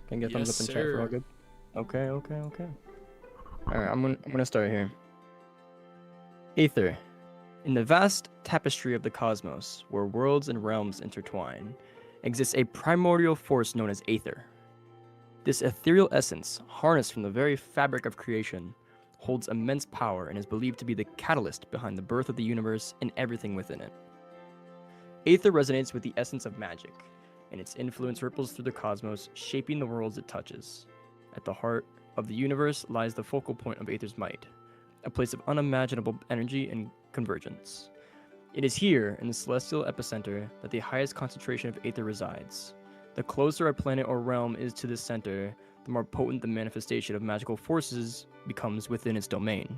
Can I get a thumbs Yes, up in chat for all sir. good? Okay. All right, I'm gonna start here. Aether. In the vast tapestry of the cosmos, where worlds and realms intertwine, exists a primordial force known as Aether. This ethereal essence, harnessed from the very fabric of creation, holds immense power and is believed to be the catalyst behind the birth of the universe and everything within it. Aether resonates with the essence of magic, and its influence ripples through the cosmos, shaping the worlds it touches. At the heart of the universe lies the focal point of Aether's might, a place of unimaginable energy and convergence. It is here, in the celestial epicenter, that the highest concentration of Aether resides. The closer a planet or realm is to this center, the more potent the manifestation of magical forces becomes within its domain.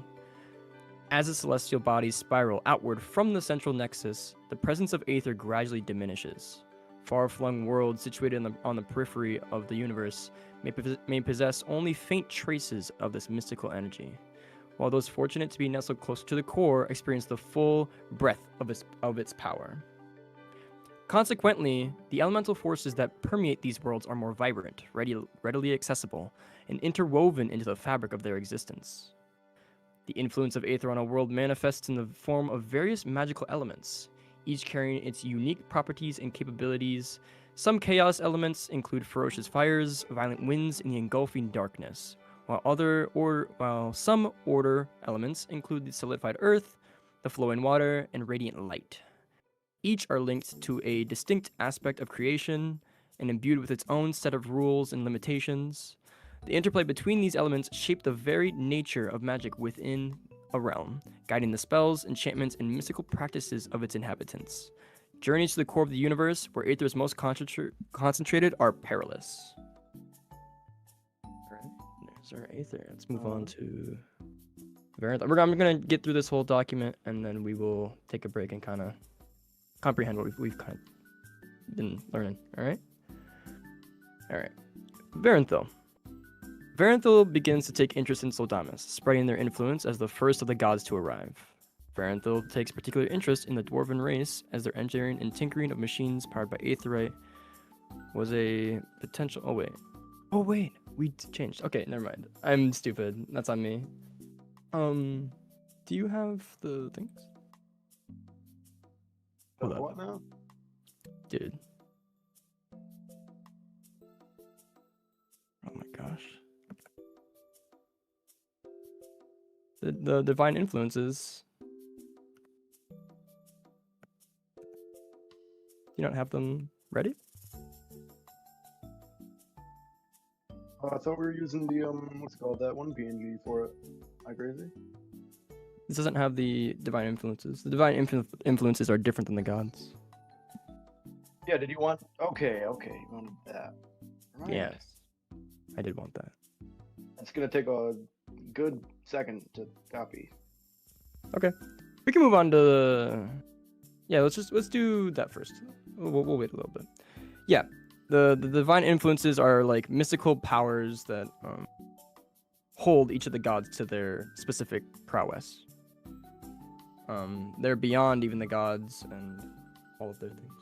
As the celestial bodies spiral outward from the central nexus, the presence of Aether gradually diminishes. Far-flung worlds situated on the periphery of the universe may possess only faint traces of this mystical energy, while those fortunate to be nestled closer to the core experience the full breadth of its power. Consequently, the elemental forces that permeate these worlds are more vibrant, readily accessible, and interwoven into the fabric of their existence. The influence of Aether on a world manifests in the form of various magical elements, each carrying its unique properties and capabilities. Some chaos elements include ferocious fires, violent winds, and the engulfing darkness, while some order elements include the solidified earth, the flowing water, and radiant light. Each are linked to a distinct aspect of creation and imbued with its own set of rules and limitations. The interplay between these elements shape the very nature of magic within a realm, guiding the spells, enchantments, and mystical practices of its inhabitants. Journeys to the core of the universe, where Aether is most concentrated, are perilous. Alright, there's our Aether. Let's move on to Varanth. I'm going to get through this whole document, and then we will take a break and kind of comprehend what we've kind of been learning. Alright? Alright. Varanthal. Varanthal begins to take interest in Soldamis, spreading their influence as the first of the gods to arrive. Varanthal takes particular interest in the dwarven race, as their engineering and tinkering of machines powered by aetherite was a potential... Oh wait, we changed. Okay, never mind. I'm stupid. That's on me. Do you have the things? Hold What up. now? Dude. Oh my gosh. The divine influences. You don't have them ready? I thought we were using the what's it called, that one PNG for it. Am I crazy? This doesn't have the divine influences. The divine influences are different than the gods. Yeah. Did you want? Okay. You wanted that. Right. Yes. I did want that. It's gonna take a good second to copy. Okay. We can move on to the... Yeah, let's do that first. We'll wait a little bit. Yeah. The divine influences are like mystical powers that hold each of the gods to their specific prowess. They're beyond even the gods and all of their things.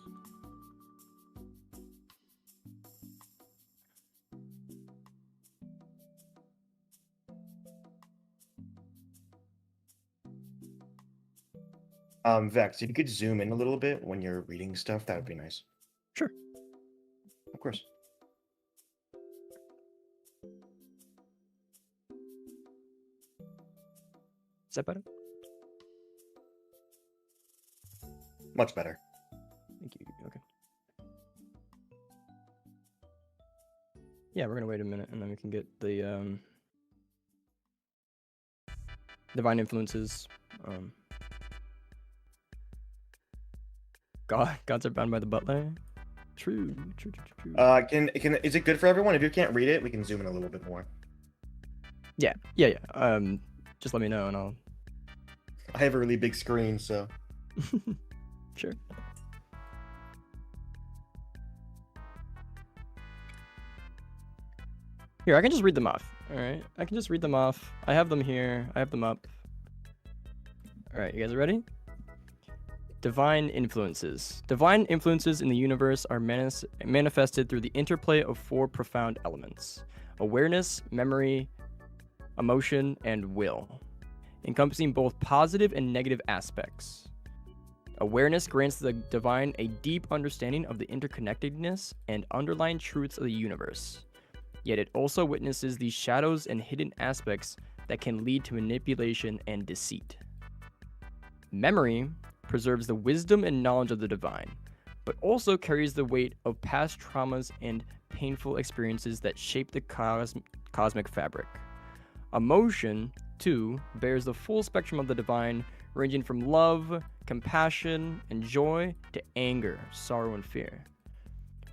Vex, if you could zoom in a little bit when you're reading stuff, that would be nice. Sure. Of course. Is that better? Much better. Thank you. Okay. Yeah, we're gonna wait a minute and then we can get the divine influences. Gods are bound by the butler. True. Is it good for everyone? If you can't read it, we can zoom in a little bit more. Yeah. Just let me know and I'll... I have a really big screen, so... Sure. Here, I can just read them off. Alright, I can just read them off. I have them here. I have them up. Alright, you guys ready? Divine influences. Divine influences in the universe are manifested through the interplay of four profound elements: awareness, memory, emotion, and will, encompassing both positive and negative aspects. Awareness grants the divine a deep understanding of the interconnectedness and underlying truths of the universe. Yet it also witnesses these shadows and hidden aspects that can lead to manipulation and deceit. Memory preserves the wisdom and knowledge of the divine, but also carries the weight of past traumas and painful experiences that shape the cosmic fabric. Emotion, too, bears the full spectrum of the divine, ranging from love, compassion, and joy to anger, sorrow, and fear.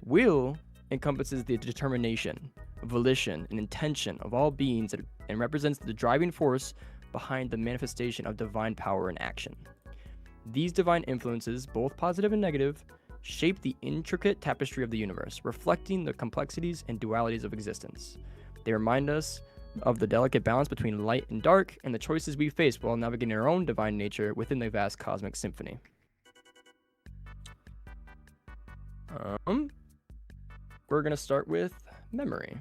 Will encompasses the determination, volition, and intention of all beings and represents the driving force behind the manifestation of divine power and action. These divine influences, both positive and negative, shape the intricate tapestry of the universe, reflecting the complexities and dualities of existence. They remind us of the delicate balance between light and dark and the choices we face while navigating our own divine nature within the vast cosmic symphony. We're going to start with memory.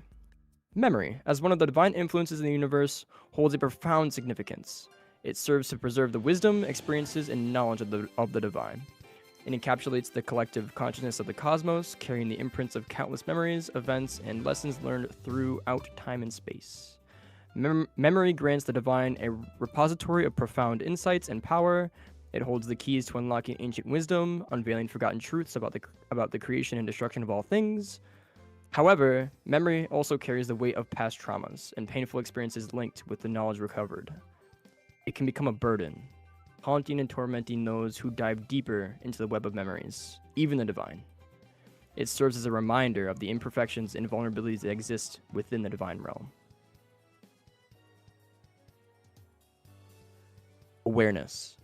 Memory, as one of the divine influences in the universe, holds a profound significance. It serves to preserve the wisdom, experiences, and knowledge of the divine. It encapsulates the collective consciousness of the cosmos, carrying the imprints of countless memories, events, and lessons learned throughout time and space. Memory grants the divine a repository of profound insights and power. It holds the keys to unlocking ancient wisdom, unveiling forgotten truths about the creation and destruction of all things. However, memory also carries the weight of past traumas and painful experiences linked with the knowledge recovered. It can become a burden, haunting and tormenting those who dive deeper into the web of memories, even the divine. It serves as a reminder of the imperfections and vulnerabilities that exist within the divine realm. Awareness,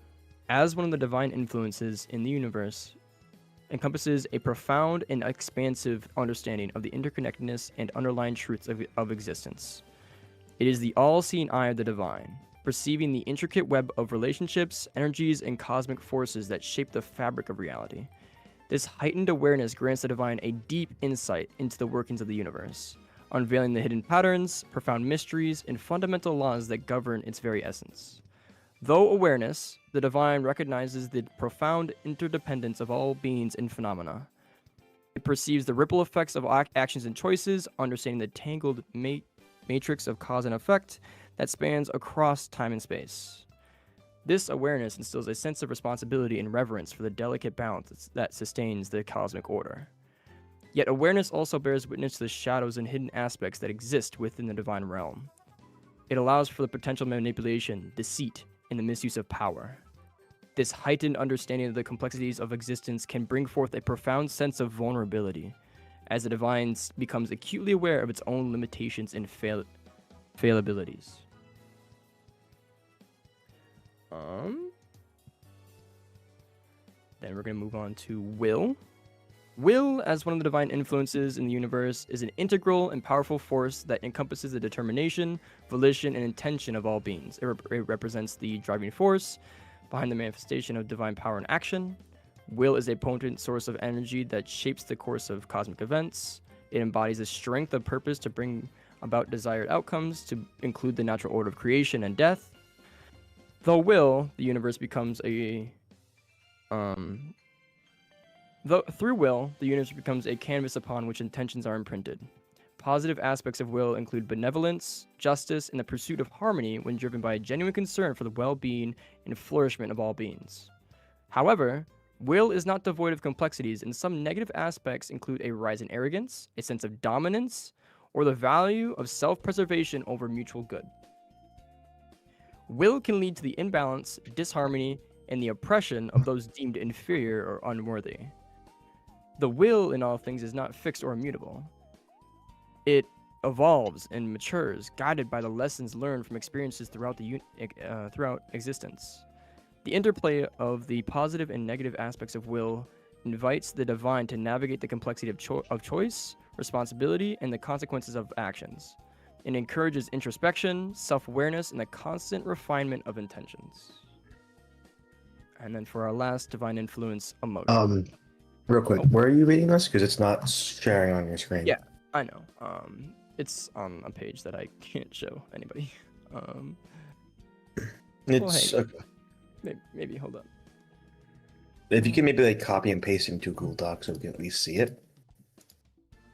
as one of the divine influences in the universe, encompasses a profound and expansive understanding of the interconnectedness and underlying truths of existence. It is the all-seeing eye of the divine, perceiving the intricate web of relationships, energies, and cosmic forces that shape the fabric of reality. This heightened awareness grants the divine a deep insight into the workings of the universe, unveiling the hidden patterns, profound mysteries, and fundamental laws that govern its very essence. Though awareness, the divine recognizes the profound interdependence of all beings and phenomena. It perceives the ripple effects of actions and choices, understanding the tangled matrix of cause and effect that spans across time and space. This awareness instills a sense of responsibility and reverence for the delicate balance that sustains the cosmic order. Yet awareness also bears witness to the shadows and hidden aspects that exist within the divine realm. It allows for the potential manipulation, deceit, and the misuse of power. This heightened understanding of the complexities of existence can bring forth a profound sense of vulnerability, as the divine becomes acutely aware of its own limitations and failabilities. Then we're going to move on to will. Will, as one of the divine influences in the universe, is an integral and powerful force that encompasses the determination, volition, and intention of all beings. It represents the driving force behind the manifestation of divine power and action. Will is a potent source of energy that shapes the course of cosmic events. It embodies the strength of purpose to bring about desired outcomes, to include the natural order of creation and death. Through will, the universe becomes a canvas upon which intentions are imprinted. Positive aspects of will include benevolence, justice, and the pursuit of harmony when driven by a genuine concern for the well-being and flourishment of all beings. However, will is not devoid of complexities, and some negative aspects include a rise in arrogance, a sense of dominance, or the value of self-preservation over mutual good. Will can lead to the imbalance, disharmony, and the oppression of those deemed inferior or unworthy. The will in all things is not fixed or immutable. It evolves and matures, guided by the lessons learned from experiences throughout existence. The interplay of the positive and negative aspects of will invites the divine to navigate the complexity of choice, responsibility, and the consequences of actions. It encourages introspection, self-awareness, and the constant refinement of intentions. And then for our last divine influence, emotion. Real quick, where are you reading this? Because it's not sharing on your screen. Yeah. I know. It's on a page that I can't show anybody. It's hey. Maybe hold up. if you can maybe like copy and paste into Google Docs so we can at least see it.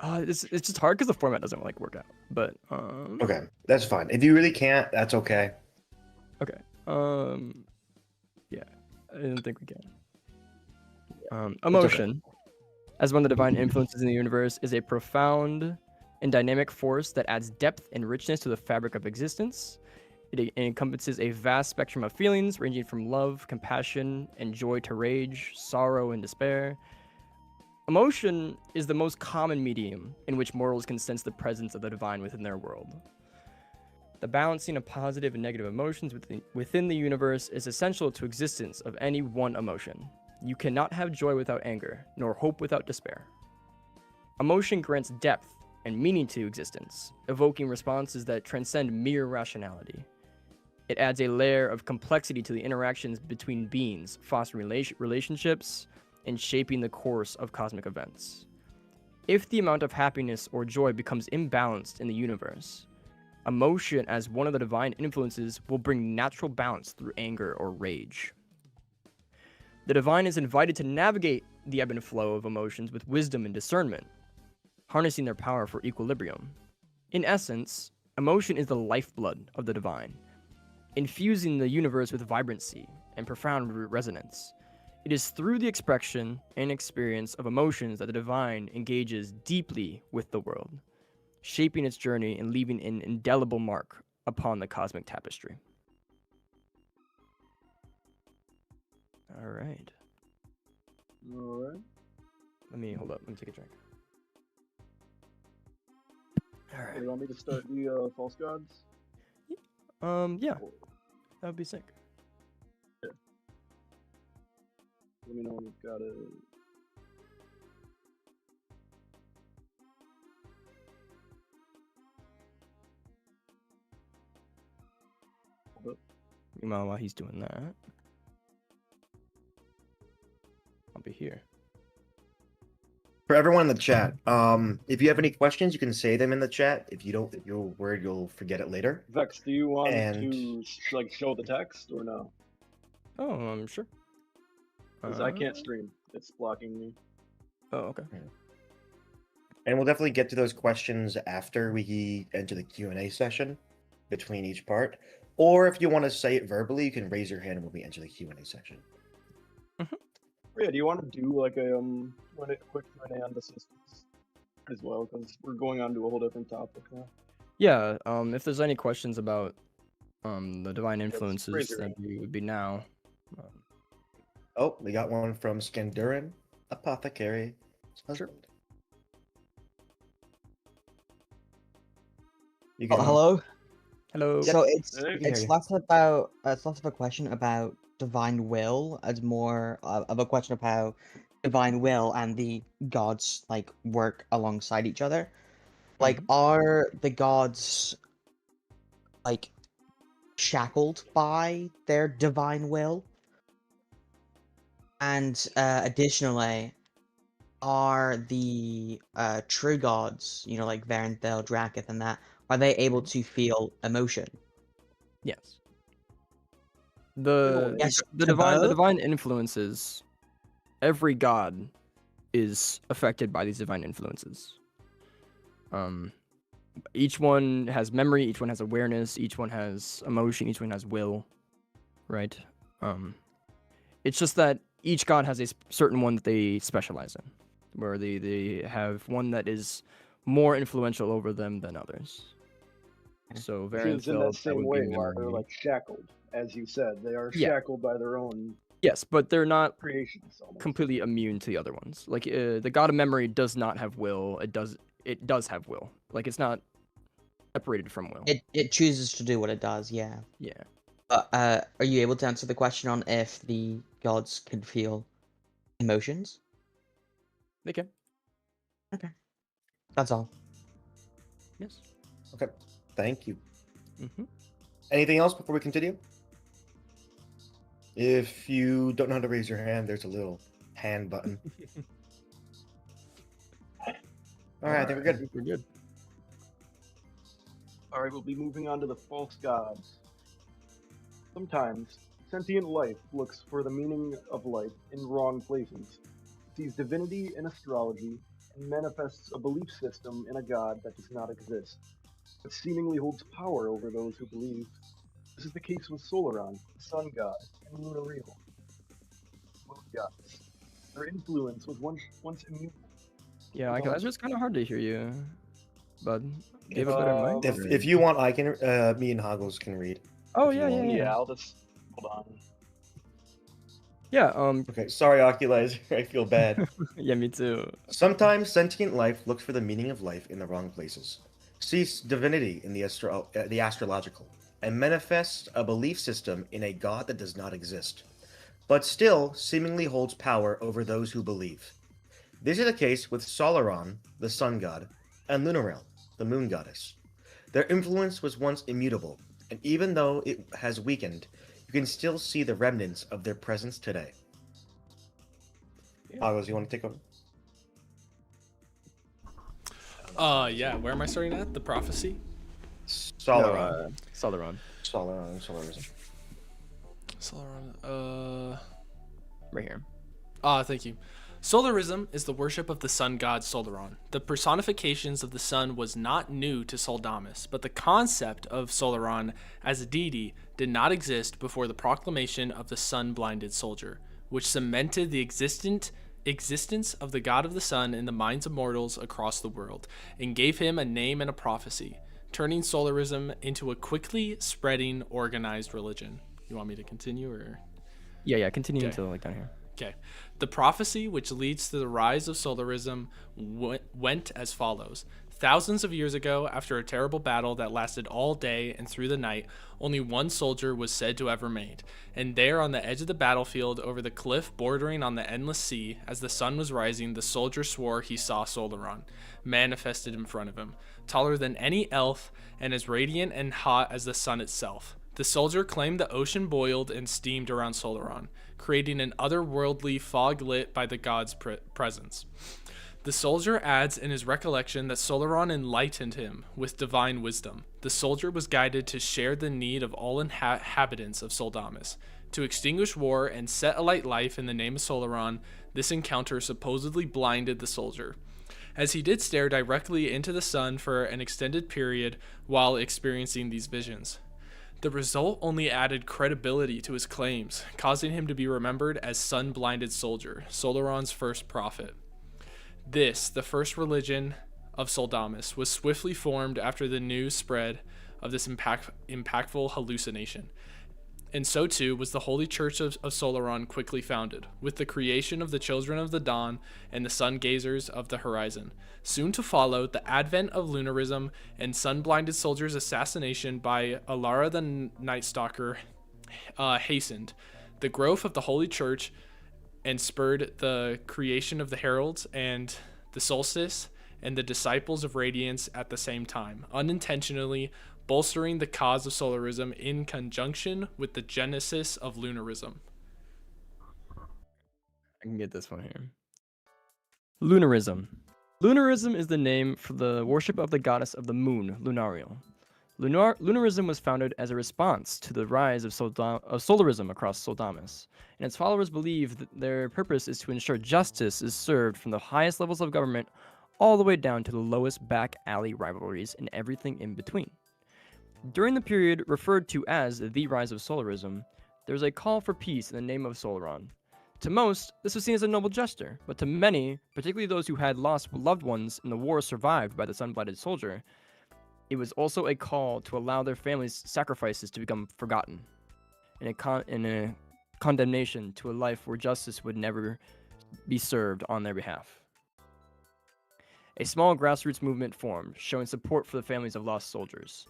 It's just hard because the format doesn't like work out. But Okay, that's fine. If you really can't, that's okay. Okay. Yeah, I didn't think we can. Emotion, as one of the divine influences in the universe, is a profound and dynamic force that adds depth and richness to the fabric of existence. It encompasses a vast spectrum of feelings, ranging from love, compassion, and joy to rage, sorrow, and despair. Emotion is the most common medium in which mortals can sense the presence of the divine within their world. The balancing of positive and negative emotions within the universe is essential to existence of any one emotion. You cannot have joy without anger, nor hope without despair. Emotion grants depth and meaning to existence, evoking responses that transcend mere rationality. It adds a layer of complexity to the interactions between beings, fostering relationships and shaping the course of cosmic events. If the amount of happiness or joy becomes imbalanced in the universe, emotion, as one of the divine influences, will bring natural balance through anger or rage. The divine is invited to navigate the ebb and flow of emotions with wisdom and discernment, harnessing their power for equilibrium. In essence, emotion is the lifeblood of the divine, infusing the universe with vibrancy and profound resonance. It is through the expression and experience of emotions that the divine engages deeply with the world, shaping its journey and leaving an indelible mark upon the cosmic tapestry. All right. Let me take a drink. All right. You want me to start the false gods? Yeah, that would be sick. Let me know when you've got it. Meanwhile, while he's doing that, I'll be here. For everyone in the chat, if you have any questions, you can say them in the chat. If you're worried you'll forget it later. Vex, do you want to like show the text or no? Oh, I'm sure. Because I can't stream. It's blocking me. Oh, okay. And we'll definitely get to those questions after we enter the Q&A session between each part. Or if you want to say it verbally, you can raise your hand when we enter the Q&A section. Yeah, do you want to do like a quick Q&A on the systems as well? Because we're going on to a whole different topic now. Yeah. If there's any questions about the divine influences, that would be now. Oh, we got one from Scandurin, Apothecary. Sure. Hello. Hello. So Hey. it's less about less of a question about divine will as more of a question of how divine will and the gods like work alongside each other. Like, are the gods like shackled by their divine will? And additionally, are the true gods, you know, like Varenthel, Draketh, and that, are they able to feel emotion? Yes. The divine influences, every god is affected by these divine influences. Each one has memory, each one has awareness, each one has emotion, each one has will, right? It's just that each god has a certain one that they specialize in, where they have one that is more influential over them than others. So Seems in that same way why they're like shackled, as you said. They are shackled by their own. Yes, but they're not creations almost completely immune to the other ones. Like the god of memory does not have will. It does have will. Like it's not separated from will. It chooses to do what it does. Yeah. Yeah. Are you able to answer the question on if the gods can feel emotions? They can. Okay. That's all. Yes. Okay. Thank you. Anything else before we continue? If you don't know how to raise your hand, there's a little hand button. All right, I think we're I good. think we're good. All right, we'll be moving on to the false gods. Sometimes sentient life looks for the meaning of life in wrong places, sees divinity in astrology, and manifests a belief system in a god that does not exist, but seemingly holds power over those who believe. This is the case with Solaron, the sun god, and Lunariel, moon gods. Their influence was once immutable. Yeah, Michael, that's just kind of hard to hear you, bud. Do you have a Uh, better mic? If you want, I can. Me and Hoggles can read. Oh if you yeah, yeah, want. yeah. Yeah, I'll just hold on. Yeah. Okay, sorry, Oculizer. I feel bad. Yeah, me too. Sometimes sentient life looks for the meaning of life in the wrong places, sees divinity in the astrological, and manifests a belief system in a god that does not exist, but still seemingly holds power over those who believe. This is the case with Solaron, the sun god, and Lunarel, the moon goddess. Their influence was once immutable, and even though it has weakened, you can still see the remnants of their presence today. Hoggles, you want to take over? Yeah, where am I starting at? The prophecy? Solaron. Solaron. Solarism. Solaron. Right here. Thank you. Solarism is the worship of the sun god Solaron. The personifications of the sun was not new to Soldamis, but the concept of Solaron as a deity did not exist before the proclamation of the sun-blinded soldier, which cemented the existence of the god of the sun in the minds of mortals across the world, and gave him a name and a prophecy, turning Solarism into a quickly spreading organized religion. You want me to continue, or? Yeah. Continue Okay. until like down here. Okay. The prophecy which leads to the rise of Solarism went as follows. Thousands of years ago, after a terrible battle that lasted all day and through the night, only one soldier was said to have remained. And there on the edge of the battlefield, over the cliff bordering on the endless sea, as the sun was rising, the soldier swore he saw Solaron, manifested in front of him, taller than any elf and as radiant and hot as the sun itself. The soldier claimed the ocean boiled and steamed around Solaron, creating an otherworldly fog lit by the god's presence. The soldier adds in his recollection that Solaron enlightened him with divine wisdom. The soldier was guided to share the need of all inhabitants of Soldamis, to extinguish war and set alight life in the name of Solaron. This encounter supposedly blinded the soldier, as he did stare directly into the sun for an extended period while experiencing these visions. The result only added credibility to his claims, causing him to be remembered as sun-blinded soldier, Solaron's first prophet. This, the first religion of Soldamis, was swiftly formed after the news spread of this impactful hallucination. And so too was the Holy Church of Solaron quickly founded, with the creation of the Children of the Dawn and the Sun Gazers of the Horizon. Soon to follow, the advent of lunarism and sun-blinded soldiers' assassination by Alara the Night Stalker hastened the growth of the Holy Church and spurred the creation of the Heralds and the Solstice and the Disciples of Radiance at the same time, unintentionally bolstering the cause of Solarism in conjunction with the genesis of lunarism. I can get this one here. Lunarism. Lunarism is the name for the worship of the goddess of the moon, Lunariel. Lunarism was founded as a response to the rise of Solarism across Soldamis, and its followers believe that their purpose is to ensure justice is served from the highest levels of government all the way down to the lowest back alley rivalries and everything in between. During the period referred to as the rise of Solarism, there was a call for peace in the name of Solaron. To most, this was seen as a noble gesture, but to many, particularly those who had lost loved ones in the war survived by the sun-blooded soldier, it was also a call to allow their families' sacrifices to become forgotten, in a condemnation to a life where justice would never be served on their behalf. A small grassroots movement formed, showing support for the families of lost soldiers.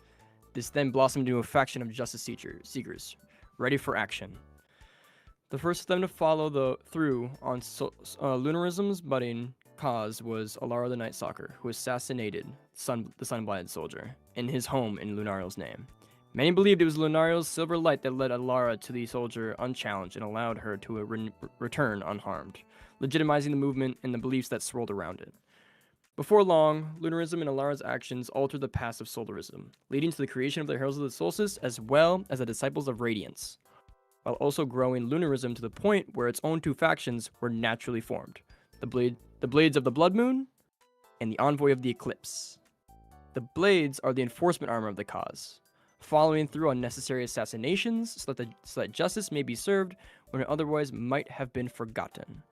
This then blossomed into a faction of justice seekers, ready for action. The first of them to follow through on lunarism's budding cause was Alara the Night Stalker, who assassinated the sun-blinded soldier in his home in Lunariel's name, Many believed it was Lunario's silver light that led Alara to the soldier unchallenged and allowed her to return unharmed, legitimizing the movement and the beliefs that swirled around it. Before long, lunarism and Alara's actions altered the past of solarism, leading to the creation of the Heralds of the Solstice as well as the Disciples of Radiance, while also growing lunarism to the point where its own two factions were naturally formed, the Blades of the Blood Moon and the Envoy of the Eclipse. The Blades are the enforcement armor of the cause, following through on necessary assassinations so that justice may be served when it otherwise might have been forgotten.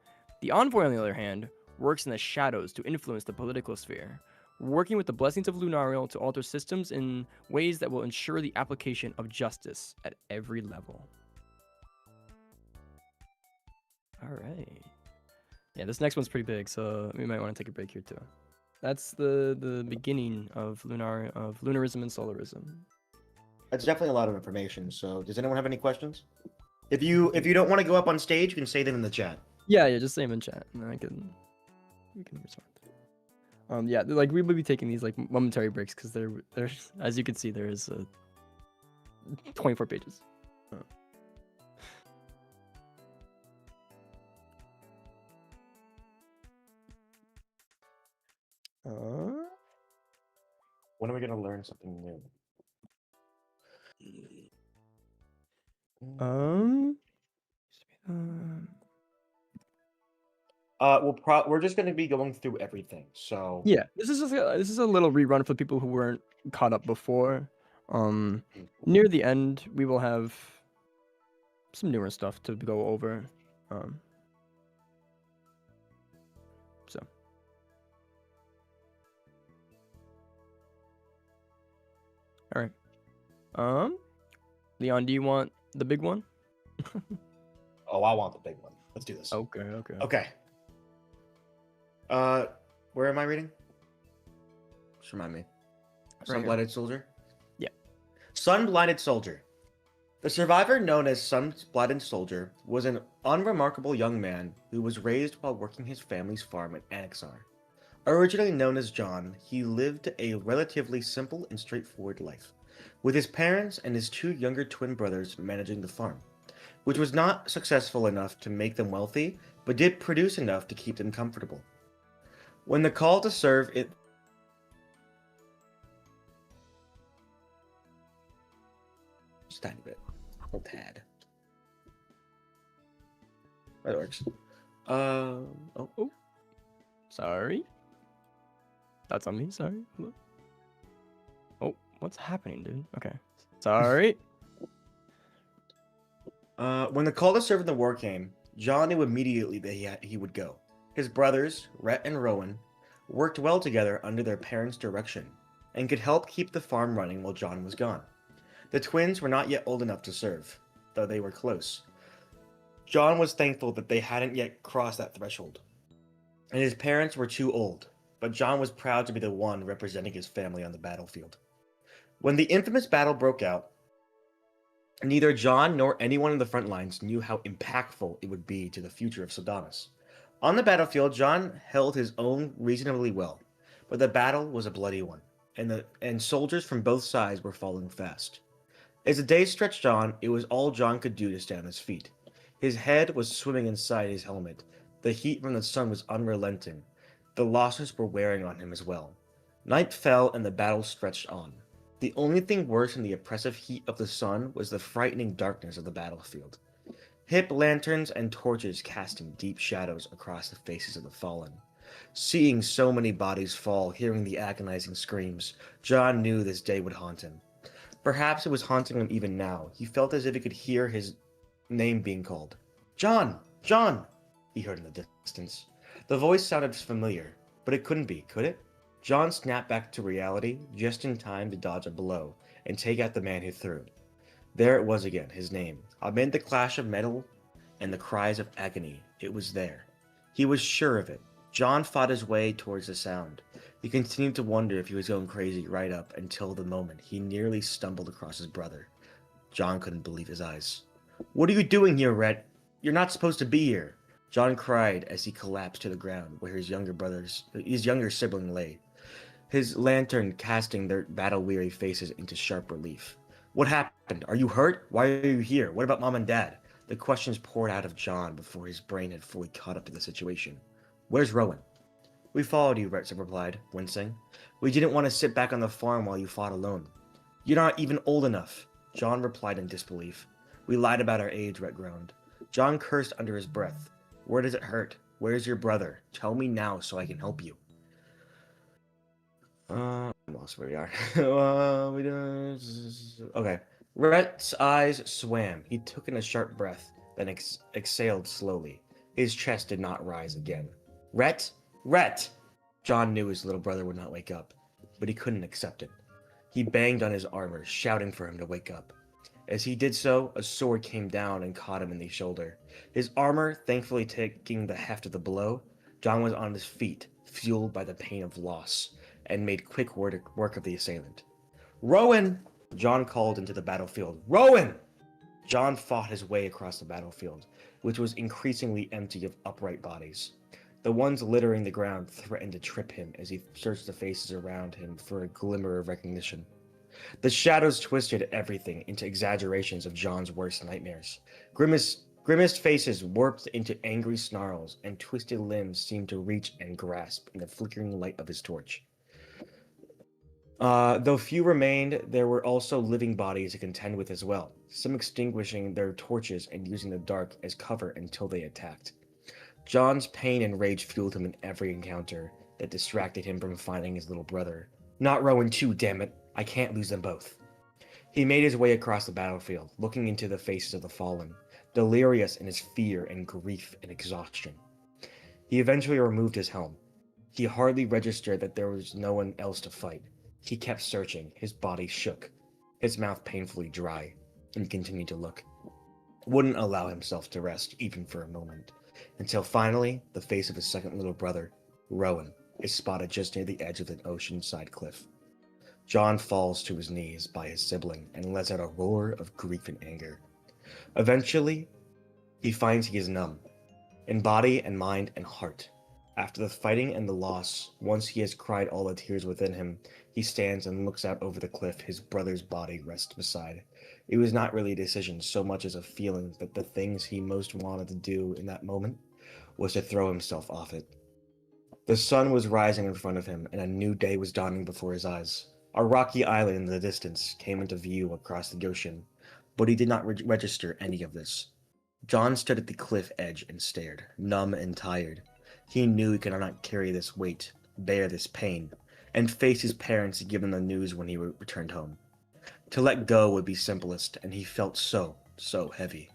The Envoy, on the other hand, works in the shadows to influence the political sphere, working with the blessings of Lunariel to alter systems in ways that will ensure the application of justice at every level. Alright. Yeah, this next one's pretty big, so we might want to take a break here too. That's the beginning of lunarism and solarism. That's definitely a lot of information. So, does anyone have any questions? If you don't want to go up on stage, you can say them in the chat. Yeah, just say them in chat, and then we can respond. Yeah, like we will be taking these like momentary breaks because there's as you can see there is 24 pages. When are we gonna learn something new? We're just gonna be going through everything. So Yeah, this is a little rerun for people who weren't caught up before. Near the end, we will have some newer stuff to go over. So. All right. Leon, do you want the big one? Oh, I want the big one. Let's do this. Okay. Okay. Where am I reading? Just remind me. Sun-Blinded Soldier? Yeah. Sun-Blinded Soldier. The survivor known as Sun-Blinded Soldier was an unremarkable young man who was raised while working his family's farm in Anixar. Originally known as John, he lived a relatively simple and straightforward life, with his parents and his two younger twin brothers managing the farm, which was not successful enough to make them wealthy, but did produce enough to keep them comfortable. When the call to serve it just a tiny bit, a tad. That works. Oh. Sorry. That's on me. Sorry. Oh, what's happening, dude? Okay. Sorry. When the call to serve in the war came, John knew immediately that he would go. His brothers, Rhett and Rowan, worked well together under their parents' direction and could help keep the farm running while John was gone. The twins were not yet old enough to serve, though they were close. John was thankful that they hadn't yet crossed that threshold, and his parents were too old, but John was proud to be the one representing his family on the battlefield. When the infamous battle broke out, neither John nor anyone in the front lines knew how impactful it would be to the future of Sodanis. On the battlefield, John held his own reasonably well, but the battle was a bloody one, and soldiers from both sides were falling fast. As the day stretched on, it was all John could do to stay on his feet. His head was swimming inside his helmet. The heat from the sun was unrelenting. The losses were wearing on him as well. Night fell and the battle stretched on. The only thing worse than the oppressive heat of the sun was the frightening darkness of the battlefield. Hip lanterns and torches casting deep shadows across the faces of the fallen. Seeing so many bodies fall, hearing the agonizing screams, John knew this day would haunt him. Perhaps it was haunting him even now. He felt as if he could hear his name being called. "John! John!" he heard in the distance. The voice sounded familiar, but it couldn't be, could it? John snapped back to reality just in time to dodge a blow and take out the man who threw. There it was again, his name. Amid the clash of metal and the cries of agony, it was there. He was sure of it. John fought his way towards the sound. He continued to wonder if he was going crazy right up until the moment he nearly stumbled across his brother. John couldn't believe his eyes. "What are you doing here, Rhett? You're not supposed to be here," John cried as he collapsed to the ground where his younger sibling lay, his lantern casting their battle-weary faces into sharp relief. What happened? Are you hurt? Why are you here? What about Mom and Dad? The questions poured out of John before his brain had fully caught up to the situation. Where's Rowan? We followed you, Retson replied, wincing. We didn't want to sit back on the farm while you fought alone. You're not even old enough, John replied in disbelief. We lied about our age, Rhett groaned. John cursed under his breath. Where does it hurt? Where's your brother? Tell me now so I can help you. I lost where we are. Okay. Rhett's eyes swam. He took in a sharp breath, then exhaled slowly. His chest did not rise again. Rhett? Rhett! John knew his little brother would not wake up, but he couldn't accept it. He banged on his armor, shouting for him to wake up. As he did so, a sword came down and caught him in the shoulder. His armor thankfully taking the heft of the blow, John was on his feet, fueled by the pain of loss, and made quick work of the assailant. Rowan! John called into the battlefield. Rowan! John fought his way across the battlefield, which was increasingly empty of upright bodies. The ones littering the ground threatened to trip him as he searched the faces around him for a glimmer of recognition. The shadows twisted everything into exaggerations of John's worst nightmares. Grimaced faces warped into angry snarls, and twisted limbs seemed to reach and grasp in the flickering light of his torch. Though few remained, there were also living bodies to contend with as well, some extinguishing their torches and using the dark as cover until they attacked. John's pain and rage fueled him in every encounter that distracted him from finding his little brother. Not Rowan too, damn it! I can't lose them both. He made his way across the battlefield, looking into the faces of the fallen, delirious in his fear and grief and exhaustion. He eventually removed his helm. He hardly registered that there was no one else to fight. He kept searching, his body shook, his mouth painfully dry, and continued to look. Wouldn't allow himself to rest, even for a moment, until finally, the face of his second little brother, Rowan, is spotted just near the edge of an oceanside cliff. John falls to his knees by his sibling and lets out a roar of grief and anger. Eventually, he finds he is numb, in body and mind and heart. After the fighting and the loss, once he has cried all the tears within him, he stands and looks out over the cliff his brother's body rests beside. It was not really a decision so much as a feeling that the things he most wanted to do in that moment was to throw himself off it. The sun was rising in front of him, and a new day was dawning before his eyes. A rocky island in the distance came into view across the ocean, but he did not register any of this. John stood at the cliff edge and stared, numb and tired. He knew he could not carry this weight, bear this pain, and face his parents to give them the news when he returned home. To let go would be simplest, and he felt so heavy.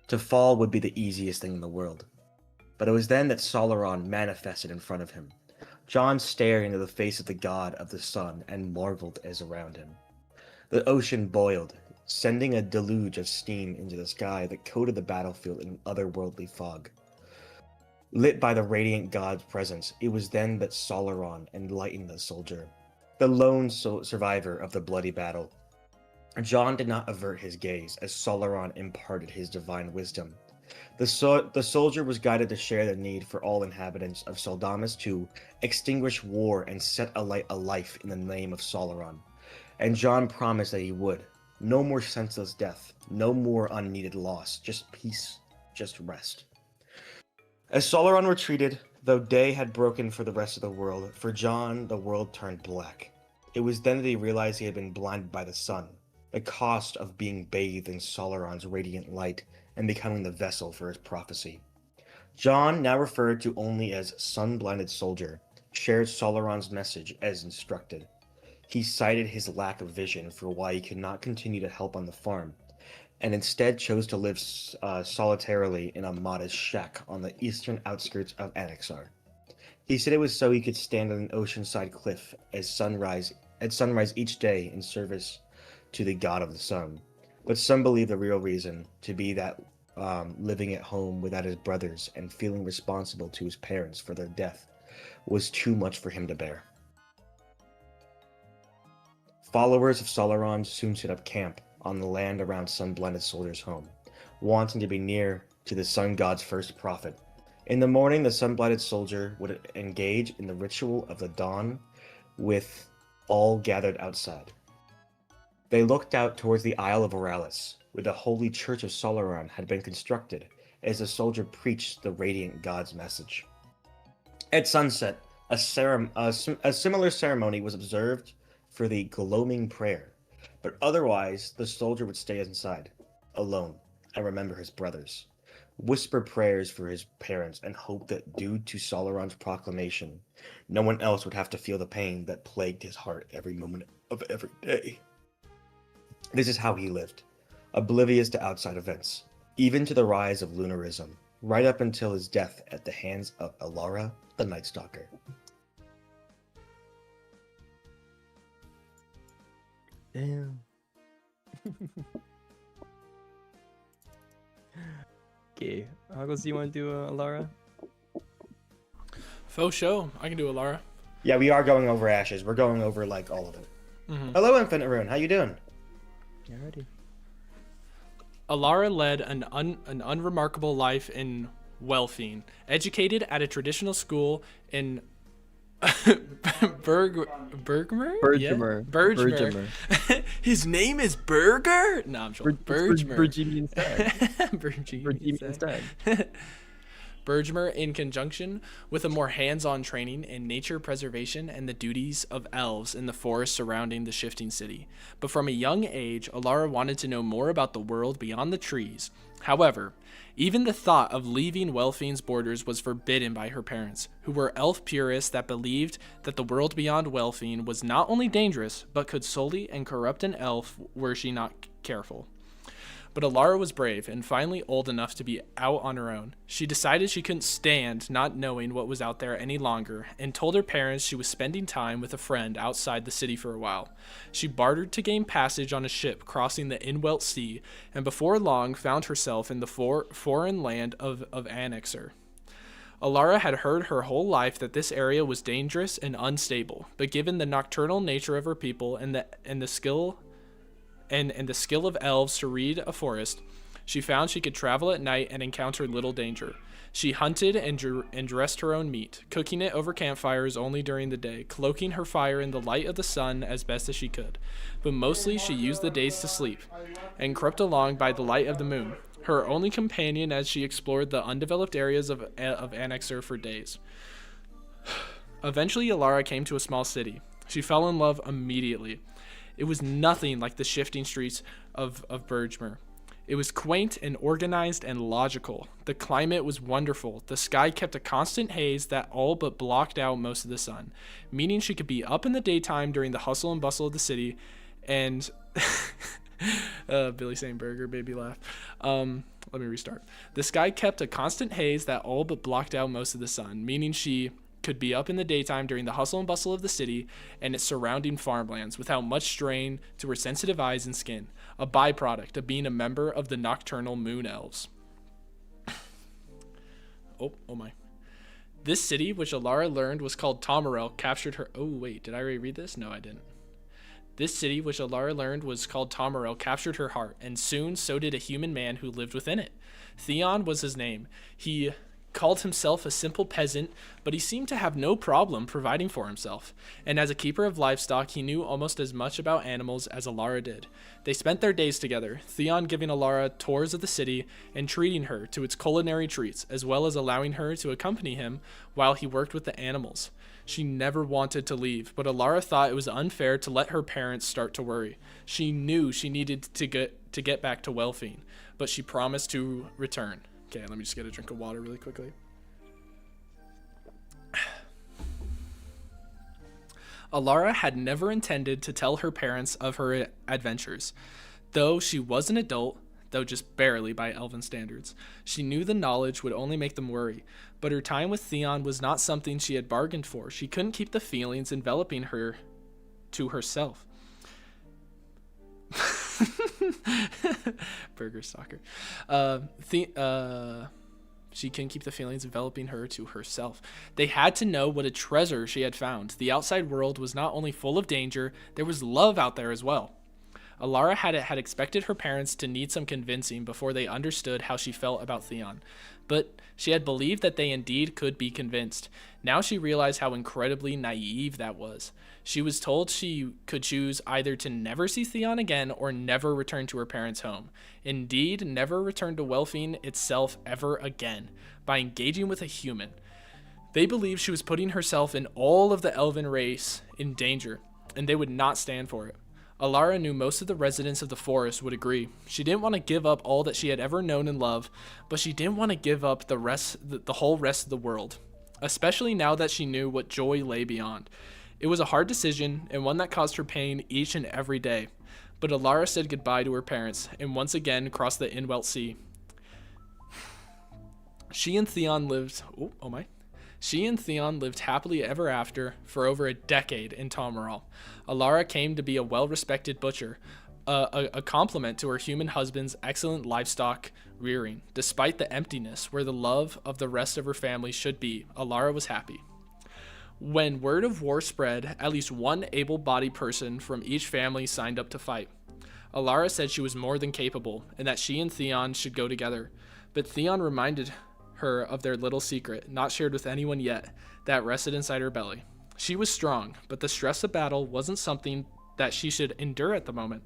To fall would be the easiest thing in the world. But it was then that Solaron manifested in front of him. John stared into the face of the god of the sun and marveled as around him. The ocean boiled, sending a deluge of steam into the sky that coated the battlefield in an otherworldly fog. Lit by the radiant god's presence, it was then that Solaron enlightened the soldier, the lone survivor of the bloody battle. John did not avert his gaze as Solaron imparted his divine wisdom. The soldier was guided to share the need for all inhabitants of Soldamus to extinguish war and set alight a life in the name of Solaron. And John promised that he would. No more senseless death, no more unneeded loss, just peace, just rest. As Solaron retreated, though day had broken for the rest of the world, for John the world turned black. It was then that he realized he had been blinded by the sun, the cost of being bathed in Solaron's radiant light and becoming the vessel for his prophecy. John, now referred to only as sun-blinded soldier, shared Solaron's message as instructed. He cited his lack of vision for why he could not continue to help on the farm, and instead chose to live solitarily in a modest shack on the eastern outskirts of Anaxar. He said it was so he could stand on an oceanside cliff at sunrise each day in service to the god of the sun. But some believe the real reason to be that living at home without his brothers and feeling responsible to his parents for their death was too much for him to bear. Followers of Solaron soon set up camp on the land around Sun-Blinded Soldier's home, wanting to be near to the sun god's first prophet. In the morning, the Sun-Blinded Soldier would engage in the ritual of the dawn with all gathered outside. They looked out towards the Isle of Oralis, where the holy church of Solaran had been constructed, as the soldier preached the radiant god's message. At sunset, a similar ceremony was observed for the gloaming prayer, but otherwise the soldier would stay inside, alone, and remember his brothers, whisper prayers for his parents, and hope that due to Solaran's proclamation, no one else would have to feel the pain that plagued his heart every moment of every day. This is how he lived, oblivious to outside events, even to the rise of lunarism, right up until his death at the hands of Alara the Night Stalker. Damn. Okay, Huggles, do you want to do Alara? Faux show. I can do Alara. Yeah, we are going over Ashes. We're going over, like, all of it. Mm-hmm. Hello, Infinite Rune. How you doing? Alrighty. Alara led an unremarkable life in Welfine, educated at a traditional school in Bergmer? Bergmer. Yeah? Bergmer. His name is Burger? No, I'm sure. Bergmer. Bergemian stag. Bergemian stag. Bergmer, in conjunction with a more hands-on training in nature preservation and the duties of elves in the forest surrounding the shifting city. But from a young age, Alara wanted to know more about the world beyond the trees. However, even the thought of leaving Welfine's borders was forbidden by her parents, who were elf purists that believed that the world beyond Welfine was not only dangerous, but could sully and corrupt an elf were she not careful. But Alara was brave and finally old enough to be out on her own. She decided she couldn't stand not knowing what was out there any longer and told her parents she was spending time with a friend outside the city for a while. She bartered to gain passage on a ship crossing the Inwelt Sea and before long found herself in the foreign land of Annexer. Alara had heard her whole life that this area was dangerous and unstable, but given the nocturnal nature of her people and the skill of elves to read a forest, she found she could travel at night and encounter little danger. She hunted and dressed her own meat, cooking it over campfires only during the day, cloaking her fire in the light of the sun as best as she could. But mostly she used the days to sleep, and crept along by the light of the moon, her only companion as she explored the undeveloped areas of Annexer for days. Eventually, Alara came to a small city. She fell in love immediately. It was nothing like the shifting streets of Bergmer. It was quaint and organized and logical. The climate was wonderful. The sky kept a constant haze that all but blocked out most of the sun, meaning she could be up in the daytime during the hustle and bustle of the city and... Billy saying burger, baby laugh. Let me restart. The sky kept a constant haze that all but blocked out most of the sun, meaning she could be up in the daytime during the hustle and bustle of the city and its surrounding farmlands without much strain to her sensitive eyes and skin, a byproduct of being a member of the nocturnal moon elves. Oh my. This city, which Alara learned was called Tomarel, captured her... Oh, wait, did I already read this? No, I didn't. This city, which Alara learned was called Tomarel, captured her heart, and soon so did a human man who lived within it. Theon was his name. He called himself a simple peasant, but he seemed to have no problem providing for himself. And as a keeper of livestock, he knew almost as much about animals as Alara did. They spent their days together, Theon giving Alara tours of the city and treating her to its culinary treats, as well as allowing her to accompany him while he worked with the animals. She never wanted to leave, but Alara thought it was unfair to let her parents start to worry. She knew she needed to get back to Welfine, but she promised to return. Okay, let me just get a drink of water really quickly. Alara had never intended to tell her parents of her adventures. Though she was an adult, though just barely by elven standards, she knew the knowledge would only make them worry. But her time with Theon was not something she had bargained for. She couldn't keep the feelings enveloping her to herself. Burger stalker. She couldn't keep the feelings enveloping her to herself. They had to know what a treasure she had found. The outside world was not only full of danger, there was love out there as well. Alara had expected her parents to need some convincing before they understood how she felt about Theon, but she had believed that they indeed could be convinced. Now she realized how incredibly naive that was. She was told she could choose either to never see Theon again or never return to her parents' home. Indeed, never return to Welfine itself ever again by engaging with a human. They believed she was putting herself and all of the elven race in danger, and they would not stand for it. Alara knew most of the residents of the forest would agree. She didn't want to give up all that she had ever known and loved, but she didn't want to give up the whole rest of the world, especially now that she knew what joy lay beyond. It was a hard decision, and one that caused her pain each and every day. But Alara said goodbye to her parents, and once again crossed the Inwelt Sea. She and Theon lived happily ever after for over a decade in Tomarol. Alara came to be a well-respected butcher, a compliment to her human husband's excellent livestock rearing. Despite the emptiness where the love of the rest of her family should be, Alara was happy. When word of war spread, at least one able-bodied person from each family signed up to fight. Alara said she was more than capable, and that she and Theon should go together. But Theon reminded her of their little secret, not shared with anyone yet, that rested inside her belly. She was strong, but the stress of battle wasn't something that she should endure at the moment.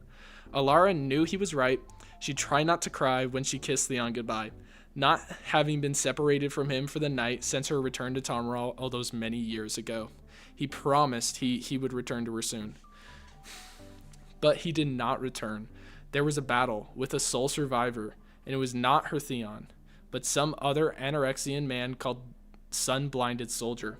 Alara knew he was right. She tried not to cry when she kissed Theon goodbye, not having been separated from him for the night since her return to Tomarol all those many years ago. He promised he would return to her soon. But he did not return. There was a battle with a sole survivor, and it was not her Theon, but some other anorexian man called Sun-Blinded Soldier.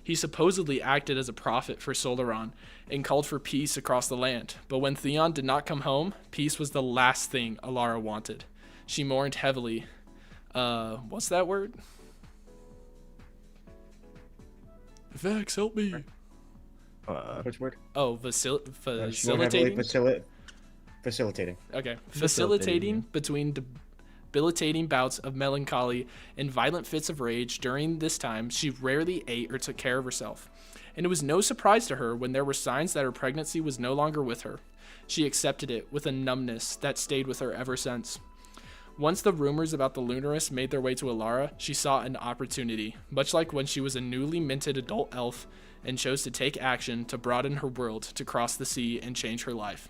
He supposedly acted as a prophet for Solaron and called for peace across the land, but when Theon did not come home, peace was the last thing Alara wanted. She mourned heavily. What's that word? Vex, help me. Which word? Oh, facilitating? Facilitating. Okay. Facilitating between debilitating bouts of melancholy and violent fits of rage. During this time, she rarely ate or took care of herself, and it was no surprise to her when there were signs that her pregnancy was no longer with her. She accepted it with a numbness that stayed with her ever since. Once the rumors about the Lunarist made their way to Alara, she saw an opportunity, much like when she was a newly minted adult elf and chose to take action to broaden her world, to cross the sea and change her life.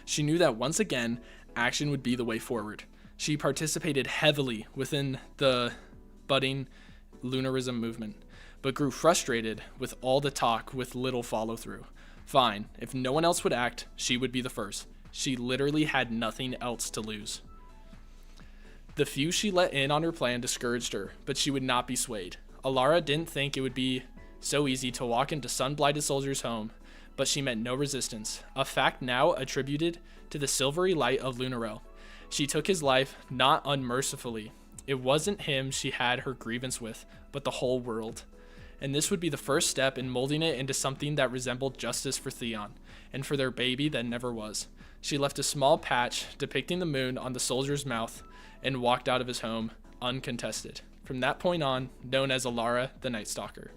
She knew that once again, action would be the way forward. She participated heavily within the budding Lunarism movement, but grew frustrated with all the talk with little follow-through. Fine, if no one else would act, she would be the first. She literally had nothing else to lose. The few she let in on her plan discouraged her, but she would not be swayed. Alara didn't think it would be so easy to walk into Sun-Blinded Soldier's home, but she met no resistance, a fact now attributed to the silvery light of Lunarel. She took his life not unmercifully. It wasn't him she had her grievance with, but the whole world. And this would be the first step in molding it into something that resembled justice for Theon, and for their baby that never was. She left a small patch depicting the moon on the soldier's mouth, and walked out of his home, uncontested. From that point on, known as Alara the Night Stalker.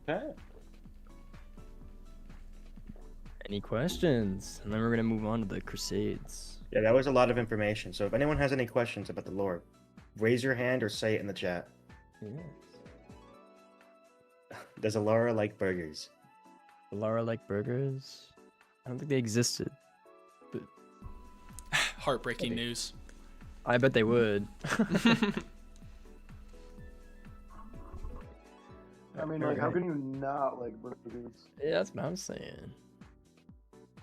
Okay. Any questions? And then we're gonna move on to the Crusades. Yeah, that was a lot of information. So if anyone has any questions about the lore, raise your hand or say it in the chat. Yes. Does Alara like burgers? Alara like burgers? I don't think they existed. But Heartbreaking news. I bet they would. I mean, like, how can you not like burgers? Yeah, that's what I'm saying.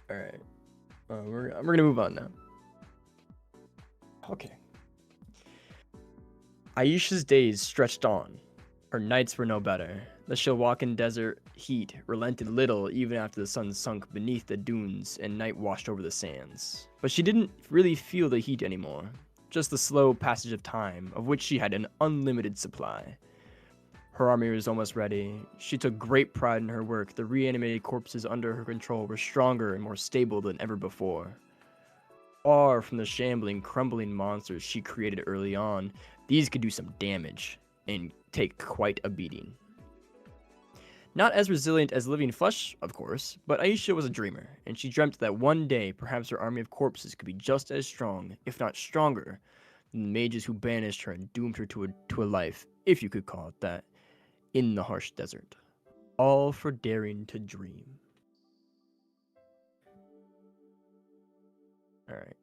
All right, we're gonna move on now. Okay. Aisha's days stretched on. Her nights were no better. The Shilwakan desert heat relented little even after the sun sunk beneath the dunes and night washed over the sands. But she didn't really feel the heat anymore, just the slow passage of time, of which she had an unlimited supply. Her army was almost ready. She took great pride in her work. The reanimated corpses under her control were stronger and more stable than ever before. Far from the shambling, crumbling monsters she created early on, these could do some damage and take quite a beating. Not as resilient as living flesh, of course, but Aisha was a dreamer, and she dreamt that one day perhaps her army of corpses could be just as strong, if not stronger, than the mages who banished her and doomed her to a life, if you could call it that, in the harsh desert. All for daring to dream. Alright.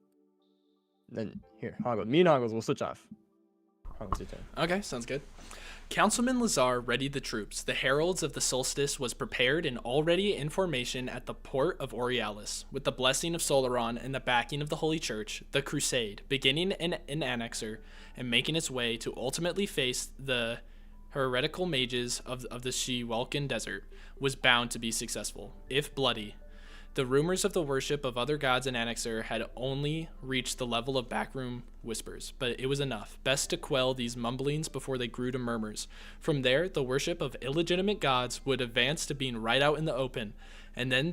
Then, here, Hoggles. Me and Hoggles will switch off. Hoggles, your turn. Okay, sounds good. Councilman Lazar readied the troops. The heralds of the solstice was prepared and already in formation at the port of Aurealis. With the blessing of Solaron and the backing of the Holy Church, the crusade, beginning in Annexer and making its way to ultimately face the heretical mages of the Shewalkin Desert, was bound to be successful, if bloody. The rumors of the worship of other gods in Annexer had only reached the level of backroom whispers, but it was enough. Best to quell these mumblings before they grew to murmurs. From there, the worship of illegitimate gods would advance to being right out in the open, and then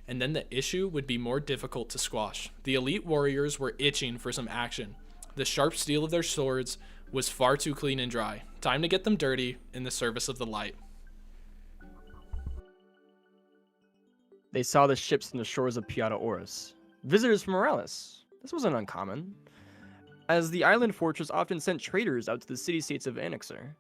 the issue would be more difficult to squash. The elite warriors were itching for some action. The sharp steel of their swords was far too clean and dry. Time to get them dirty in the service of the light. They saw the ships from the shores of Piata Oris. Visitors from Morales. This wasn't uncommon, as the island fortress often sent traders out to the city-states of Annexer.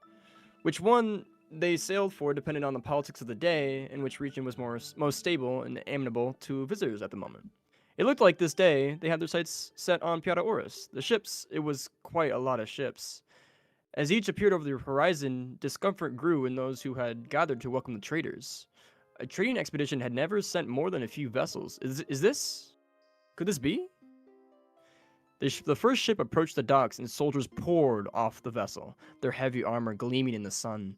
Which one they sailed for depended on the politics of the day, and which region was most stable and amenable to visitors at the moment. It looked like this day they had their sights set on Piata Oris. The ships, it was quite a lot of ships. As each appeared over the horizon, discomfort grew in those who had gathered to welcome the traders. A trading expedition had never sent more than a few vessels. Is this? Could this be? The first ship approached the docks and soldiers poured off the vessel, their heavy armor gleaming in the sun.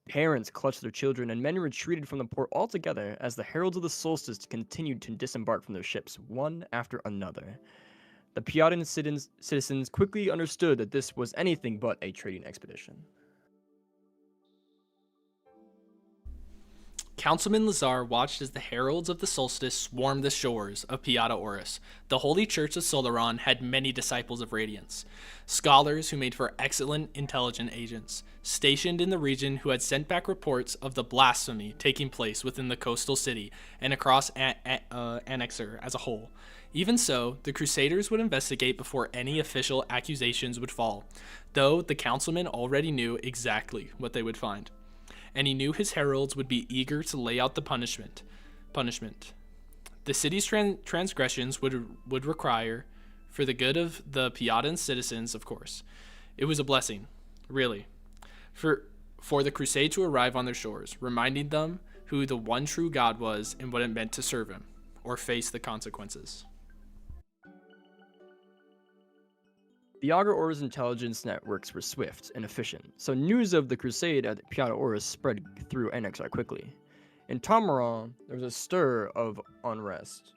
Parents clutched their children and men retreated from the port altogether as the heralds of the solstice continued to disembark from their ships, one after another. The Piatan citizens quickly understood that this was anything but a trading expedition. Councilman Lazar watched as the heralds of the solstice swarmed the shores of Piata Oris. The Holy Church of Solaron had many disciples of radiance, scholars who made for excellent intelligent agents, stationed in the region who had sent back reports of the blasphemy taking place within the coastal city and across Annexer as a whole. Even so, the Crusaders would investigate before any official accusations would fall, though the councilman already knew exactly what they would find. And he knew his heralds would be eager to lay out the punishment. The city's transgressions would require, for the good of the Piatan citizens, of course. It was a blessing, really, for the crusade to arrive on their shores, reminding them who the one true God was and what it meant to serve him, or face the consequences. The Augur Or's intelligence networks were swift and efficient, so news of the crusade at Piata Oris spread through Annexar quickly. In Tamaral, there was a stir of unrest.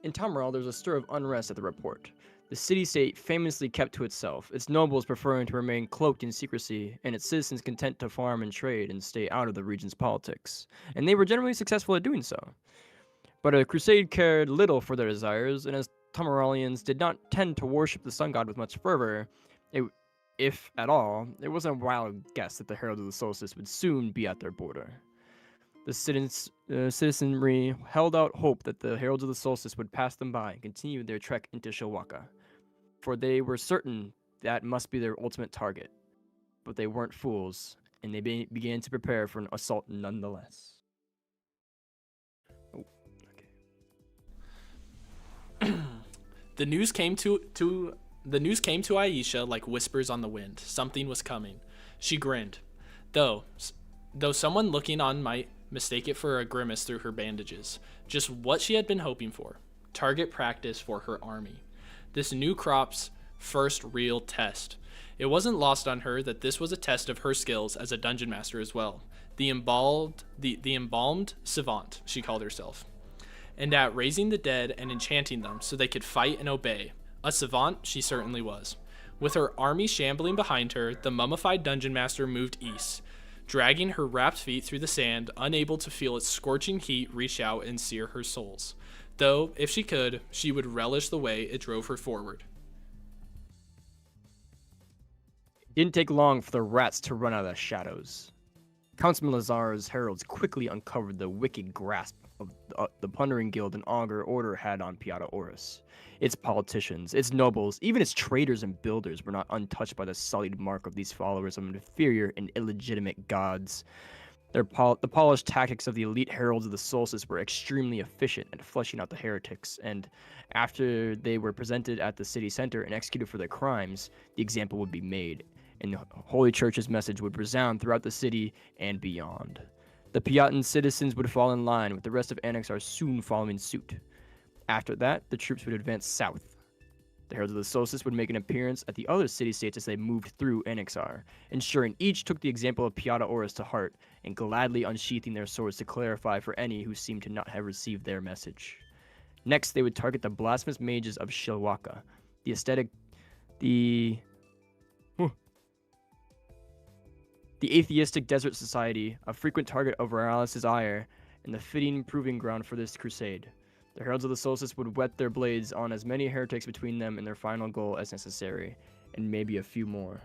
In Tamaral, there was a stir of unrest at the report. The city-state famously kept to itself, its nobles preferring to remain cloaked in secrecy, and its citizens content to farm and trade and stay out of the region's politics. And they were generally successful at doing so. But a crusade cared little for their desires, and as Tamaralians did not tend to worship the sun god with much fervor, if at all, it wasn't a wild guess that the herald of the solstice would soon be at their border. The citizenry held out hope that the heralds of the solstice would pass them by and continue their trek into Shawaka, for they were certain that must be their ultimate target. But they weren't fools, and they began to prepare for an assault nonetheless. The news came to Aisha like whispers on the wind. Something was coming. She grinned, though someone looking on might mistake it for a grimace through her bandages. Just what she had been hoping for. Target practice for her army. This new crop's first real test. It wasn't lost on her that this was a test of her skills as a dungeon master as well. The embalmed savant, she called herself. And at raising the dead and enchanting them so they could fight and obey. A savant she certainly was. With her army shambling behind her, the mummified dungeon master moved east, dragging her wrapped feet through the sand, unable to feel its scorching heat reach out and sear her soles. Though, if she could, she would relish the way it drove her forward. It didn't take long for the rats to run out of the shadows. Councilman Lazar's heralds quickly uncovered the wicked grasp of the plundering guild and augur order had on Piata Oris. Its politicians, its nobles, even its traders and builders were not untouched by the sullied mark of these followers of inferior and illegitimate gods. The polished tactics of the elite heralds of the solstice were extremely efficient at flushing out the heretics, and after they were presented at the city center and executed for their crimes, the example would be made, and the Holy Church's message would resound throughout the city and beyond. The Piatan citizens would fall in line, with the rest of Anaxar soon following suit. After that, the troops would advance south. The heralds of the solstice would make an appearance at the other city-states as they moved through Anaxar, ensuring each took the example of Piata Oris to heart and gladly unsheathing their swords to clarify for any who seemed to not have received their message. Next, they would target the blasphemous mages of Shilwaka, the atheistic desert society, a frequent target of Morales' ire, and the fitting proving ground for this crusade. The heralds of the solstice would whet their blades on as many heretics between them and their final goal as necessary, and maybe a few more.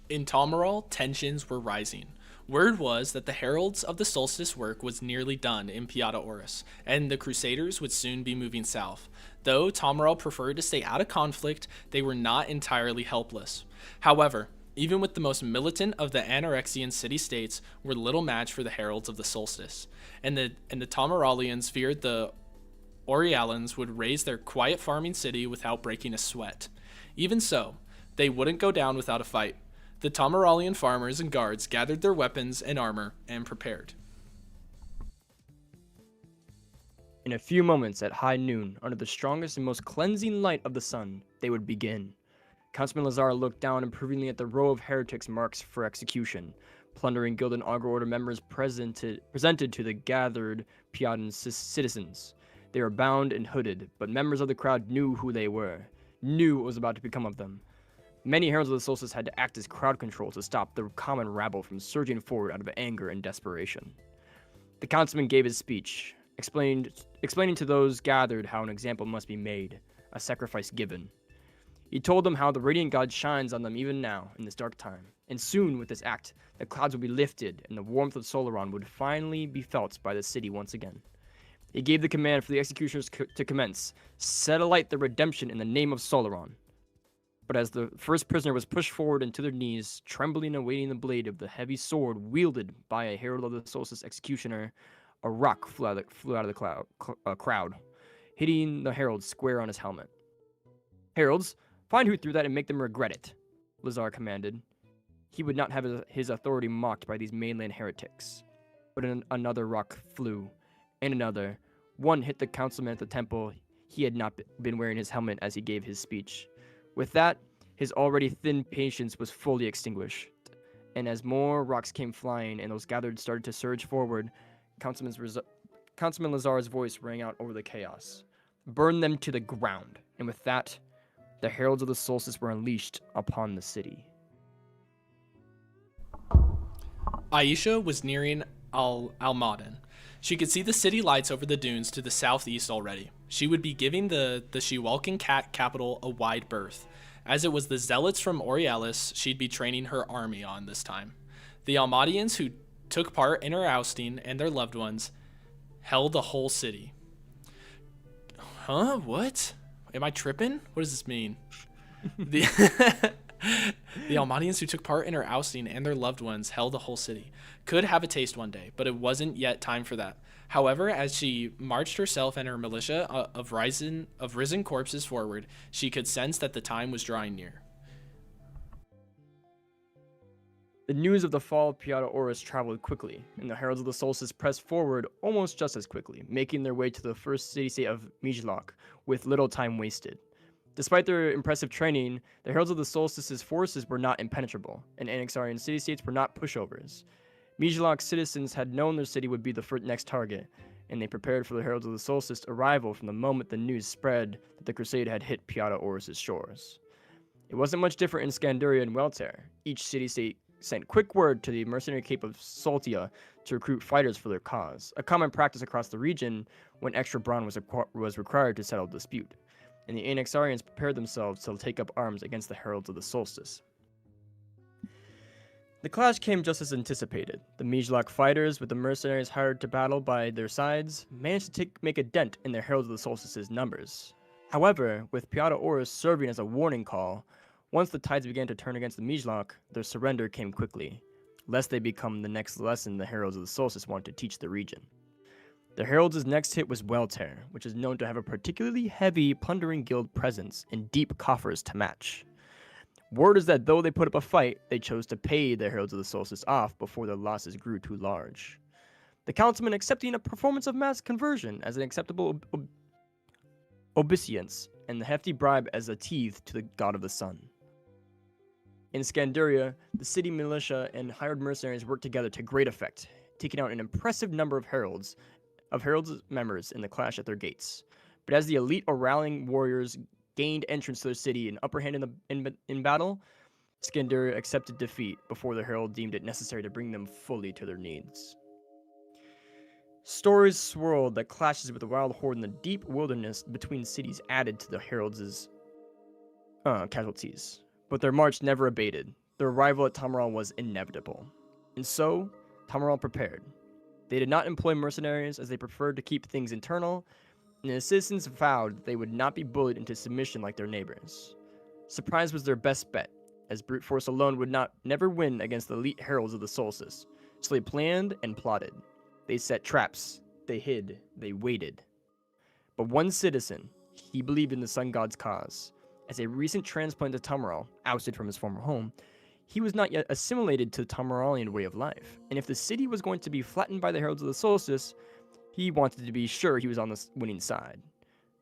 In Tomarol, tensions were rising. Word was that the heralds of the solstice work was nearly done in Piata Oris, and the crusaders would soon be moving south. Though Tomarol preferred to stay out of conflict, they were not entirely helpless. However, even with the most militant of the Anarexian city-states were little match for the heralds of the solstice, and the Tomarolians feared the Orialans would raise their quiet farming city without breaking a sweat. Even so, they wouldn't go down without a fight. The Tomarolian farmers and guards gathered their weapons and armor and prepared. In a few moments, at high noon, under the strongest and most cleansing light of the sun, they would begin. Councilman Lazar looked down approvingly at the row of heretics marked for execution. Plundering guild and augur order members presented to the gathered Piatan citizens. They were bound and hooded, but members of the crowd knew who they were, knew what was about to become of them. Many heralds of the solstice had to act as crowd control to stop the common rabble from surging forward out of anger and desperation. The councilman gave his speech, explaining to those gathered how an example must be made, a sacrifice given. He told them how the radiant god shines on them even now, in this dark time, and soon, with this act, the clouds would be lifted, and the warmth of Solaron would finally be felt by the city once again. He gave the command for the executioners to commence, set alight the redemption in the name of Solaron. But as the first prisoner was pushed forward and to their knees, trembling and awaiting the blade of the heavy sword wielded by a herald of the solstice executioner, a rock flew out of the crowd, hitting the herald square on his helmet. "Heralds, find who threw that and make them regret it," Lazar commanded. He would not have his authority mocked by these mainland heretics. But another rock flew, and another. One hit the councilman at the temple. He had not been wearing his helmet as he gave his speech. With that, his already thin patience was fully extinguished. And as more rocks came flying and those gathered started to surge forward, Councilman Lazar's voice rang out over the chaos. "Burn them to the ground." And with that, the heralds of the solstice were unleashed upon the city. Aisha was nearing Almaden. She could see the city lights over the dunes to the southeast already. She would be giving the Shewalkin capital a wide berth, as it was the zealots from Orialis she'd be training her army on this time. The Almadians who took part in her ousting and their loved ones held the whole city. Huh? What? Am I tripping? What does this mean? The Almadians who took part in her ousting and their loved ones held the whole city. Could have a taste one day, but it wasn't yet time for that. However, as she marched herself and her militia of risen corpses forward, she could sense that the time was drawing near. The news of the fall of Piata Oris traveled quickly, and the heralds of the solstice pressed forward almost just as quickly, making their way to the first city-state of Mijlok with little time wasted. Despite their impressive training, the heralds of the solstice's forces were not impenetrable, and Anaxarian city-states were not pushovers. Mijlok's citizens had known their city would be the next target, and they prepared for the heralds of the solstice's arrival from the moment the news spread that the crusade had hit Piata Oris' shores. It wasn't much different in Scanduria and Welter. Each city-state sent quick word to the mercenary cape of Soltia to recruit fighters for their cause, a common practice across the region when extra brawn was required to settle dispute, and the Anaxarians prepared themselves to take up arms against the heralds of the solstice. The clash came just as anticipated. The Mijlok fighters, with the mercenaries hired to battle by their sides, managed to make a dent in their Heralds of the Solstice's numbers. However, with Piotr Orus serving as a warning call, once the tides began to turn against the Mijlok, their surrender came quickly, lest they become the next lesson the Heralds of the Solstice wanted to teach the region. The Heralds' next hit was Welter, which is known to have a particularly heavy plundering guild presence and deep coffers to match. Word is that though they put up a fight, they chose to pay the Heralds of the Solstice off before their losses grew too large. The councilmen accepting a performance of mass conversion as an acceptable obeisance, and the hefty bribe as a tithe to the god of the sun. In Scanduria, the city militia and hired mercenaries worked together to great effect, taking out an impressive number of heralds members in the clash at their gates. But as the elite or rallying warriors gained entrance to their city and upper hand in battle, Scanduria accepted defeat before the herald deemed it necessary to bring them fully to their needs. Stories swirled that clashes with the wild horde in the deep wilderness between cities added to the heralds' casualties, but their march never abated. Their arrival at Tamaral was inevitable. And so, Tamaral prepared. They did not employ mercenaries as they preferred to keep things internal, and the citizens vowed that they would not be bullied into submission like their neighbors. Surprise was their best bet, as brute force alone would never win against the elite heralds of the solstice, so they planned and plotted. They set traps, they hid, they waited. But one citizen, he believed in the sun god's cause. As a recent transplant to Tamaral, ousted from his former home, he was not yet assimilated to the Tamaralian way of life, and if the city was going to be flattened by the heralds of the solstice, he wanted to be sure he was on the winning side.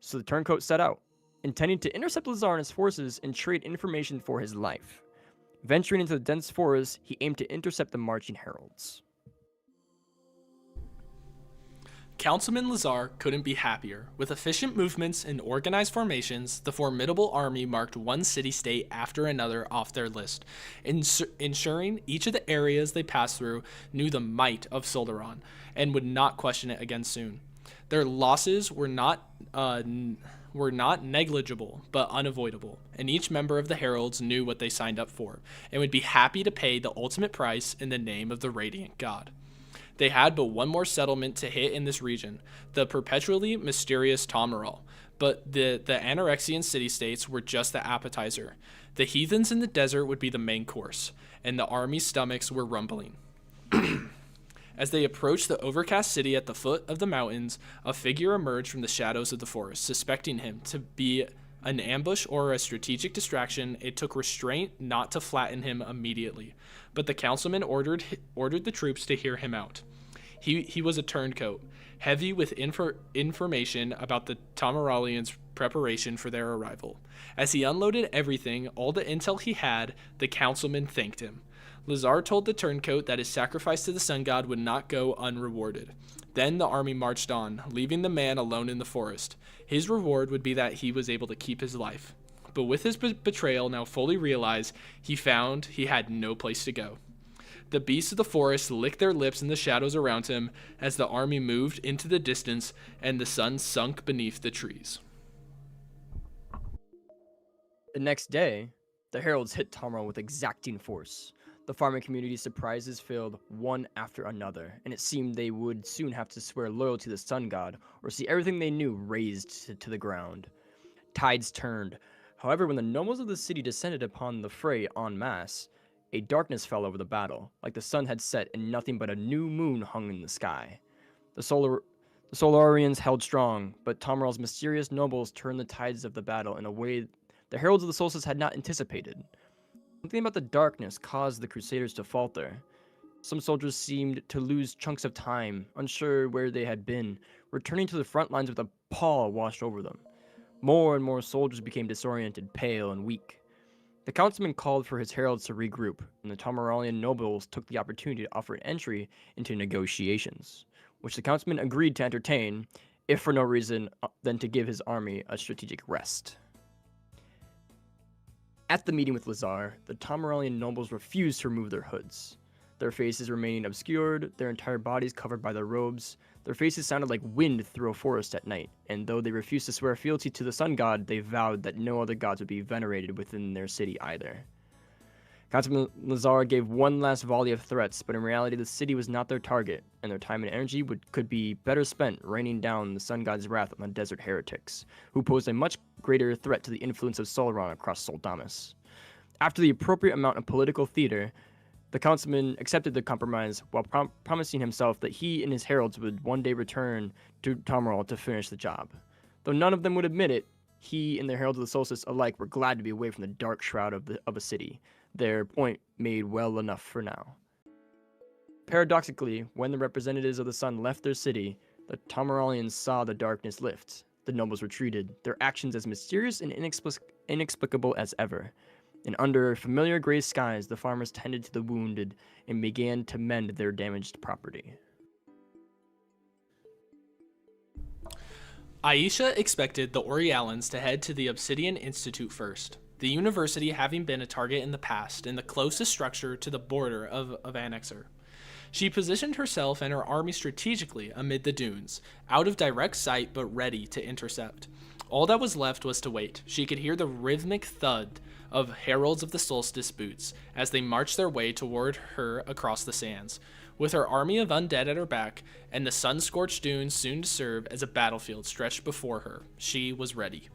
So the turncoat set out, intending to intercept Lazar and his forces and trade information for his life. Venturing into the dense forest, he aimed to intercept the marching heralds. Councilman Lazar couldn't be happier. With efficient movements and organized formations, the formidable army marked one city-state after another off their list, ensuring each of the areas they passed through knew the might of Soldaron and would not question it again soon. Their losses were not negligible, but unavoidable, and each member of the Heralds knew what they signed up for, and would be happy to pay the ultimate price in the name of the Radiant God. They had but one more settlement to hit in this region, the perpetually mysterious Tamaral, but the Anorexian city-states were just the appetizer. The heathens in the desert would be the main course, and the army's stomachs were rumbling. As they approached the overcast city at the foot of the mountains, a figure emerged from the shadows of the forest. Suspecting him to be an ambush or a strategic distraction, it took restraint not to flatten him immediately. But the councilman ordered the troops to hear him out. He was a turncoat, heavy with information about the Tamaralians' preparation for their arrival. As he unloaded everything, all the intel he had, the councilman thanked him. Lazar told the turncoat that his sacrifice to the sun god would not go unrewarded. Then the army marched on, leaving the man alone in the forest. His reward would be that he was able to keep his life. But with his betrayal now fully realized, he found he had no place to go. The beasts of the forest licked their lips in the shadows around him as the army moved into the distance and the sun sunk beneath the trees. The next day, the heralds hit Tamaral with exacting force. The farming community's surprises failed one after another, and it seemed they would soon have to swear loyalty to the sun god or see everything they knew razed to the ground. Tides turned. However, when the nobles of the city descended upon the fray en masse, a darkness fell over the battle, like the sun had set and nothing but a new moon hung in the sky. The Solarians held strong, but Tamaral's mysterious nobles turned the tides of the battle in a way the heralds of the solstice had not anticipated. Something about the darkness caused the Crusaders to falter. Some soldiers seemed to lose chunks of time, unsure where they had been, returning to the front lines with a pall washed over them. More and more soldiers became disoriented, pale, and weak. The councilman called for his heralds to regroup, and the Tamaralian nobles took the opportunity to offer an entry into negotiations, which the councilman agreed to entertain, if for no reason than to give his army a strategic rest. At the meeting with Lazar, the Tamaralian nobles refused to remove their hoods. Their faces remaining obscured, their entire bodies covered by their robes. Their faces sounded like wind through a forest at night, and though they refused to swear fealty to the sun god, they vowed that no other gods would be venerated within their city either. Councilman Lazar gave one last volley of threats, but in reality the city was not their target, and their time and energy could be better spent raining down the sun god's wrath on the desert heretics, who posed a much greater threat to the influence of Solaron across Soldamis. After the appropriate amount of political theater, the councilman accepted the compromise while promising himself that he and his heralds would one day return to Tomarol to finish the job. Though none of them would admit it, he and the heralds of the solstice alike were glad to be away from the dark shroud of a city, their point made well enough for now. Paradoxically, when the representatives of the sun left their city, the Tomarolians saw the darkness lift. The nobles retreated, their actions as mysterious and inexplicable as ever. And under familiar gray skies, the farmers tended to the wounded and began to mend their damaged property. Aisha expected the Orialans to head to the Obsidian Institute first, the university having been a target in the past and the closest structure to the border of Annexer. She positioned herself and her army strategically amid the dunes, out of direct sight but ready to intercept. All that was left was to wait. She could hear the rhythmic thud of heralds of the solstice boots as they marched their way toward her across the sands. With her army of undead at her back and the sun-scorched dunes soon to serve as a battlefield stretched before her, she was ready.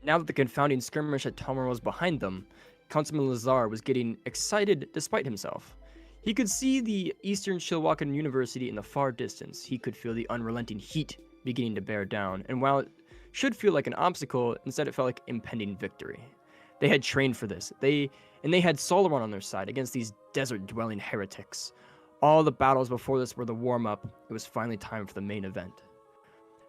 Now that the confounding skirmish at Tomarol was behind them, Councilman Lazar was getting excited despite himself. He could see the Eastern Chilwakan University in the far distance. He could feel the unrelenting heat beginning to bear down, and while it should feel like an obstacle, instead it felt like impending victory. They had trained for this. They had Solaron on their side against these desert-dwelling heretics. All the battles before this were the warm-up. It was finally time for the main event.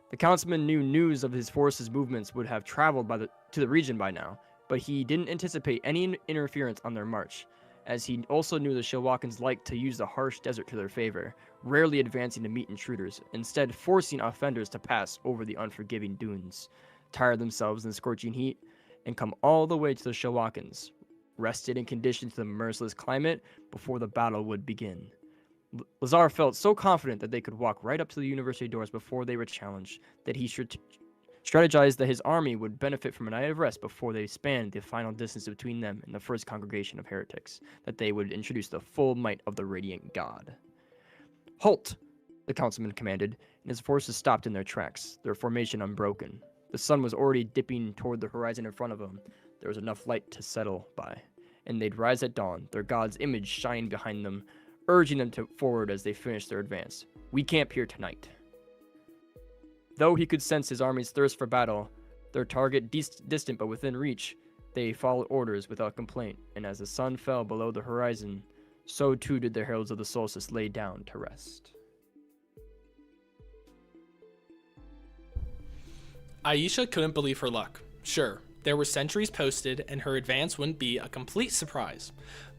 The councilman knew news of his forces' movements would have traveled to the region by now, but he didn't anticipate any interference on their march, as he also knew the Chilwakans liked to use the harsh desert to their favor, rarely advancing to meet intruders, instead forcing offenders to pass over the unforgiving dunes, tire themselves in the scorching heat, and come all the way to the Chilwakans, rested and conditioned to the merciless climate before the battle would begin. Lazar felt so confident that they could walk right up to the university doors before they were challenged, that he strategized that his army would benefit from a night of rest before they spanned the final distance between them and the first congregation of heretics, that they would introduce the full might of the radiant god. "Halt!" the councilman commanded, and his forces stopped in their tracks, their formation unbroken. The sun was already dipping toward the horizon in front of them. There was enough light to settle by, and they'd rise at dawn, their god's image shining behind them, urging them forward as they finished their advance. "We camp here tonight." Though he could sense his army's thirst for battle, their target distant but within reach, they followed orders without complaint, and as the sun fell below the horizon, so too did the heralds of the solstice lay down to rest. Aisha couldn't believe her luck. Sure, there were sentries posted, and her advance wouldn't be a complete surprise,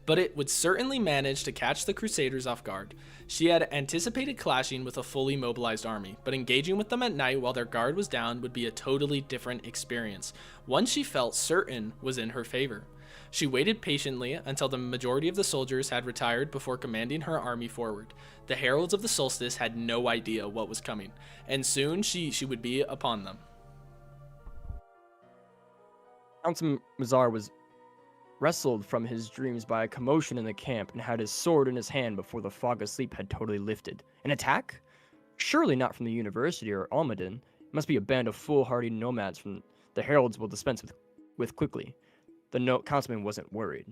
but it would certainly manage to catch the Crusaders off guard. She had anticipated clashing with a fully mobilized army, but engaging with them at night while their guard was down would be a totally different experience, one she felt certain was in her favor. She waited patiently until the majority of the soldiers had retired before commanding her army forward. The heralds of the solstice had no idea what was coming, and soon she would be upon them. Councilman Mazar was wrestled from his dreams by a commotion in the camp and had his sword in his hand before the fog of sleep had totally lifted. An attack? Surely not from the university or Almaden. It must be a band of foolhardy nomads from the heralds will dispense with quickly. The councilman wasn't worried.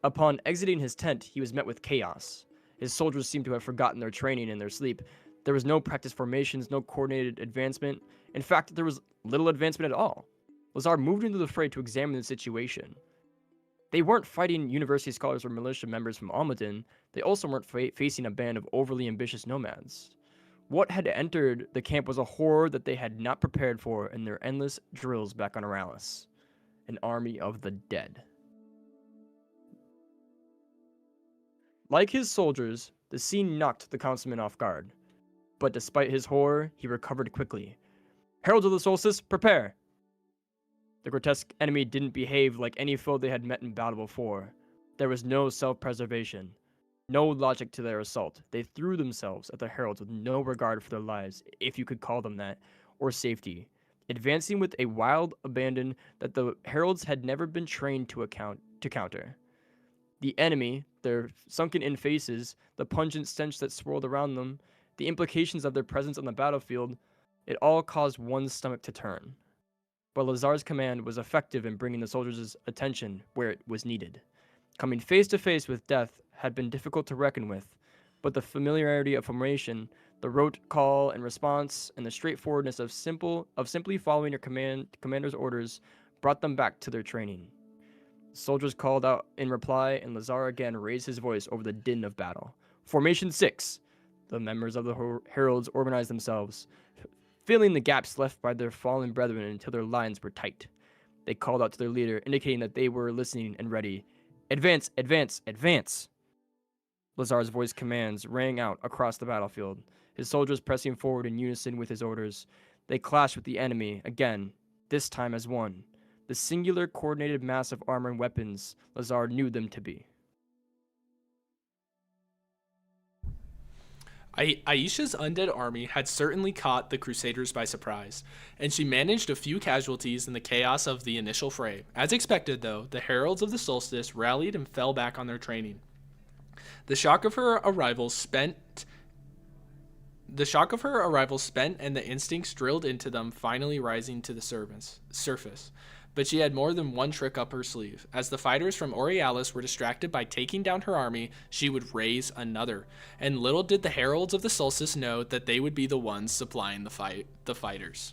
Upon exiting his tent, he was met with chaos. His soldiers seemed to have forgotten their training in their sleep. There was no practice formations, no coordinated advancement. In fact, there was little advancement at all. Lazar moved into the fray to examine the situation. They weren't fighting university scholars or militia members from Almaden. They also weren't facing a band of overly ambitious nomads. What had entered the camp was a horror that they had not prepared for in their endless drills back on Aralis. An army of the dead. Like his soldiers, the scene knocked the councilman off guard. But despite his horror, he recovered quickly. "Heralds of the Solstice, prepare!" The grotesque enemy didn't behave like any foe they had met in battle before. There was no self-preservation, no logic to their assault. They threw themselves at the heralds with no regard for their lives, if you could call them that, or safety. advancing with a wild abandon that the heralds had never been trained to counter. The enemy, their sunken-in faces, the pungent stench that swirled around them, the implications of their presence on the battlefield, it all caused one's stomach to turn. But Lazar's command was effective in bringing the soldiers' attention where it was needed. Coming face to face with death had been difficult to reckon with, but the familiarity of formation, the rote call and response, and the straightforwardness of simply following your commander's orders brought them back to their training. The soldiers called out in reply, and Lazar again raised his voice over the din of battle. Formation 6! The members of the heralds organized themselves, filling the gaps left by their fallen brethren until their lines were tight. They called out to their leader, indicating that they were listening and ready. Advance, advance, advance! Lazar's voice commands rang out across the battlefield, his soldiers pressing forward in unison with his orders. They clashed with the enemy, again, this time as one. The singular coordinated mass of armor and weapons Lazar knew them to be. Aisha's undead army had certainly caught the Crusaders by surprise, and she managed a few casualties in the chaos of the initial fray. As expected, though, the heralds of the solstice rallied and fell back on their training. The shock of her arrival spent and the instincts drilled into them finally rising to the surface. But she had more than one trick up her sleeve. As the fighters from Aurealis were distracted by taking down her army, she would raise another. And little did the heralds of the solstice know that they would be the ones supplying the fighters.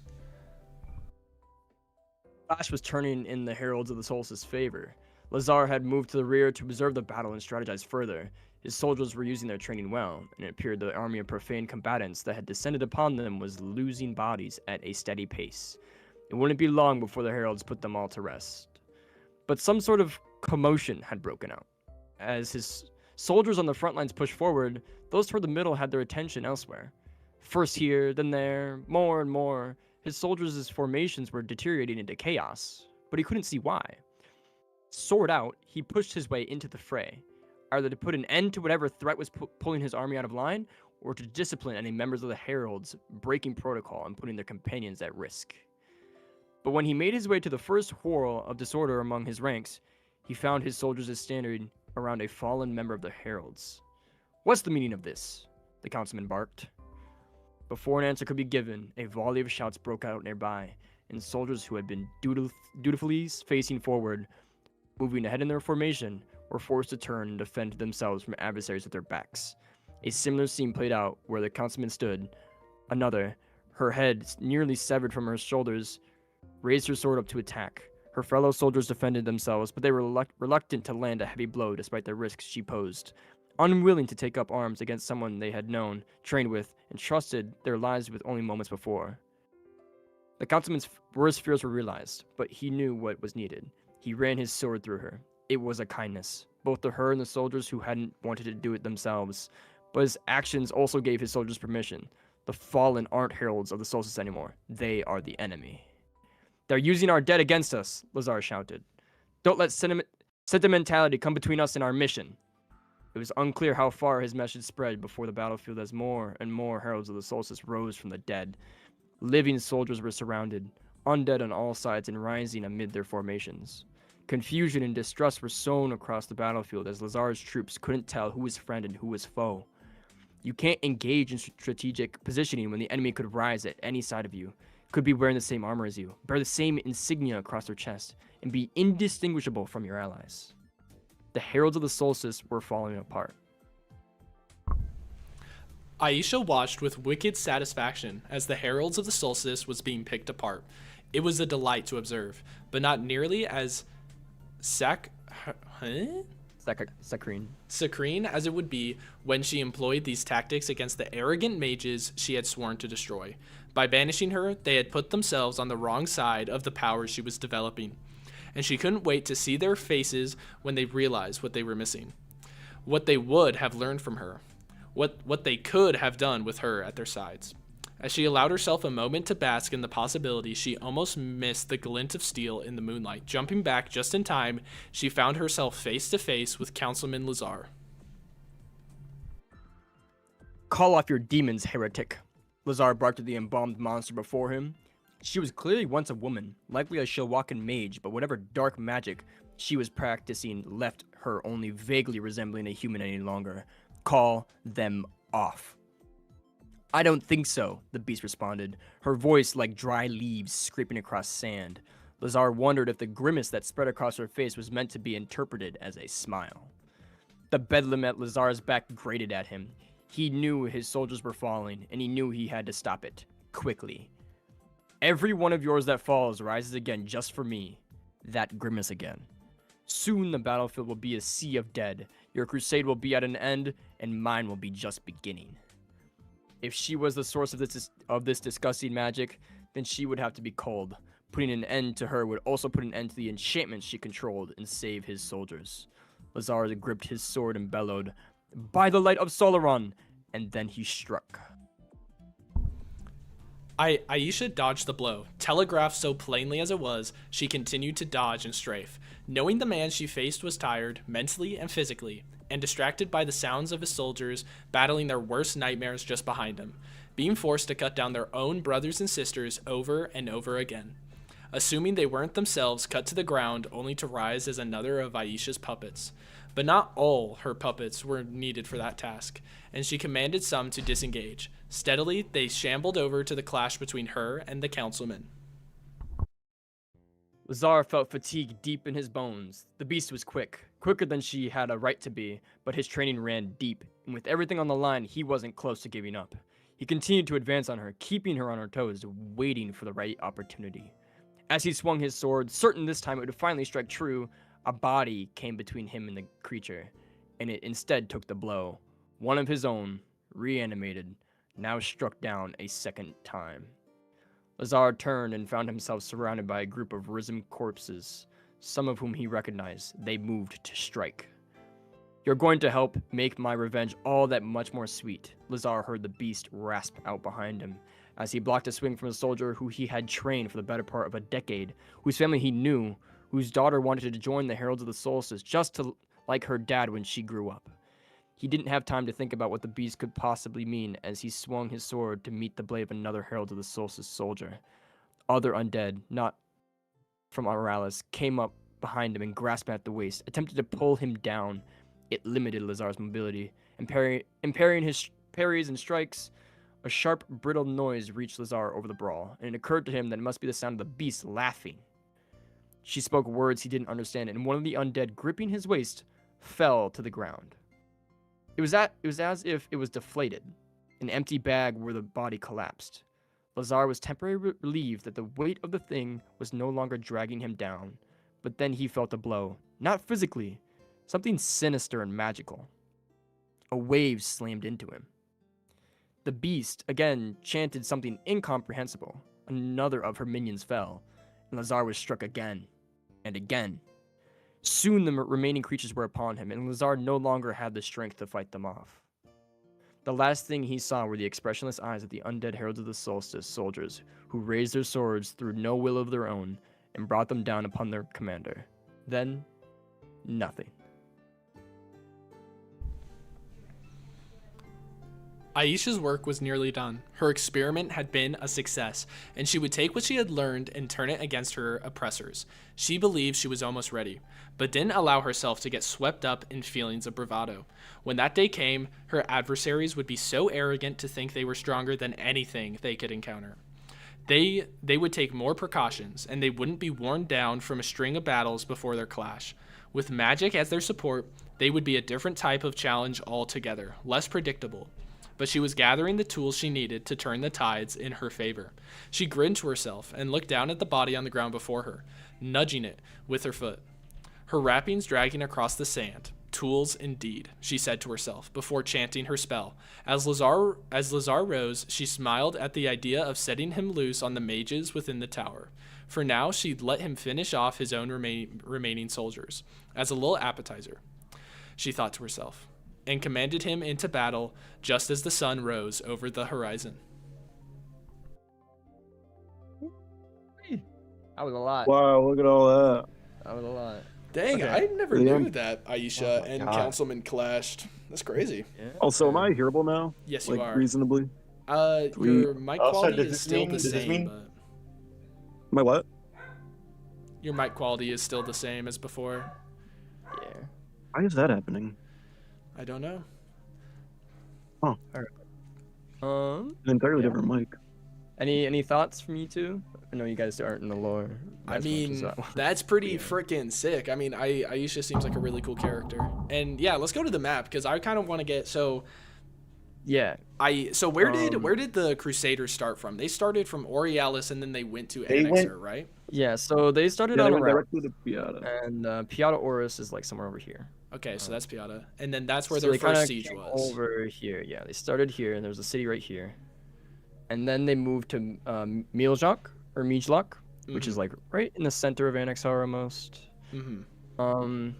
Clash was turning in the heralds of the solstice's favor. Lazar had moved to the rear to observe the battle and strategize further. His soldiers were using their training well, and it appeared the army of profane combatants that had descended upon them was losing bodies at a steady pace. It wouldn't be long before the heralds put them all to rest. But some sort of commotion had broken out. As his soldiers on the front lines pushed forward, those toward the middle had their attention elsewhere. First here, then there, more and more. His soldiers' formations were deteriorating into chaos, but he couldn't see why. Sword out, he pushed his way into the fray, either to put an end to whatever threat was pulling his army out of line, or to discipline any members of the heralds breaking protocol and putting their companions at risk. But when he made his way to the first whirl of disorder among his ranks, he found his soldiers standing around a fallen member of the heralds. "What's the meaning of this?" the councilman barked. Before an answer could be given, a volley of shouts broke out nearby, and soldiers who had been dutifully facing forward, moving ahead in their formation, were forced to turn and defend themselves from adversaries with their backs. A similar scene played out where the councilman stood. Another, her head nearly severed from her shoulders, raised her sword up to attack. Her fellow soldiers defended themselves, but they were reluctant to land a heavy blow despite the risks she posed. Unwilling to take up arms against someone they had known, trained with, and trusted their lives with only moments before. The councilman's worst fears were realized, but he knew what was needed. He ran his sword through her. It was a kindness, both to her and the soldiers who hadn't wanted to do it themselves, but his actions also gave his soldiers permission. The fallen aren't heralds of the solstice anymore. They are the enemy. "They're using our dead against us," Lazar shouted. "Don't let sentimentality come between us and our mission." It was unclear how far his message spread before the battlefield as more and more heralds of the solstice rose from the dead. Living soldiers were surrounded, undead on all sides and rising amid their formations. Confusion and distrust were sown across the battlefield as Lazar's troops couldn't tell who was friend and who was foe. You can't engage in strategic positioning when the enemy could rise at any side of you, could be wearing the same armor as you, bear the same insignia across their chest, and be indistinguishable from your allies. The heralds of the solstice were falling apart. Aisha watched with wicked satisfaction as the heralds of the solstice was being picked apart. It was a delight to observe, but not nearly as saccharine as it would be when she employed these tactics against the arrogant mages she had sworn to destroy. By banishing her, they had put themselves on the wrong side of the power she was developing, and she couldn't wait to see their faces when they realized what they were missing, what they would have learned from her, what they could have done with her at their sides. As she allowed herself a moment to bask in the possibility, she almost missed the glint of steel in the moonlight. Jumping back just in time, she found herself face to face with Councilman Lazar. "Call off your demons, heretic," Lazar barked at the embalmed monster before him. She was clearly once a woman, likely a Shilwakan mage, but whatever dark magic she was practicing left her only vaguely resembling a human any longer. Call them off. I don't think so, the beast responded, her voice like dry leaves scraping across sand. Lazar wondered if the grimace that spread across her face was meant to be interpreted as a smile. The bedlam at Lazar's back grated at him. He knew his soldiers were falling, and he knew he had to stop it. Quickly. Every one of yours that falls rises again just for me. That grimace again. Soon the battlefield will be a sea of dead. Your crusade will be at an end, and mine will be just beginning. If she was the source of this disgusting magic, then she would have to be cold. Putting an end to her would also put an end to the enchantments she controlled and save his soldiers. Lazar gripped his sword and bellowed, "By the light of Solaron!" And then he struck. Aisha dodged the blow. Telegraphed so plainly as it was, she continued to dodge and strafe. Knowing the man she faced was tired, mentally and physically, and distracted by the sounds of his soldiers battling their worst nightmares just behind him, being forced to cut down their own brothers and sisters over and over again. Assuming they weren't themselves cut to the ground only to rise as another of Aisha's puppets. But not all her puppets were needed for that task, and she commanded some to disengage. Steadily, they shambled over to the clash between her and the councilman. Lazar felt fatigue deep in his bones. The beast was quicker than she had a right to be, but his training ran deep, and with everything on the line, he wasn't close to giving up. He continued to advance on her, keeping her on her toes, waiting for the right opportunity. As he swung his sword, certain this time it would finally strike true, a body came between him and the creature, and it instead took the blow. One of his own, reanimated, now struck down a second time. Lazar turned and found himself surrounded by a group of risen corpses, some of whom he recognized. They moved to strike. "You're going to help make my revenge all that much more sweet," Lazar heard the beast rasp out behind him, as he blocked a swing from a soldier who he had trained for the better part of a decade, whose family he knew, whose daughter wanted to join the Heralds of the Solstice just like her dad when she grew up. He didn't have time to think about what the beast could possibly mean as he swung his sword to meet the blade of another Herald of the Solstice soldier. Other undead, not from Auralis, came up behind him and grasped at the waist, attempted to pull him down. It limited Lazar's mobility. Impairing his parries and strikes, a sharp, brittle noise reached Lazar over the brawl, and it occurred to him that it must be the sound of the beast laughing. She spoke words he didn't understand, and one of the undead, gripping his waist, fell to the ground. It was as if it was deflated, an empty bag where the body collapsed. Lazar was temporarily relieved that the weight of the thing was no longer dragging him down, but then he felt a blow, not physically, something sinister and magical. A wave slammed into him. The beast, again, chanted something incomprehensible. Another of her minions fell, and Lazar was struck again and again. Soon the remaining creatures were upon him, and Lazar no longer had the strength to fight them off. The last thing he saw were the expressionless eyes of the undead Heralds of the Solstice soldiers, who raised their swords through no will of their own and brought them down upon their commander. Then, nothing. Aisha's work was nearly done. Her experiment had been a success, and she would take what she had learned and turn it against her oppressors. She believed she was almost ready, but didn't allow herself to get swept up in feelings of bravado. When that day came, her adversaries would be so arrogant to think they were stronger than anything they could encounter. They would take more precautions, and they wouldn't be worn down from a string of battles before their clash. With magic as their support, they would be a different type of challenge altogether, less predictable. But she was gathering the tools she needed to turn the tides in her favor. She grinned to herself and looked down at the body on the ground before her, nudging it with her foot. Her wrappings dragging across the sand. Tools indeed, she said to herself before chanting her spell. As Lazar rose, she smiled at the idea of setting him loose on the mages within the tower. For now, she'd let him finish off his own remaining soldiers, as a little appetizer, she thought to herself, and commanded him into battle just as the sun rose over the horizon. That was a lot. Wow, look at all that. That was a lot. Dang, Okay. I never Yeah. knew that Aisha and God. Councilman clashed. That's crazy. Yeah. Also, am I hearable now? Yes, you Like, are. reasonably? Your mic Also, quality does is this still mean- the does this same, mean- but My what? Your mic quality is still the same as before. Yeah. Why is that happening? I don't know. An entirely Yeah. different mic. Any thoughts from you two? I know you guys aren't in the lore. I as much as mean, that one. that's pretty freaking sick. I mean, Aisha seems like a really cool character. And yeah, let's go to the map because I kind of want to get Yeah. where did the Crusaders start from? They started from Aurealis and then they went to They Annexer, went- right? Yeah. So they started Yeah, on they a went route, directly to Piata. and Piata Oris is like somewhere over here. Okay, so that's Piata. And then that's where So their they kinda first siege came was. over here. Yeah, they started here, and there was a city right here, and then they moved to Miljak or Mijlak, which is like right in the center of Annexar almost. Mm-hmm.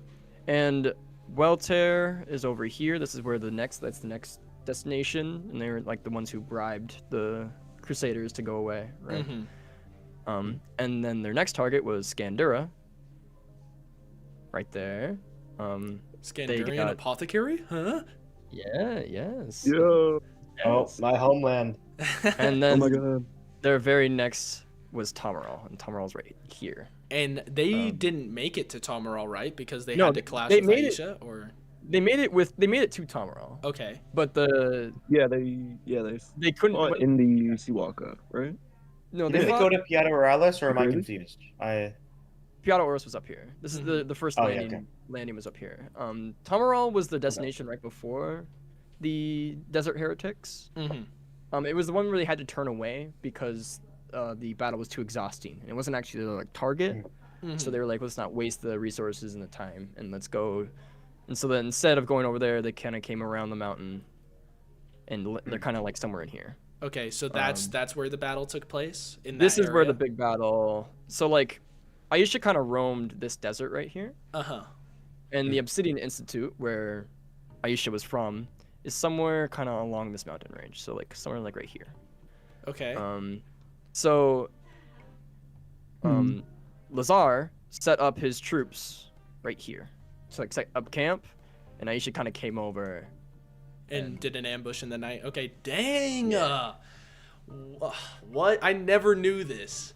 And Welter is over here. This is where that's the next destination, and they were like the ones who bribed the Crusaders to go away, right? Mm-hmm. And then their next target was Scandura, right there. Scandurian got- Apothecary? Huh? Yeah, yes. Yeah. Oh, yes. my homeland. And Oh then my god. their very next was Tomarol, and Tomarol's right here. And they didn't make it to Tomarol, right? Because they No, had to clash they with made it- Aisha, or They made it to Tomarol, okay. but Yeah, they couldn't. fought but- in the Seawalker, right? no, Did they they fought. go to Piata Orales, or am I Really? confused? Piata Oris was up here. This is the first Oh, yeah, landing. okay. Landing was up here. Tomarol was the destination right before the Desert Heretics. Mm-hmm. It was the one where they had to turn away because the battle was too exhausting, and it wasn't actually their like target. Mm-hmm. So they were like, let's not waste the resources and the time, and let's go. And so then instead of going over there, they kind of came around the mountain, and they're kind of like somewhere in here. Okay, so that's where the battle took place in that This is where the area? big battle. So like, Aisha kind of roamed this desert right here, Uh-huh. and the Obsidian Institute, where Aisha was from, is somewhere kind of along this mountain range. So like somewhere like right here. Okay. So Lazar set up his troops right here. So like set up camp, and Aisha kind of came over. and did an ambush in the night. Okay, dang. What? I never knew this.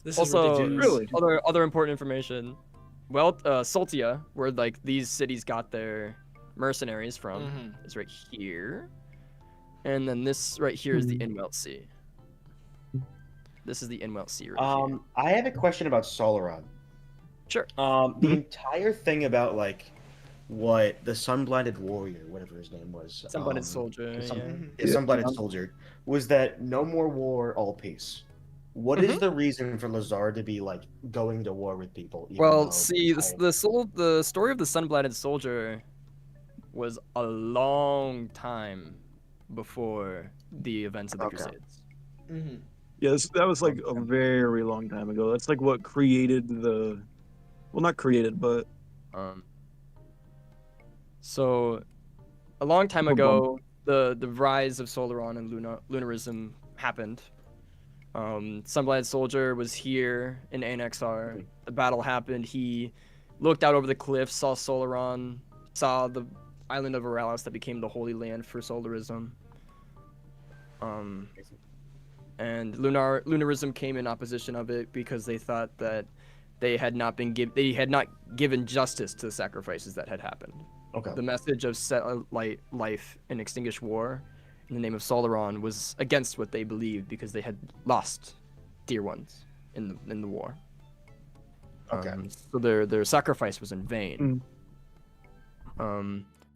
This Also, is ridiculous. Really? other important information. Well, Soltia, where like these cities got their mercenaries from, Mhm. is right here, and then this right here is the Inwelt Sea. This is the Inwelt Sea right here. I have a question about Solaron. Sure. The entire thing about like what the Sun-Blinded Warrior, whatever his name was, Sunblinded Soldier. the Sun-Blinded Soldier, was that no more war, all peace. What is the reason for Lazar to be like going to war with people? even Well, though see, I- the story of the Sunblinded Soldier was a long time before the events of the Okay. Crusades. Mm-hmm. Yes, that was like a very long time ago. That's like what created not created, but So, a long time Bum, ago, the rise of Solaron and lunarism happened. Sunblinded Soldier was here in Annexar. The battle happened. He looked out over the cliffs, saw Solaron, saw the island of Oralis that became the holy land for Solarism. And lunarism came in opposition of it because they thought that they had not given justice to the sacrifices that had happened. okay. The message of set light life and extinguish war in the name of Solaron was against what they believed because they had lost dear ones in the war. Okay. So their sacrifice was in vain.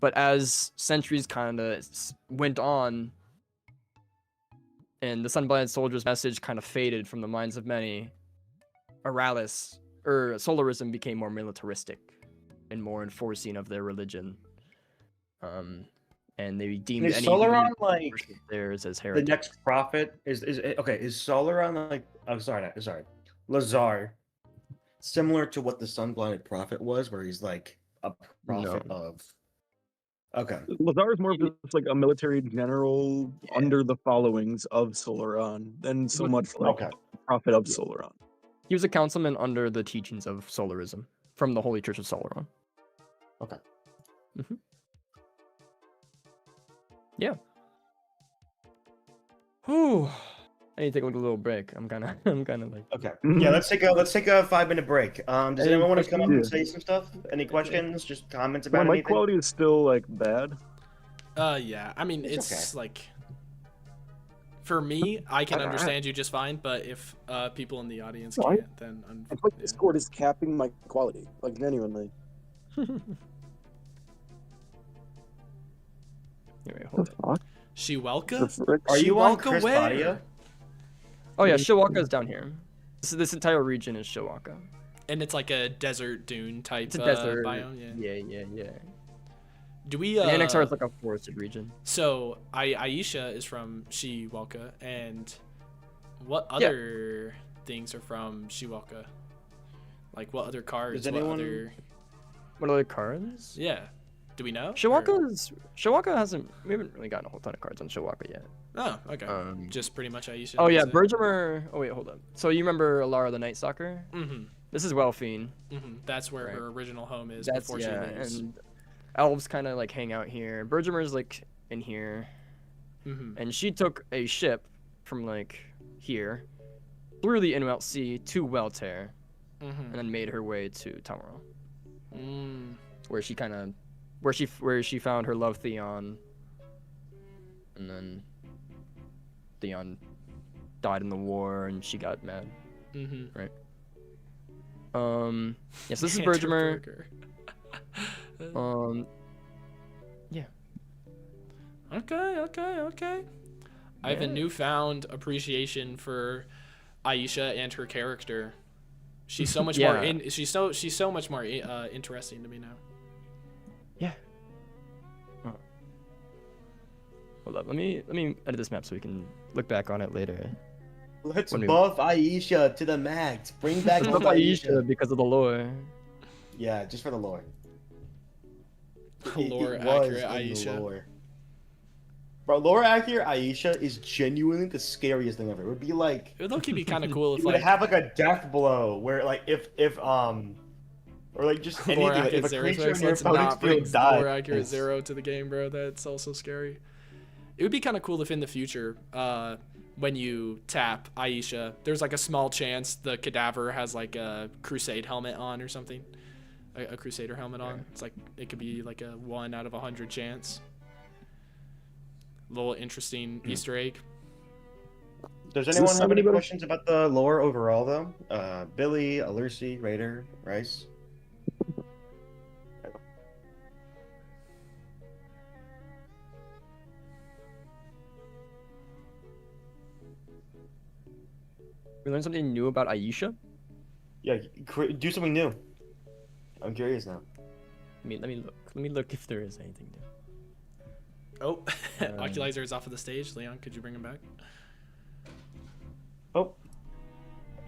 But as centuries kind of went on, and the Sunblinded Soldier's message kind of faded from the minds of many, Solarism became more militaristic and more enforcing of their religion. And they deemed Is any Solaron, worship like, of theirs as The heretic. next prophet is okay. Is Solaron like? I'm sorry, Lazar, similar to what the Sun-Blinded Prophet was, where he's like a prophet of. Okay. Lazar is more of just like a military general Yeah. under the followings of Solaron than so much like Okay. a prophet of Solaron. He was a councilman under the teachings of Solarism from the Holy Church of Solaron. Okay. Yeah. Whew. I need to take a little break. I'm kind of I'm kind of like. Okay. Mhm. Yeah, let's take a 5-minute break. Does Any anyone want to come up and questions? say some stuff? Any questions? Just comments My about mic anything? quality is still like bad. Yeah. I mean, It's it's okay. like for me, I can understand you just fine, but if people in the audience No, I- can't, then I feel like yeah. Discord is capping my quality, like genuinely. Anyway, hold on. Shiwelka? Are you on Shiwelka Chris where? Badia? Oh yeah, Shiwaka is down here. This entire region is Shiwaka. And it's like a desert dune type It's a desert. biome. Yeah. Yeah. Do we? And Annexar is like a forested region. So Aisha is from Shiwelka, and what other things are from Shiwelka? Like what other cards? Does anyone- What other cards? Yeah. Do we know? Or- Shiwaka hasn't. We haven't really gotten a whole ton of cards on Shiwaka yet. Oh, okay. Um, Just pretty much Aisha. Oh yeah, that's it. Bergemer. Oh wait, hold up. So you remember Alara the Night Stalker? Mhm. This is Welfiend. Mhm. That's where Right. her original home is That's before yeah, she leaves. and elves kind of like hang out here. Bergemer's like in here, Mhm. and she took a ship from like here, through the Inuit Sea to Welter, and Mhm. then made her way to Tamara, Mm. where she found her love Theon, and then Theon died in the war, and she got mad. Mhm. Yes, this is Andrew Bergemer. Berger. Yeah. Okay. I have a Yeah. newfound appreciation for Aisha and her character. She's so much Yeah. more she's so much more interesting to me now. Yeah. Oh. Hold up. Let me edit this map so we can look back on it later. Let's When we- buff Aisha to the max. Bring back It's buff not Aisha. Aisha because of the lore. Yeah, just for the lore. Lore It was accurate in the Aisha. lore. Bro, lore accurate Aisha is genuinely the scariest thing ever. It would be like It would low-key be kind of cool if you would like have like a death blow where like if or like just anything lore like, if accurate a Zero. creature in your Let's opponent's not bring field dies. lore accurate Zero to the game, bro. That's also scary. It would be kind of cool if in the future, when you tap Aisha, there's like a small chance the cadaver has like a crusade helmet on or something. A crusader helmet on. It's like it could be like a 1 out of 100 chance. Little interesting Easter egg. Does Is anyone this have any somebody- questions about the lore overall though? Billy, Alersi, Raider, Rice? We learned something new about Aisha. Yeah, do something new. I'm curious now. Let me look. Let me look if there is anything new. Oh, Oculizer is off of the stage. Leon, could you bring him back? Oh,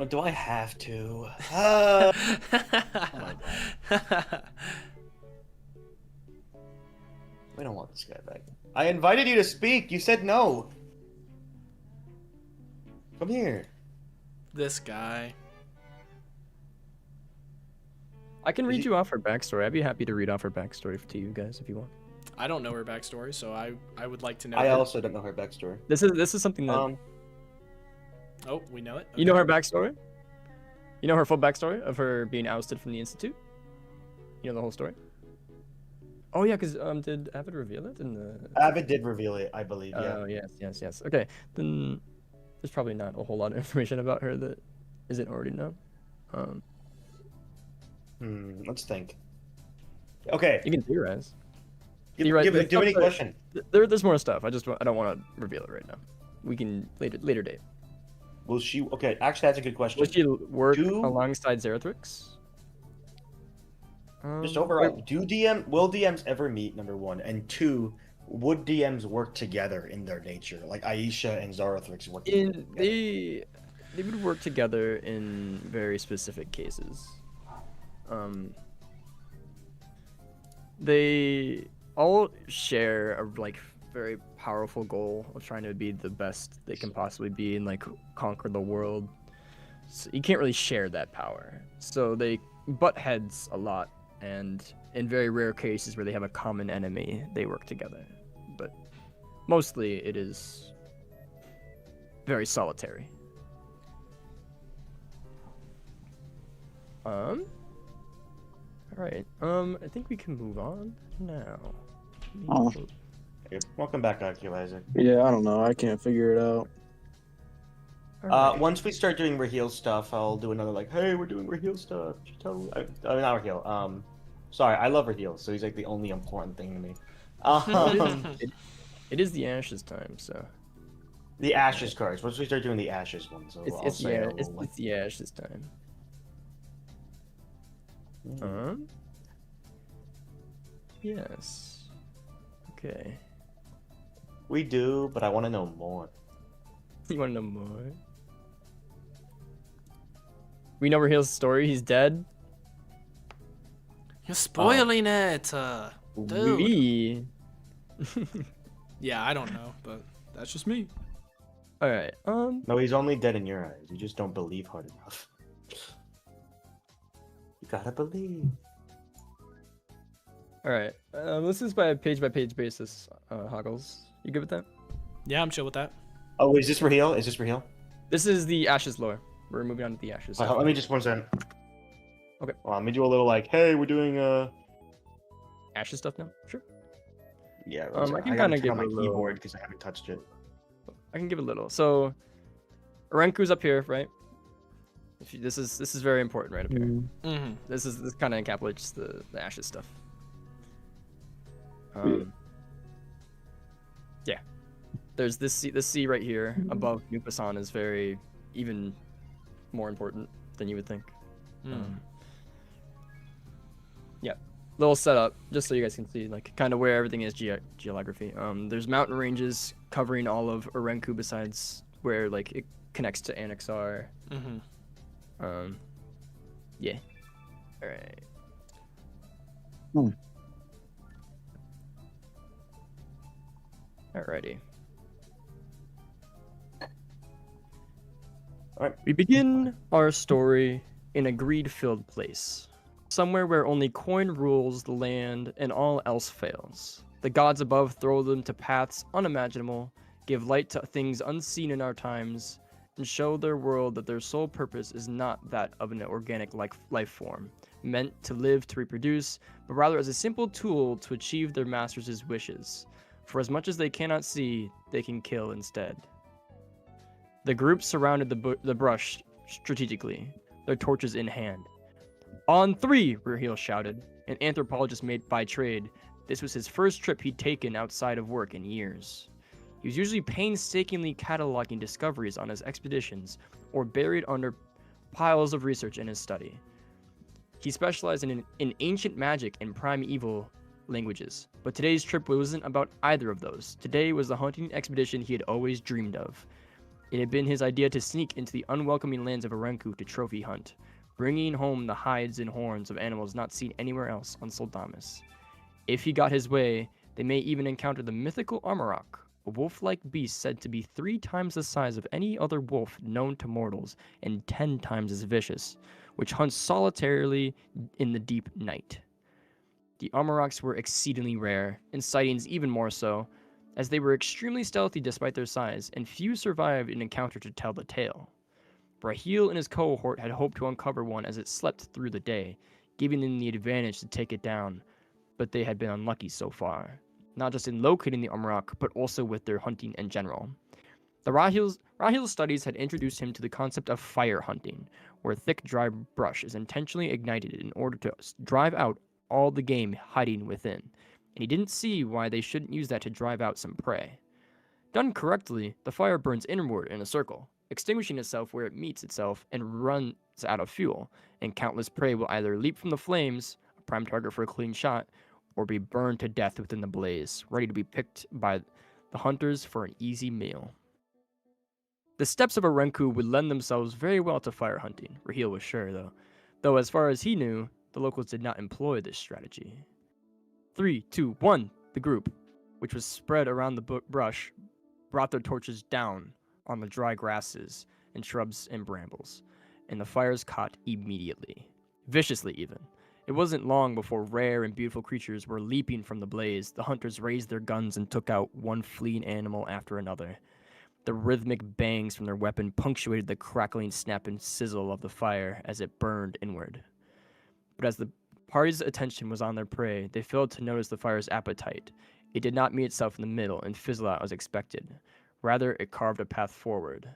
do I have to? We don't want this guy back. I invited you to speak. You said no. Come here. This guy. I can Is read he- you off her backstory. I'd be happy to read off her backstory to you guys if you want. I don't know her backstory, so I would like to know. I her. also don't know her backstory. This is something that Oh, we know it. you know her backstory. You know her full backstory of her being ousted from the institute. You know the whole story. Oh yeah, because did Avid reveal it in the? Avid did reveal it, I believe. Yeah. Oh yes. Okay, then there's probably not a whole lot of information about her that isn't already known. Let's think. Okay. You can theorize. Give Theorize- me stuff that- question. There's more stuff. I don't want to reveal it right now. We can later date. Will she? Okay, actually, that's a good question. Will she work Do- alongside Zeratrix? Just overall, will DMs ever meet? Number one, and two, would DMs work together in their nature, like Aisha and Zarathric work together? They would work together in very specific cases. They all share a very powerful goal of trying to be the best they can possibly be and conquer the world. So you can't really share that power. So they butt heads a lot, and in very rare cases where they have a common enemy, they work together. But mostly it is very solitary. All right. I think we can move on now. Oh. Yep. Welcome back, Isaac. Yeah, I don't know. I can't figure it out. All right. Once we start doing Raheel stuff, I'll do another like, hey, we're doing Raheel stuff. Not Raheel. Sorry, I love Raheel, so he's like the only important thing to me. It is the Ashes time, so The Ashes cards. Once we start doing the Ashes ones, so I'll say a it's little, like, the Ashes time. Yes. Okay. We do, but I want to know more. You want to know more? We know Raheel's story. He's dead. You're spoiling it, dude. We. Yeah, I don't know, but that's just me. All right. No, he's only dead in your eyes. You just don't believe hard enough. You gotta believe. All right. This is by a page basis. Hoggles, you good with that? Yeah, I'm chill with that. Oh, is this Raheel? Is this Raheel? This is the Ashes lore. We're moving on to the Ashes. Let me just 1 second. Okay. Well, let me do a little like, hey, we're doing Ashes stuff now. Sure. Yeah. I can kind of give my a little. keyboard because I haven't touched it. I can give a little. So, Arenku's up here, right? This is very important right up here. Mm-hmm. This kind of encapsulates the Ashes stuff. Yeah. There's this sea right here above Nupasan is very even more important than you would think. Yeah. Little setup just so you guys can see like kind of where everything is geography. There's mountain ranges covering all of Arenku besides where like it connects to Anaxar. Yeah. All right. Alrighty. Alright. We begin our story in a greed-filled place, somewhere where only coin rules the land and all else fails. The gods above throw them to paths unimaginable, give light to things unseen in our times, and show their world that their sole purpose is not that of an organic life form, meant to live to reproduce, but rather as a simple tool to achieve their masters' wishes. For as much as they cannot see, they can kill instead. The group surrounded the brush strategically, their torches in hand. On 3, Raheel shouted, an anthropologist made by trade. This was his first trip he'd taken outside of work in years. He was usually painstakingly cataloging discoveries on his expeditions, or buried under piles of research in his study. He specialized in ancient magic and primeval languages, but today's trip wasn't about either of those. Today was the hunting expedition he had always dreamed of. It had been his idea to sneak into the unwelcoming lands of Arenku to trophy hunt, bringing home the hides and horns of animals not seen anywhere else on Soldamis. If he got his way, they may even encounter the mythical Amarok, a wolf-like beast said to be 3 times the size of any other wolf known to mortals and 10 times as vicious, which hunts solitarily in the deep night. The Amaroks were exceedingly rare, and sightings even more so, as they were extremely stealthy despite their size, and few survived an encounter to tell the tale. Raheel and his cohort had hoped to uncover one as it slept through the day, giving them the advantage to take it down, but they had been unlucky so far, not just in locating the Amarok, but also with their hunting in general. The Rahil's studies had introduced him to the concept of fire hunting, where thick, dry brush is intentionally ignited in order to drive out all the game hiding within, and he didn't see why they shouldn't use that to drive out some prey. Done correctly, the fire burns inward in a circle, extinguishing itself where it meets itself and runs out of fuel, and countless prey will either leap from the flames, a prime target for a clean shot, or be burned to death within the blaze, ready to be picked by the hunters for an easy meal. The steppes of Arenku would lend themselves very well to fire hunting, Raheel was sure, though as far as he knew, the locals did not employ this strategy. 3, 2, 1, the group, which was spread around the brush, brought their torches down on the dry grasses and shrubs and brambles, and the fires caught immediately, viciously even. It wasn't long before rare and beautiful creatures were leaping from the blaze. The hunters raised their guns and took out one fleeing animal after another. The rhythmic bangs from their weapon punctuated the crackling snap and sizzle of the fire as it burned inward. But as the party's attention was on their prey, they failed to notice the fire's appetite. It did not meet itself in the middle and fizzle out as expected. Rather, it carved a path forward.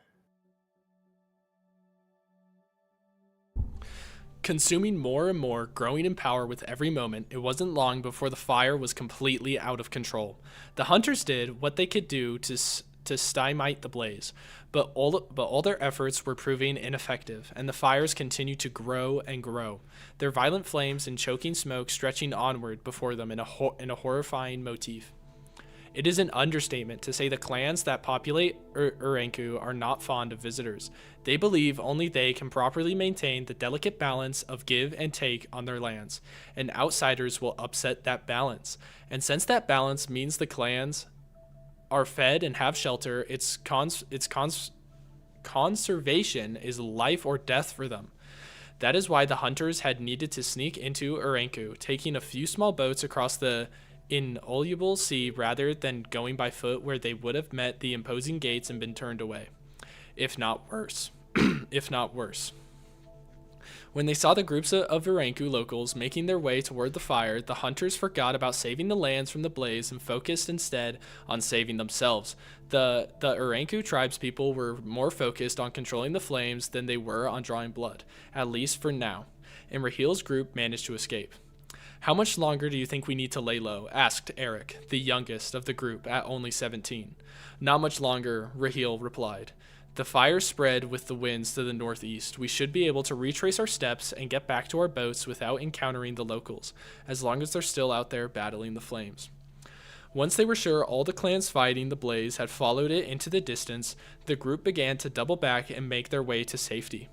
Consuming more and more, growing in power with every moment, it wasn't long before the fire was completely out of control. The hunters did what they could do to stymie the blaze, but all their efforts were proving ineffective, and the fires continued to grow and grow, their violent flames and choking smoke stretching onward before them in a horrifying motif. It is an understatement to say the clans that populate Urenku are not fond of visitors. They believe only they can properly maintain the delicate balance of give and take on their lands, and outsiders will upset that balance. And since that balance means the clans are fed and have shelter, its conservation is life or death for them. That is why the hunters had needed to sneak into Urenku, taking a few small boats across the inalienable sea rather than going by foot, where they would have met the imposing gates and been turned away. If not worse. When they saw the groups of Urenku locals making their way toward the fire, the hunters forgot about saving the lands from the blaze and focused instead on saving themselves. The Urenku tribespeople were more focused on controlling the flames than they were on drawing blood, at least for now, and Rahil's group managed to escape. "How much longer do you think we need to lay low?" asked Eric, the youngest of the group at only 17. "Not much longer," Rahil replied. "The fire spread with the winds to the northeast. We should be able to retrace our steps and get back to our boats without encountering the locals, as long as they're still out there battling the flames." Once they were sure all the clans fighting the blaze had followed it into the distance, the group began to double back and make their way to safety.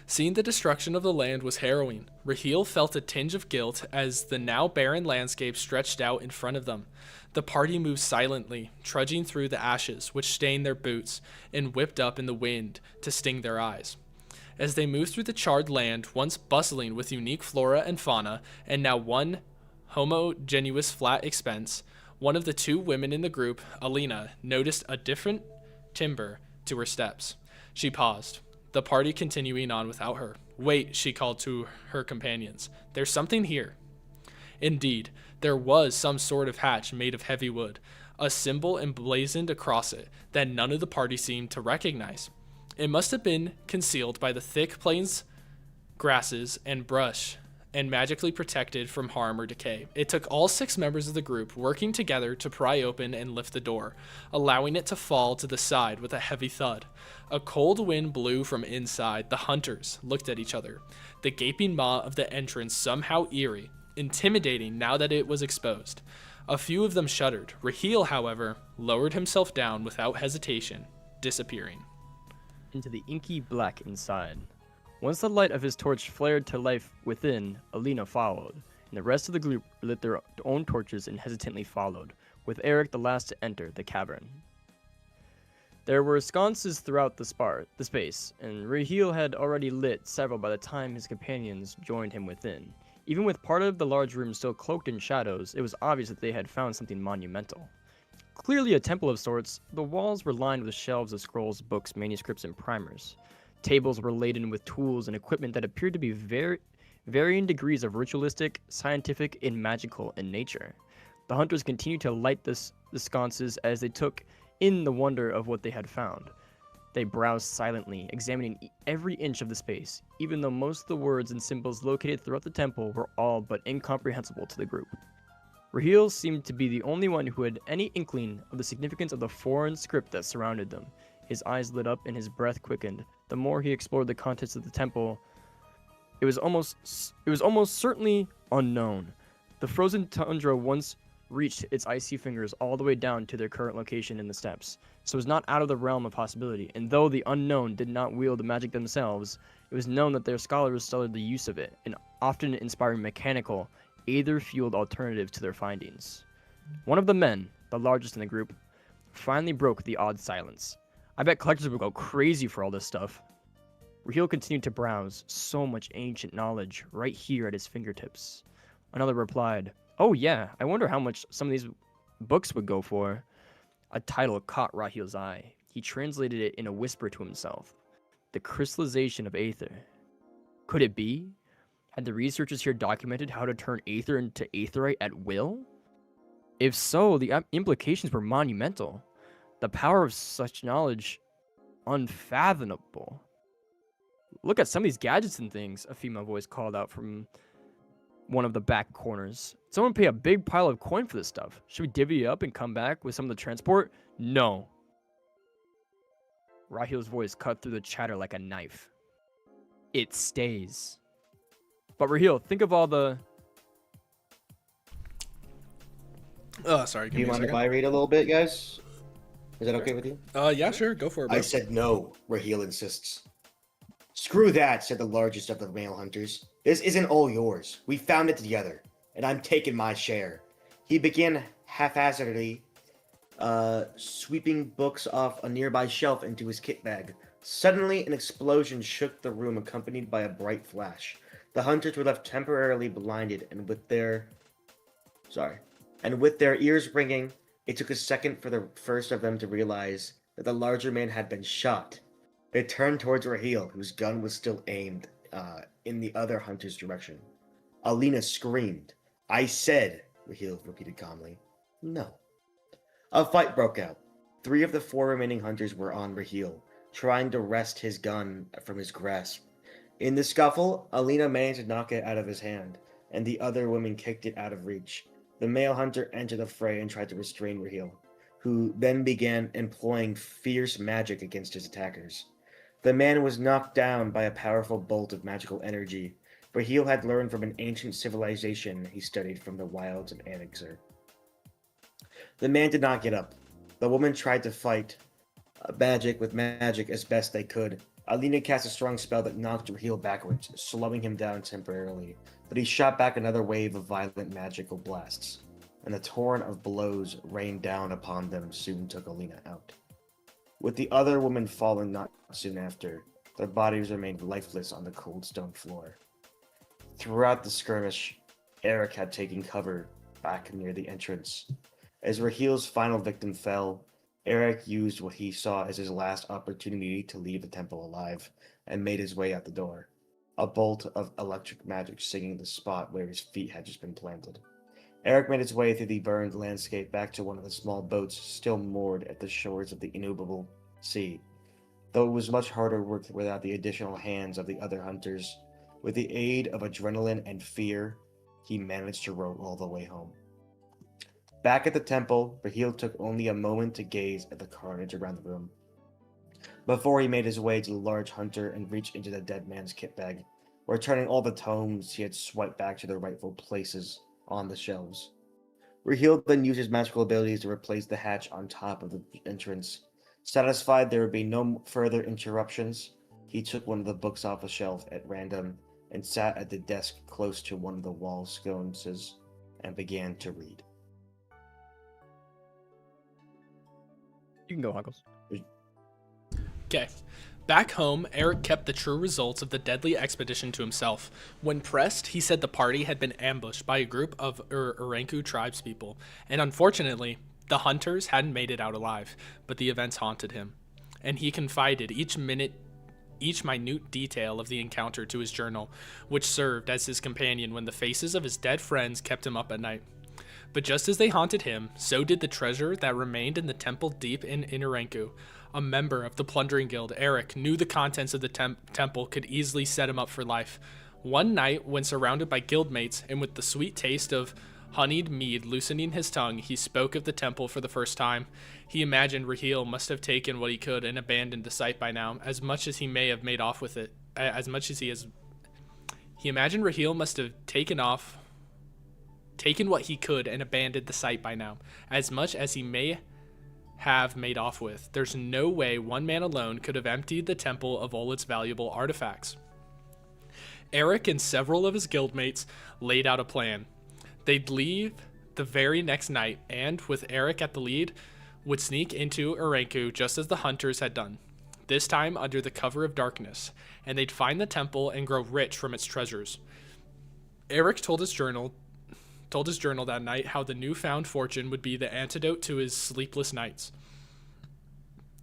Seeing the destruction of the land was harrowing. Rahil felt a tinge of guilt as the now barren landscape stretched out in front of them. The party moved silently, trudging through the ashes, which stained their boots and whipped up in the wind to sting their eyes. As they moved through the charred land, once bustling with unique flora and fauna, and now one homogeneous flat expanse, one of the two women in the group, Alina, noticed a different timbre to her steps. She paused, the party continuing on without her. "Wait," she called to her companions. "There's something here." Indeed, there was some sort of hatch made of heavy wood, a symbol emblazoned across it that none of the party seemed to recognize. It must have been concealed by the thick plains, grasses, and brush, and magically protected from harm or decay. It took all 6 members of the group working together to pry open and lift the door, allowing it to fall to the side with a heavy thud. A cold wind blew from inside. The hunters looked at each other, the gaping maw of the entrance somehow eerie, intimidating now that it was exposed. A few of them shuddered. Rahil, however, lowered himself down without hesitation, disappearing into the inky black inside. Once the light of his torch flared to life within, Alina followed, and the rest of the group lit their own torches and hesitantly followed, with Eric the last to enter the cavern. There were sconces throughout the space, and Rahil had already lit several by the time his companions joined him within. Even with part of the large room still cloaked in shadows, it was obvious that they had found something monumental. Clearly a temple of sorts, the walls were lined with shelves of scrolls, books, manuscripts, and primers. Tables were laden with tools and equipment that appeared to be varying degrees of ritualistic, scientific, and magical in nature. The hunters continued to light the sconces as they took in the wonder of what they had found. They browsed silently, examining every inch of the space, even though most of the words and symbols located throughout the temple were all but incomprehensible to the group. Rahil seemed to be the only one who had any inkling of the significance of the foreign script that surrounded them. His eyes lit up and his breath quickened. The more he explored the contents of the temple, it was almost certainly unknown. The frozen tundra once reached its icy fingers all the way down to their current location in the steppes, so it was not out of the realm of possibility. And though the unknown did not wield the magic themselves, it was known that their scholars studied the use of it, and often inspiring mechanical, aether-fueled alternatives to their findings. One of the men, the largest in the group, finally broke the odd silence. "I bet collectors would go crazy for all this stuff." Rahil continued to browse, so much ancient knowledge right here at his fingertips. Another replied, "Oh yeah, I wonder how much some of these books would go for." A title caught Rahil's eye. He translated it in a whisper to himself. The crystallization of aether. Could it be? Had the researchers here documented how to turn aether into aetherite at will? If so, the implications were monumental. The power of such knowledge, unfathomable. Look at some of these gadgets and things, a female voice called out from one of the back corners. Someone pay a big pile of coin for this stuff. Should we divvy it up and come back with some of the transport? No. Rahil's voice cut through the chatter like a knife. It stays. But Rahil, think of all the... Oh, sorry. Do you mind if I read a little bit, guys? Is that okay with you? Yeah, sure. Go for it, bro. I said no, Rahil insists. Screw that, said the largest of the male hunters. This isn't all yours. We found it together, and I'm taking my share. He began haphazardly sweeping books off a nearby shelf into his kit bag. Suddenly, an explosion shook the room, accompanied by a bright flash. The hunters were left temporarily blinded, and with their ears ringing, it took a second for the first of them to realize that the larger man had been shot. They turned towards Rahil, whose gun was still aimed in the other hunter's direction. Alina screamed. I said, Rahil repeated calmly. No. A fight broke out. 3 of the 4 remaining hunters were on Rahil, trying to wrest his gun from his grasp. In the scuffle, Alina managed to knock it out of his hand, and the other woman kicked it out of reach. The male hunter entered the fray and tried to restrain Rahil, who then began employing fierce magic against his attackers. The man was knocked down by a powerful bolt of magical energy. Rahil had learned from an ancient civilization he studied from the wilds of Anixer. The man did not get up. The woman tried to fight magic with magic as best they could. Alina cast a strong spell that knocked Rahil backwards, slowing him down temporarily, but he shot back another wave of violent magical blasts, and the torrent of blows rained down upon them soon took Alina out. With the other woman falling not soon after, their bodies remained lifeless on the cold stone floor. Throughout the skirmish, Eric had taken cover back near the entrance. As Rahil's final victim fell, Eric used what he saw as his last opportunity to leave the temple alive, and made his way out the door, a bolt of electric magic singing the spot where his feet had just been planted. Eric made his way through the burned landscape back to one of the small boats still moored at the shores of the innumerable sea. Though it was much harder work without the additional hands of the other hunters, with the aid of adrenaline and fear, he managed to row all the way home. Back at the temple, Rahil took only a moment to gaze at the carnage around the room, before he made his way to the large hunter and reached into the dead man's kit bag, returning all the tomes he had swiped back to their rightful places on the shelves. Rahil then used his magical abilities to replace the hatch on top of the entrance. Satisfied there would be no further interruptions, he took one of the books off a shelf at random and sat at the desk close to one of the wall sconces and began to read. You can go, Huckles. Okay. Back home, Eric kept the true results of the deadly expedition to himself. When pressed, he said the party had been ambushed by a group of Uranku tribespeople, and unfortunately, the hunters hadn't made it out alive, but the events haunted him. And he confided each minute each minute detail of the encounter to his journal, which served as his companion when the faces of his dead friends kept him up at night. But just as they haunted him, so did the treasure that remained in the temple deep in Inaranku. A member of the plundering guild, Eric, knew the contents of the temple could easily set him up for life. One night, when surrounded by guildmates and with the sweet taste of honeyed mead loosening his tongue, he spoke of the temple for the first time. He imagined Rahil must have taken what he could and abandoned the site by now, as much as he may have made off with it. He imagined Rahil must have taken what he could and abandoned the site by now, as much as he may have made off with. There's no way one man alone could have emptied the temple of all its valuable artifacts. Eric and several of his guildmates laid out a plan. They'd leave the very next night and, with Eric at the lead, would sneak into Uranku just as the hunters had done, this time under the cover of darkness, and they'd find the temple and grow rich from its treasures. Eric told his journal told his journal that night how the newfound fortune would be the antidote to his sleepless nights.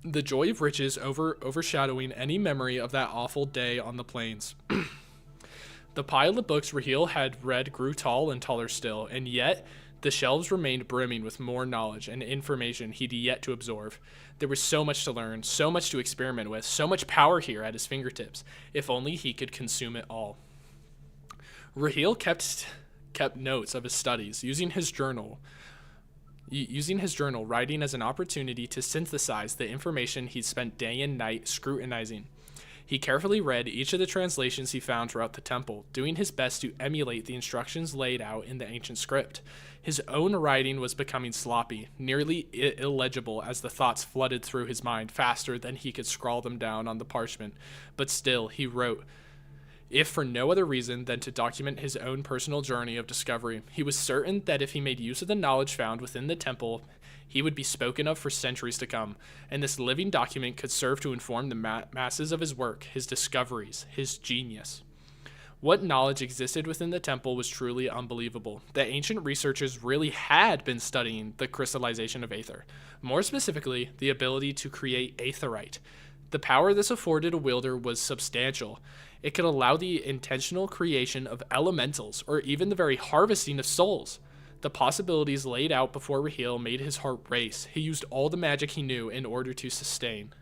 The joy of riches overshadowing any memory of that awful day on the plains. The pile of books Raheel had read grew tall and taller still, and yet the shelves remained brimming with more knowledge and information he'd yet to absorb. There was so much to learn, so much to experiment with, so much power here at his fingertips, if only he could consume it all. Raheel kept notes of his studies, using his journal, writing as an opportunity to synthesize the information he'd spent day and night scrutinizing. He carefully read each of the translations he found throughout the temple, doing his best to emulate the instructions laid out in the ancient script. His own writing was becoming sloppy, nearly illegible as the thoughts flooded through his mind faster than he could scrawl them down on the parchment. But still, he wrote, if for no other reason than to document his own personal journey of discovery. He was certain that if he made use of the knowledge found within the temple, he would be spoken of for centuries to come, and this living document could serve to inform the masses of his work, his discoveries, his genius. What knowledge existed within the temple was truly unbelievable. The ancient researchers really had been studying the crystallization of aether, more specifically, the ability to create aetherite. The power this afforded a wielder was substantial. It could allow the intentional creation of elementals, or even the very harvesting of souls. The possibilities laid out before Raheel made his heart race. He used all the magic he knew in order to sustain.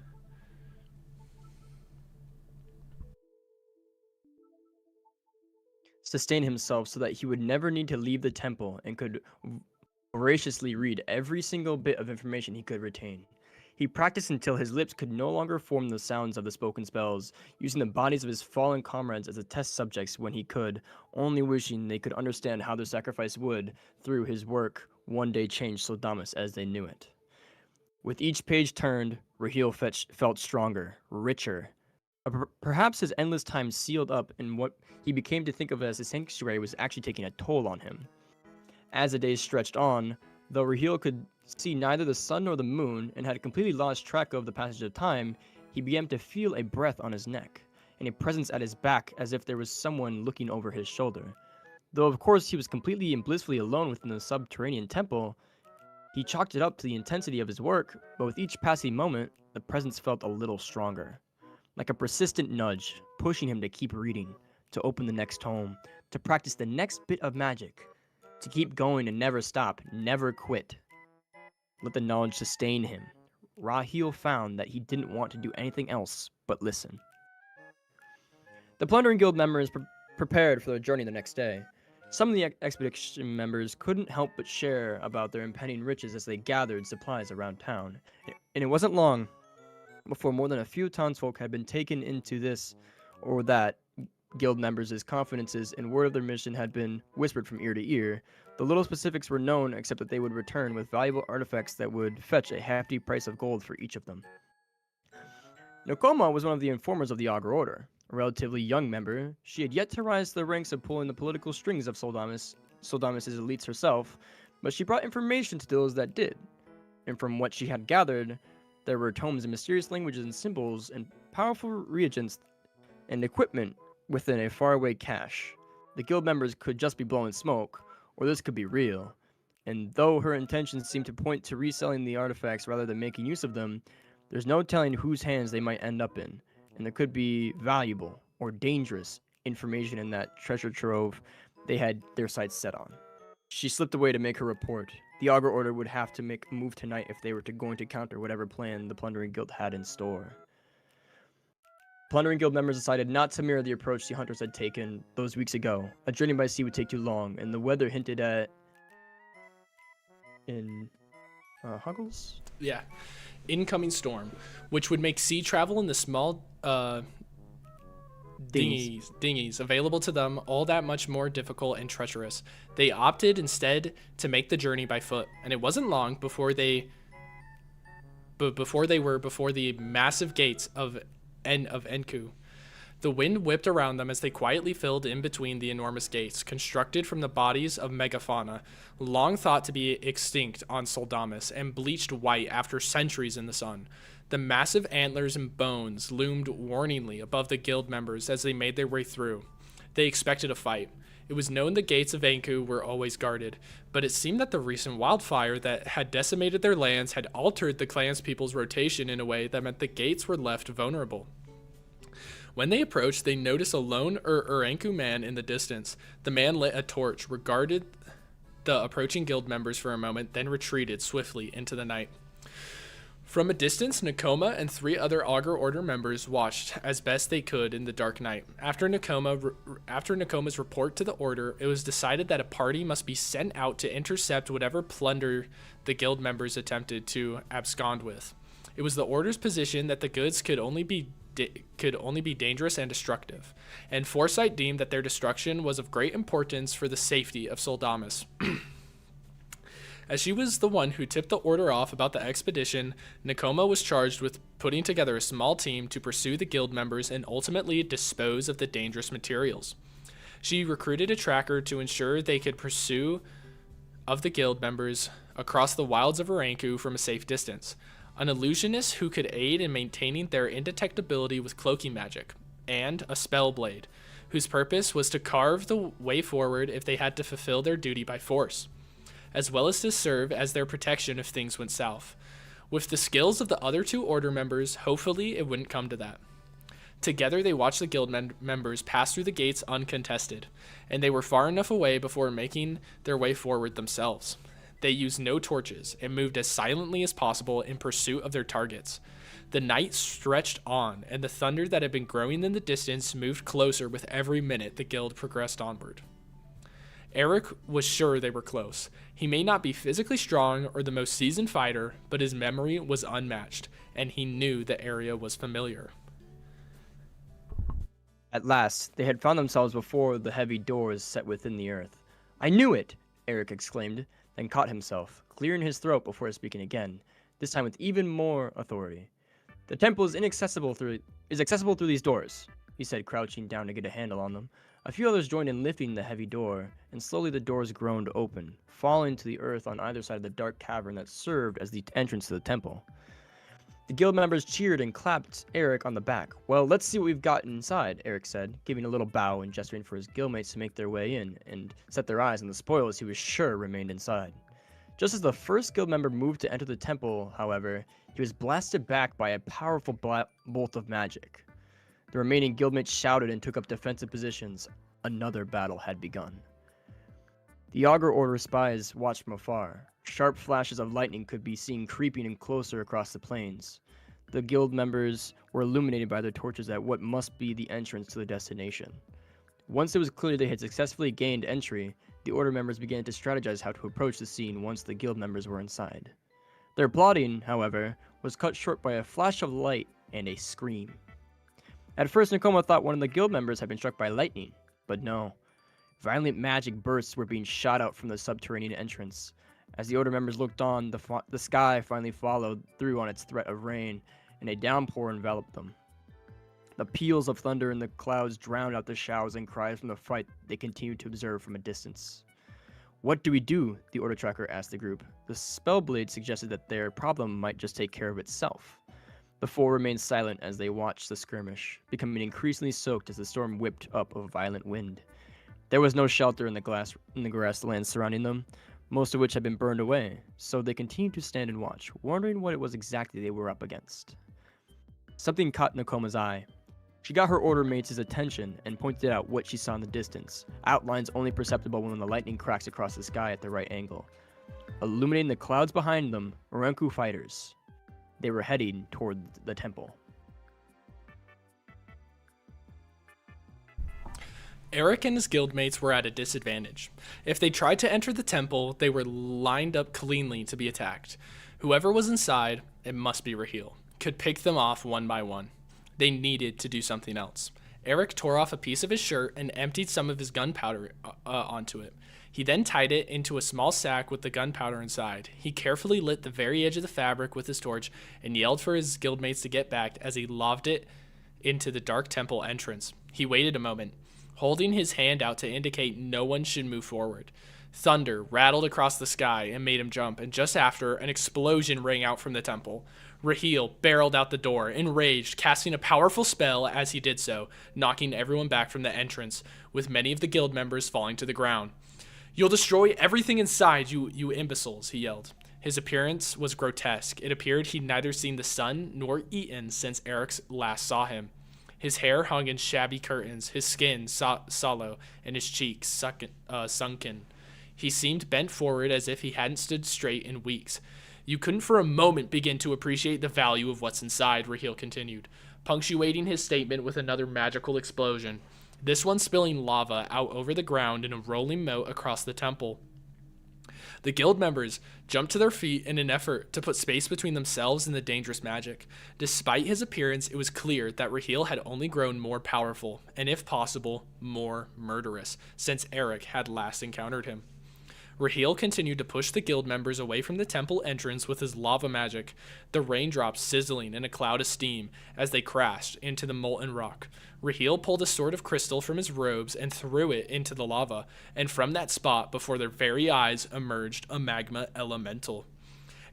Sustain himself so that he would never need to leave the temple and could voraciously read every single bit of information he could retain. He practiced until his lips could no longer form the sounds of the spoken spells, using the bodies of his fallen comrades as the test subjects when he could, only wishing they could understand how their sacrifice would, through his work, one day change Soldamis as they knew it. With each page turned, Raheel felt stronger, richer. Perhaps his endless time sealed up in what he became to think of as a sanctuary was actually taking a toll on him. As the days stretched on, though Raheel could see neither the sun nor the moon and had completely lost track of the passage of time, he began to feel a breath on his neck and a presence at his back as if there was someone looking over his shoulder. Though of course he was completely and blissfully alone within the subterranean temple, he chalked it up to the intensity of his work, but with each passing moment, the presence felt a little stronger. Like a persistent nudge, pushing him to keep reading, to open the next tome, to practice the next bit of magic, to keep going and never stop, never quit. Let the knowledge sustain him. Raheel found that he didn't want to do anything else but listen. The Plundering Guild members prepared for their journey the next day. Some of the expedition members couldn't help but share about their impending riches as they gathered supplies around town. And it wasn't long before more than a few townsfolk had been taken into this or that guild members' confidences, and word of their mission had been whispered from ear to ear. The little specifics were known except that they would return with valuable artifacts that would fetch a hefty price of gold for each of them. Nokoma was one of the informers of the Augur Order. A relatively young member, she had yet to rise to the ranks of pulling the political strings of Soldamis' elites herself, but she brought information to those that did. And from what she had gathered, there were tomes in mysterious languages and symbols and powerful reagents and equipment within a faraway cache. The guild members could just be blowing smoke, or this could be real. And though her intentions seemed to point to reselling the artifacts rather than making use of them, there's no telling whose hands they might end up in, and there could be valuable or dangerous information in that treasure trove they had their sights set on. She slipped away to make her report. The Augur Order would have to make a move tonight if they were going to counter whatever plan the Plundering Guild had in store. Plundering Guild members decided not to mirror the approach the hunters had taken those weeks ago. A journey by sea would take too long, and the weather hinted at Huggles? Yeah. Incoming storm, which would make sea travel in the small dinghies available to them all that much more difficult and treacherous. They opted instead to make the journey by foot, and it wasn't long before they were before the massive gates of Enku. The wind whipped around them as they quietly filled in between the enormous gates, constructed from the bodies of megafauna, long thought to be extinct on Soldamis and bleached white after centuries in the sun. The massive antlers and bones loomed warningly above the guild members as they made their way through. They expected a fight. It was known the gates of Anku were always guarded, but it seemed that the recent wildfire that had decimated their lands had altered the clanspeople's rotation in a way that meant the gates were left vulnerable. When they approached, they noticed a lone Uranku man in the distance. The man lit a torch, regarded the approaching guild members for a moment, then retreated swiftly into the night. From a distance, Nakoma and 3 other Augur Order members watched as best they could in the dark night. After Nakoma's report to the Order, it was decided that a party must be sent out to intercept whatever plunder the guild members attempted to abscond with. It was the Order's position that the goods could only be dangerous and destructive, and Foresight deemed that their destruction was of great importance for the safety of Soldamus. As she was the one who tipped the Order off about the expedition, Nakoma was charged with putting together a small team to pursue the guild members and ultimately dispose of the dangerous materials. She recruited a tracker to ensure they could pursue of the guild members across the wilds of Uranku from a safe distance, an illusionist who could aid in maintaining their indetectability with cloaking magic, and a spellblade, whose purpose was to carve the way forward if they had to fulfill their duty by force, as well as to serve as their protection if things went south. With the skills of the other 2 Order members, hopefully it wouldn't come to that. Together they watched the guild members pass through the gates uncontested, and they were far enough away before making their way forward themselves. They used no torches and moved as silently as possible in pursuit of their targets. The night stretched on, and the thunder that had been growing in the distance moved closer with every minute the guild progressed onward. Eric was sure they were close. He may not be physically strong or the most seasoned fighter, but his memory was unmatched, and he knew the area was familiar. At last, they had found themselves before the heavy doors set within the earth. "I knew it!" Eric exclaimed, then caught himself, clearing his throat before speaking again, this time with even more authority. "The temple is accessible through these doors," he said, crouching down to get a handle on them. A few others joined in lifting the heavy door, and slowly the doors groaned open, falling to the earth on either side of the dark cavern that served as the entrance to the temple. The guild members cheered and clapped Eric on the back. "Well, let's see what we've got inside," Eric said, giving a little bow and gesturing for his guildmates to make their way in and set their eyes on the spoils he was sure remained inside. Just as the first guild member moved to enter the temple, however, he was blasted back by a powerful bolt of magic. The remaining guildmates shouted and took up defensive positions. Another battle had begun. The Augur Order spies watched from afar. Sharp flashes of lightning could be seen creeping in closer across the plains. The guild members were illuminated by their torches at what must be the entrance to the destination. Once it was clear they had successfully gained entry, the Order members began to strategize how to approach the scene once the guild members were inside. Their plotting, however, was cut short by a flash of light and a scream. At first, Nakoma thought one of the guild members had been struck by lightning, but no. Violent magic bursts were being shot out from the subterranean entrance. As the Order members looked on, the sky finally followed through on its threat of rain, and a downpour enveloped them. The peals of thunder in the clouds drowned out the shouts and cries from the fight they continued to observe from a distance. "What do we do?" the Order tracker asked the group. The Spellblade suggested that their problem might just take care of itself. The 4 remained silent as they watched the skirmish, becoming increasingly soaked as the storm whipped up a violent wind. There was no shelter in the grasslands surrounding them, most of which had been burned away, so they continued to stand and watch, wondering what it was exactly they were up against. Something caught Nakoma's eye. She got her Order mates' attention and pointed out what she saw in the distance, outlines only perceptible when the lightning cracks across the sky at the right angle. Illuminating the clouds behind them, Uranku fighters. They were heading toward the temple. Eric and his guildmates were at a disadvantage. If they tried to enter the temple, they were lined up cleanly to be attacked. Whoever was inside, it must be Raheel, could pick them off one by one. They needed to do something else. Eric tore off a piece of his shirt and emptied some of his gunpowder onto it. He then tied it into a small sack with the gunpowder inside. He carefully lit the very edge of the fabric with his torch and yelled for his guildmates to get back as he lobbed it into the dark temple entrance. He waited a moment, holding his hand out to indicate no one should move forward. Thunder rattled across the sky and made him jump, and just after, an explosion rang out from the temple. Raheel barreled out the door, enraged, casting a powerful spell as he did so, knocking everyone back from the entrance, with many of the guild members falling to the ground. "You'll destroy everything inside, you imbeciles," he yelled. His appearance was grotesque. It appeared he'd neither seen the sun nor eaten since Eric last saw him. His hair hung in shabby curtains, his skin sallow, and his cheeks sunken. He seemed bent forward as if he hadn't stood straight in weeks. "You couldn't for a moment begin to appreciate the value of what's inside," Raheel continued, punctuating his statement with another magical explosion, this one spilling lava out over the ground in a rolling moat across the temple. The guild members jumped to their feet in an effort to put space between themselves and the dangerous magic. Despite his appearance, it was clear that Raheel had only grown more powerful, and if possible, more murderous, since Eric had last encountered him. Raheel continued to push the guild members away from the temple entrance with his lava magic, the raindrops sizzling in a cloud of steam as they crashed into the molten rock. Raheel pulled a sword of crystal from his robes and threw it into the lava, and from that spot before their very eyes emerged a magma elemental.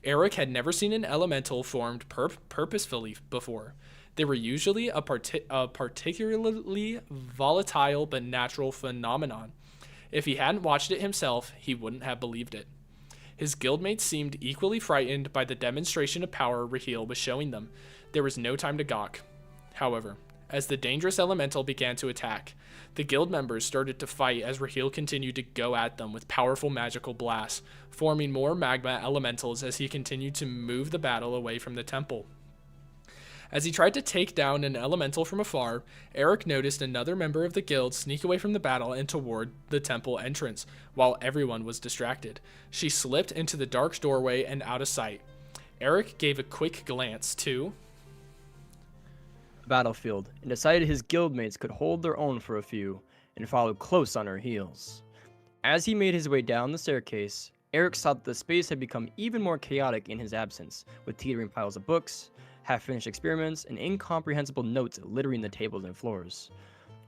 Eric had never seen an elemental formed purposefully before. They were usually a particularly volatile but natural phenomenon. If he hadn't watched it himself, he wouldn't have believed it. His guildmates seemed equally frightened by the demonstration of power Raheel was showing them. There was no time to gawk. However, as the dangerous elemental began to attack, the guild members started to fight as Raheel continued to go at them with powerful magical blasts, forming more magma elementals as he continued to move the battle away from the temple. As he tried to take down an elemental from afar, Eric noticed another member of the guild sneak away from the battle and toward the temple entrance, while everyone was distracted. She slipped into the dark doorway and out of sight. Eric gave a quick glance to the battlefield and decided his guildmates could hold their own for a few and followed close on her heels. As he made his way down the staircase, Eric saw that the space had become even more chaotic in his absence, with teetering piles of books, half-finished experiments, and incomprehensible notes littering the tables and floors.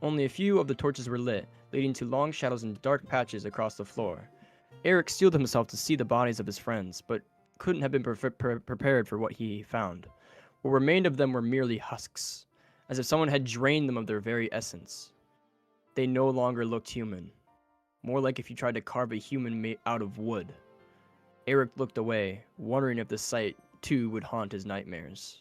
Only a few of the torches were lit, leading to long shadows and dark patches across the floor. Eric steeled himself to see the bodies of his friends, but couldn't have been prepared for what he found. What remained of them were merely husks, as if someone had drained them of their very essence. They no longer looked human, more like if you tried to carve a human made out of wood. Eric looked away, wondering if the sight too would haunt his nightmares.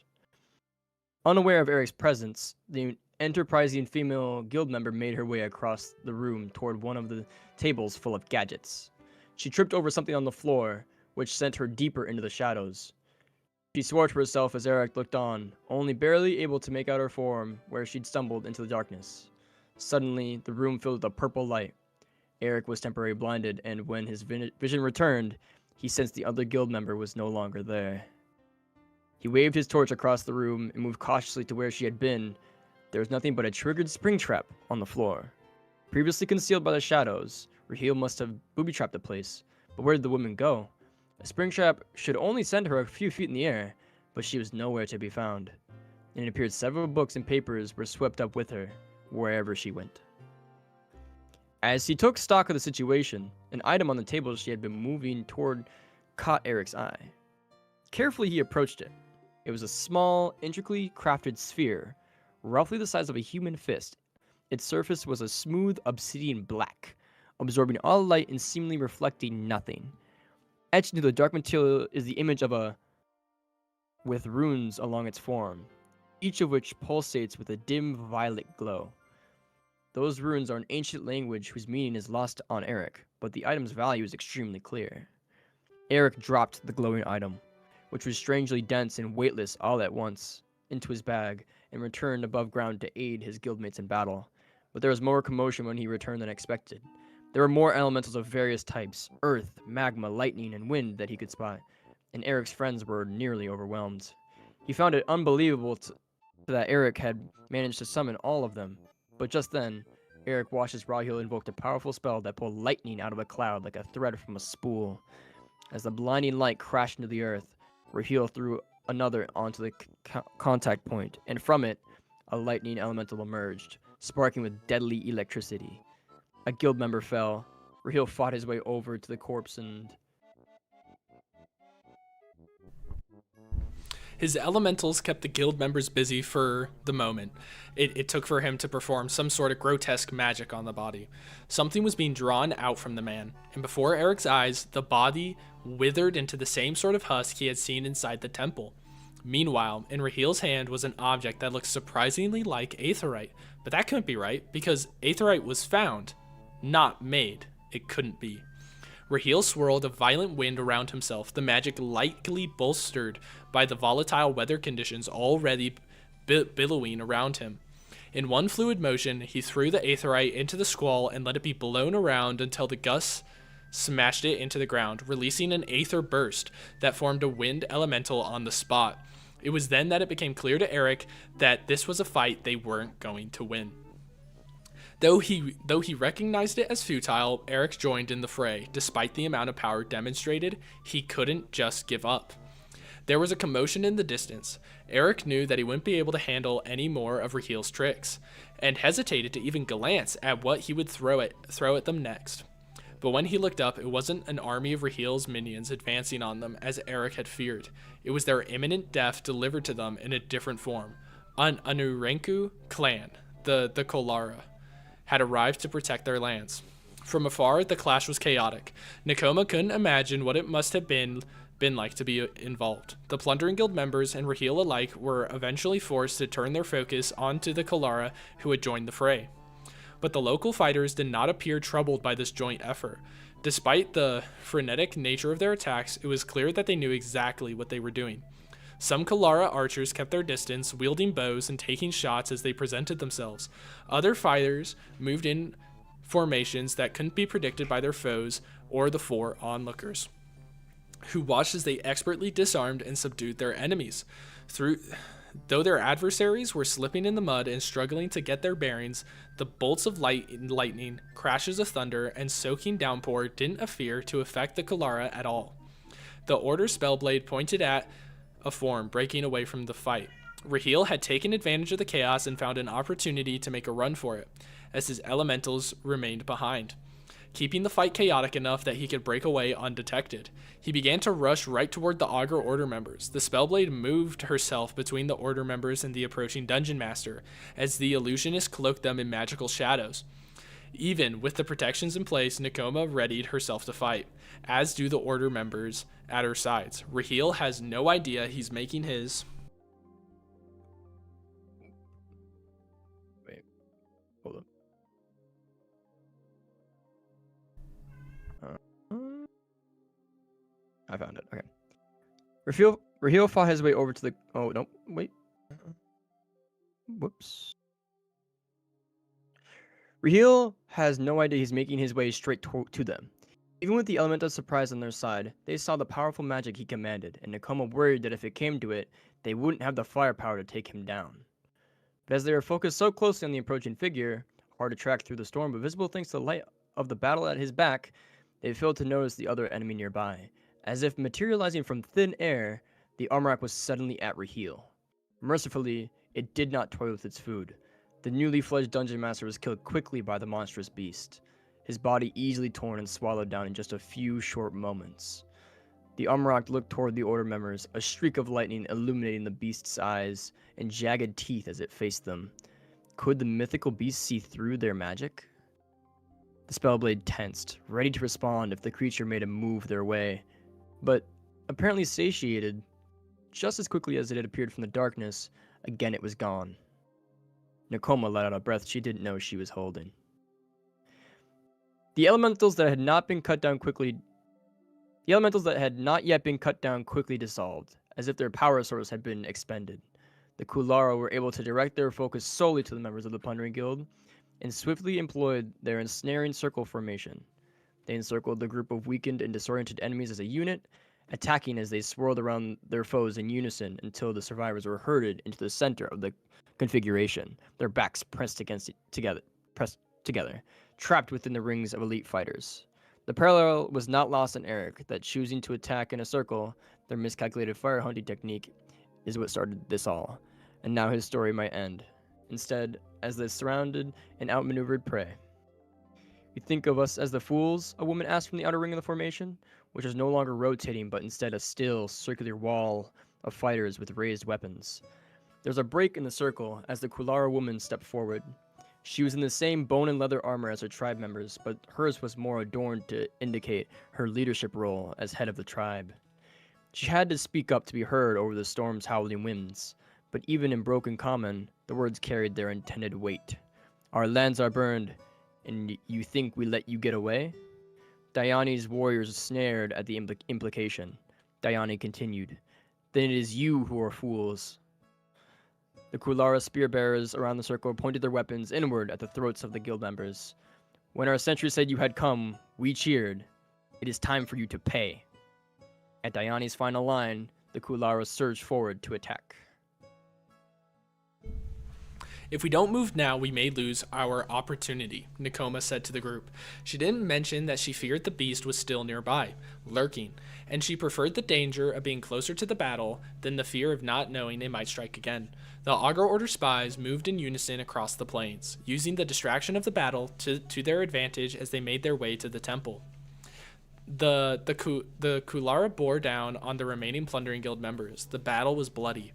Unaware of Eric's presence, the enterprising female guild member made her way across the room toward one of the tables full of gadgets. She tripped over something on the floor, which sent her deeper into the shadows. She swore to herself as Eric looked on, only barely able to make out her form where she'd stumbled into the darkness. Suddenly, the room filled with a purple light. Eric was temporarily blinded, and when his vision returned, he sensed the other guild member was no longer there. He waved his torch across the room and moved cautiously to where she had been. There was nothing but a triggered spring trap on the floor. Previously concealed by the shadows, Raheel must have booby-trapped the place. But where did the woman go? A spring trap should only send her a few feet in the air, but she was nowhere to be found. And it appeared several books and papers were swept up with her, wherever she went. As he took stock of the situation, an item on the table she had been moving toward caught Eric's eye. Carefully he approached it. It was a small, intricately crafted sphere, roughly the size of a human fist. Its surface was a smooth obsidian black, absorbing all light and seemingly reflecting nothing. Etched into the dark material is the image of a with runes along its form, each of which pulsates with a dim violet glow. Those runes are an ancient language whose meaning is lost on Eric, but the item's value is extremely clear. Eric dropped the glowing item, which was strangely dense and weightless all at once, into his bag, and returned above ground to aid his guildmates in battle. But there was more commotion when he returned than expected. There were more elementals of various types, earth, magma, lightning, and wind that he could spot, and Eric's friends were nearly overwhelmed. He found it unbelievable that Eric had managed to summon all of them, but just then, Eric watched as Raheel invoked a powerful spell that pulled lightning out of a cloud like a thread from a spool. As the blinding light crashed into the earth, Raheel threw another onto the contact point, and from it, a lightning elemental emerged, sparking with deadly electricity. A guild member fell, Raheel fought his way over to the corpse and His elementals kept the guild members busy for the moment. It took for him to perform some sort of grotesque magic on the body. Something was being drawn out from the man, and before Eric's eyes, the body withered into the same sort of husk he had seen inside the temple. Meanwhile, in Raheel's hand was an object that looked surprisingly like aetherite, but that couldn't be right, because aetherite was found, not made. It couldn't be. Raheel swirled a violent wind around himself, the magic lightly bolstered by the volatile weather conditions already billowing around him. In one fluid motion, he threw the aetherite into the squall and let it be blown around until the gusts smashed it into the ground, releasing an aether burst that formed a wind elemental on the spot. It was then that it became clear to Eric that this was a fight they weren't going to win. Though he recognized it as futile, Eric joined in the fray. Despite the amount of power demonstrated, he couldn't just give up. There was a commotion in the distance. Eric knew that he wouldn't be able to handle any more of Raheel's tricks, and hesitated to even glance at what he would throw at them next. But when he looked up, it wasn't an army of Raheel's minions advancing on them as Eric had feared. It was their imminent death delivered to them in a different form. An Anurenku clan, the Kolara, had arrived to protect their lands. From afar, the clash was chaotic. Nakoma couldn't imagine what it must have been like to be involved. The Plundering Guild members and Raheel alike were eventually forced to turn their focus onto the Kolara who had joined the fray. But the local fighters did not appear troubled by this joint effort. Despite the frenetic nature of their attacks, it was clear that they knew exactly what they were doing. Some Kolara archers kept their distance, wielding bows and taking shots as they presented themselves. Other fighters moved in formations that couldn't be predicted by their foes or the 4 onlookers, who watched as they expertly disarmed and subdued their enemies. Though their adversaries were slipping in the mud and struggling to get their bearings, the bolts of lightning, crashes of thunder, and soaking downpour didn't appear to affect the Kolara at all. The Order Spellblade pointed at a form breaking away from the fight. Raheel had taken advantage of the chaos and found an opportunity to make a run for it, as his elementals remained behind, keeping the fight chaotic enough that he could break away undetected. He began to rush right toward the Augur Order members. The Spellblade moved herself between the Order members and the approaching Dungeon Master, as the illusionist cloaked them in magical shadows. Even with the protections in place, Nakoma readied herself to fight, as do the Order members at her sides. Raheel has no idea he's making his... Wait. Hold up. I found it. Okay. Raheel fought his way over to the... Oh, no. Wait. Whoops. Raheel has no idea he's making his way straight to them. Even with the element of surprise on their side, they saw the powerful magic he commanded, and Nakoma worried that if it came to it, they wouldn't have the firepower to take him down. But as they were focused so closely on the approaching figure, hard to track through the storm but visible thanks to the light of the battle at his back, they failed to notice the other enemy nearby. As if materializing from thin air, the Armorak was suddenly at Raheel. Mercifully, it did not toy with its food. The newly fledged Dungeon Master was killed quickly by the monstrous beast, his body easily torn and swallowed down in just a few short moments. The Armorak looked toward the Order members, a streak of lightning illuminating the beast's eyes and jagged teeth as it faced them. Could the mythical beast see through their magic? The Spellblade tensed, ready to respond if the creature made a move their way, but apparently satiated, just as quickly as it had appeared from the darkness, again it was gone. Nakoma let out a breath she didn't know she was holding. The elementals that had not yet been cut down quickly dissolved, as if their power source had been expended. The Kulara were able to direct their focus solely to the members of the Plundering Guild, and swiftly employed their ensnaring circle formation. They encircled the group of weakened and disoriented enemies as a unit, attacking as they swirled around their foes in unison until the survivors were herded into the center of the configuration, their backs pressed together, trapped within the rings of elite fighters. The parallel was not lost on Eric that choosing to attack in a circle, their miscalculated fire hunting technique, is what started this all, and now his story might end. Instead, as they surrounded and outmaneuvered prey. You think of us as the fools? A woman asked from the outer ring of the formation, which is no longer rotating but instead a still, circular wall of fighters with raised weapons. There's a break in the circle as the Kulara woman stepped forward. She was in the same bone and leather armor as her tribe members, but hers was more adorned to indicate her leadership role as head of the tribe. She had to speak up to be heard over the storm's howling winds, but even in broken common, the words carried their intended weight. Our lands are burned, and you think we let you get away? Diani's warriors snared at the implication. Diani continued, Then it is you who are fools. The Kulara spear bearers around the circle pointed their weapons inward at the throats of the guild members. When our sentry said you had come, we cheered. It is time for you to pay. At Diani's final line, the Kulara surged forward to attack. If we don't move now, we may lose our opportunity, Nakoma said to the group. She didn't mention that she feared the beast was still nearby, lurking, and she preferred the danger of being closer to the battle than the fear of not knowing it might strike again. The Augur Order spies moved in unison across the plains, using the distraction of the battle to their advantage as they made their way to the temple. The Kulara bore down on the remaining plundering guild members. The battle was bloody.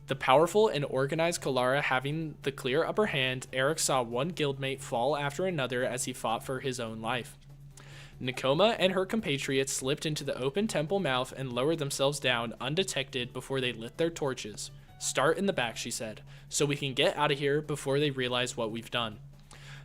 The powerful and organized Kulara having the clear upper hand, Eric saw one guildmate fall after another as he fought for his own life. Nakoma and her compatriots slipped into the open temple mouth and lowered themselves down undetected before they lit their torches. Start in the back, she said, so we can get out of here before they realize what we've done.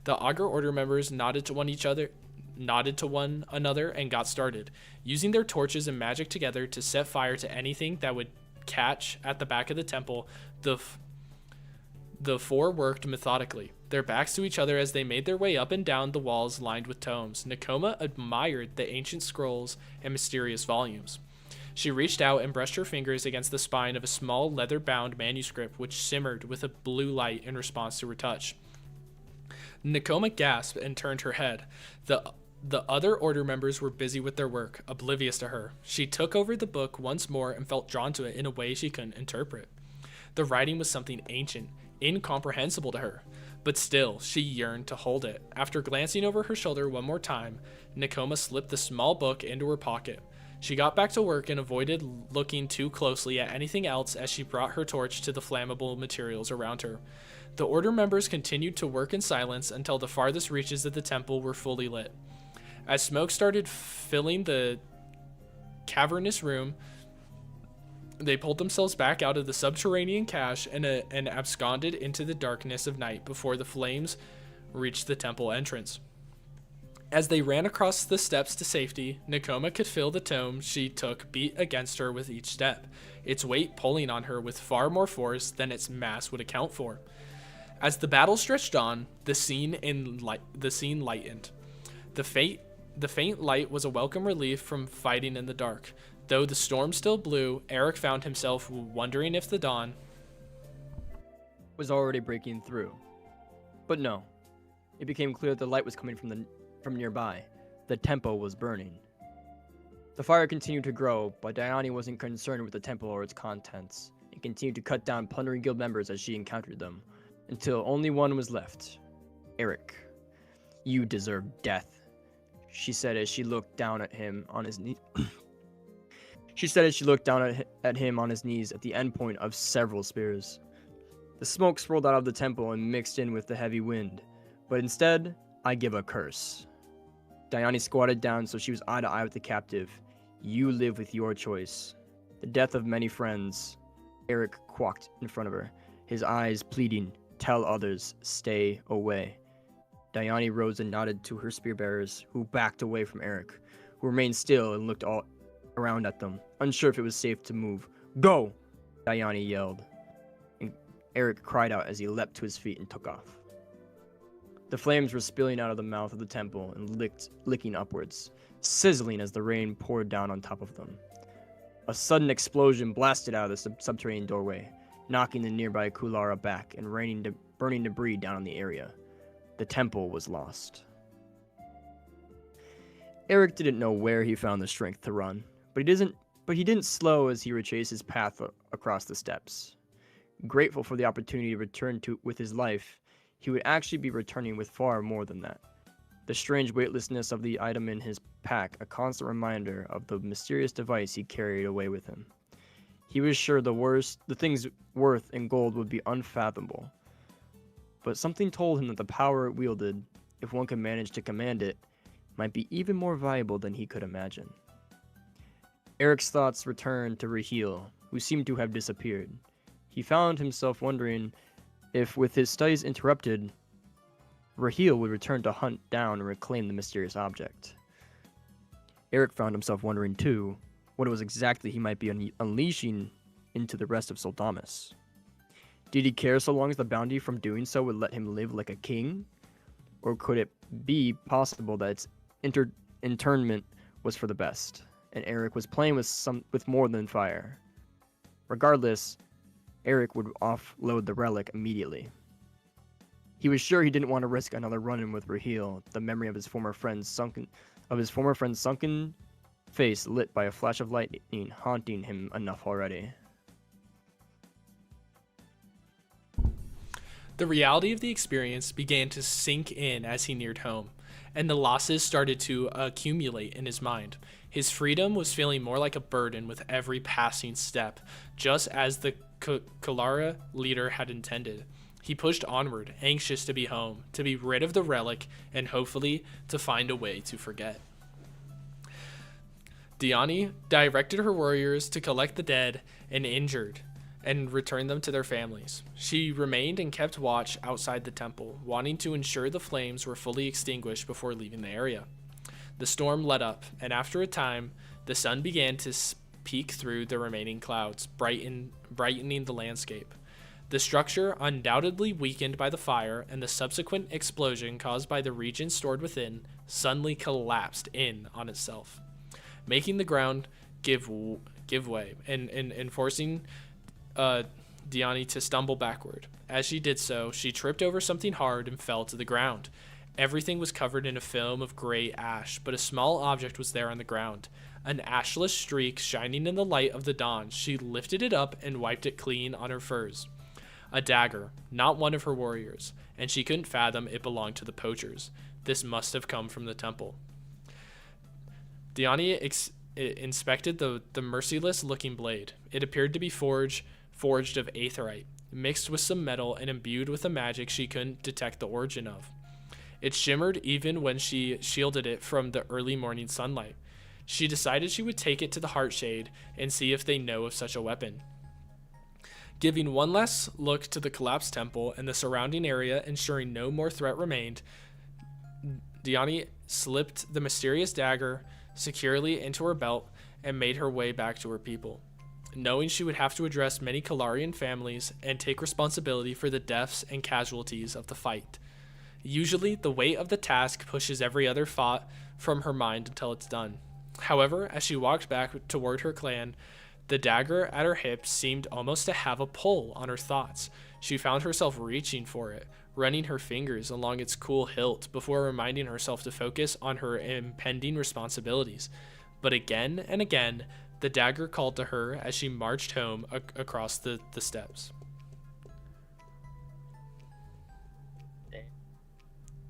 The Augur Order members nodded to one another and got started, using their torches and magic together to set fire to anything that would catch at the back of the temple. The four worked methodically, their backs to each other as they made their way up and down the walls lined with tomes. Nakoma admired the ancient scrolls and mysterious volumes. She reached out and brushed her fingers against the spine of a small leather-bound manuscript which simmered with a blue light in response to her touch. Nakoma gasped and turned her head. The other order members were busy with their work, oblivious to her. She took over the book once more and felt drawn to it in a way she couldn't interpret. The writing was something ancient, incomprehensible to her, but still, she yearned to hold it. After glancing over her shoulder one more time, Nakoma slipped the small book into her pocket. She got back to work and avoided looking too closely at anything else as she brought her torch to the flammable materials around her. The order members continued to work in silence until the farthest reaches of the temple were fully lit. As smoke started filling the cavernous room, they pulled themselves back out of the subterranean cache and absconded into the darkness of night before the flames reached the temple entrance. As they ran across the steps to safety, Nakoma could feel the tome she took beat against her with each step, its weight pulling on her with far more force than its mass would account for. As the battle stretched on, the scene lightened. The faint light was a welcome relief from fighting in the dark. Though the storm still blew, Eric found himself wondering if the dawn was already breaking through. But no. It became clear that the light was coming from nearby. The temple was burning. The fire continued to grow, but Diani wasn't concerned with the temple or its contents. It continued to cut down plundering guild members as she encountered them, until only one was left. Eric. You deserve death, she said as she looked down at him on his knees. At him on his knees at the end point of several spears. The smoke swirled out of the temple and mixed in with the heavy wind, but instead, I give a curse. Diani squatted down so she was eye to eye with the captive. You live with your choice. The death of many friends. Eric quacked in front of her, his eyes pleading, tell others, stay away. Diani rose and nodded to her spearbearers, who backed away from Eric, who remained still and looked all around at them, unsure if it was safe to move. Go! Diani yelled, and Eric cried out as he leapt to his feet and took off. The flames were spilling out of the mouth of the temple and licking upwards, sizzling as the rain poured down on top of them. A sudden explosion blasted out of the subterranean doorway, knocking the nearby Kulara back and raining burning debris down on the area. The temple was lost. Eric didn't know where he found the strength to run, but he didn't slow as he retraced his path across the steps. Grateful for the opportunity to return with his life, he would actually be returning with far more than that. the strange weightlessness of the item in his pack a constant reminder of the mysterious device he carried away with him. He was sure the thing's worth in gold would be unfathomable. But something told him that the power it wielded, if one could manage to command it, might be even more valuable than he could imagine. Eric's thoughts returned to Raheel, who seemed to have disappeared. He found himself wondering if, with his studies interrupted, Raheel would return to hunt down and reclaim the mysterious object. Eric found himself wondering, too, what it was exactly he might be unleashing into the rest of Soldamus. Did he care so long as the bounty from doing so would let him live like a king? Or could it be possible that its internment was for the best, and Eric was playing with more than fire? Regardless, Eric would offload the relic immediately. He was sure he didn't want to risk another run-in with Raheel, the memory of his former friend's sunken face lit by a flash of lightning haunting him enough already. The reality of the experience began to sink in as he neared home, and the losses started to accumulate in his mind. His freedom was feeling more like a burden with every passing step, just as the Kalara leader had intended. He pushed onward, anxious to be home, to be rid of the relic, and hopefully to find a way to forget. Diani directed her warriors to collect the dead and injured and return them to their families. She remained and kept watch outside the temple, wanting to ensure the flames were fully extinguished before leaving the area. The storm let up, and after a time, the sun began to peek through the remaining clouds, brightening the landscape. The structure, undoubtedly weakened by the fire and the subsequent explosion caused by the region stored within, suddenly collapsed in on itself, making the ground give way and forcing Diani to stumble backward. As she did so, she tripped over something hard and fell to the ground. Everything was covered in a film of gray ash, but a small object was there on the ground. An ashless streak shining in the light of the dawn. She lifted it up and wiped it clean on her furs. A dagger, not one of her warriors, and she couldn't fathom it belonged to the poachers. This must have come from the temple. Diani inspected the merciless-looking blade. It appeared to be forged of aetherite, mixed with some metal and imbued with a magic she couldn't detect the origin of. It shimmered even when she shielded it from the early morning sunlight. She decided she would take it to the Heartshade and see if they know of such a weapon. Giving one last look to the collapsed temple and the surrounding area, ensuring no more threat remained, Diani slipped the mysterious dagger securely into her belt and made her way back to her people, knowing she would have to address many Kalarian families and take responsibility for the deaths and casualties of the fight. Usually, the weight of the task pushes every other thought from her mind until it's done. However, as she walked back toward her clan, the dagger at her hip seemed almost to have a pull on her thoughts. She found herself reaching for it, running her fingers along its cool hilt before reminding herself to focus on her impending responsibilities. But again and again, the dagger called to her as she marched home across the steps.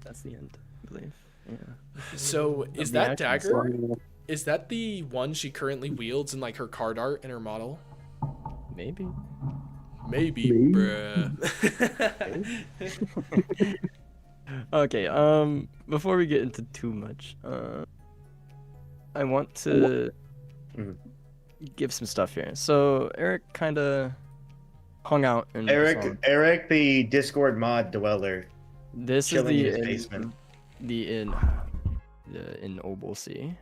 That's the end, I believe. Yeah. So is that dagger? Is that the one she currently wields in like her card art and her model? Maybe. Maybe. Bruh. Okay, before we get into too much, I want to give some stuff here. So Eric kind of hung out in Eric, the Discord mod dweller. This is chilling in his basement. The in Oblsey.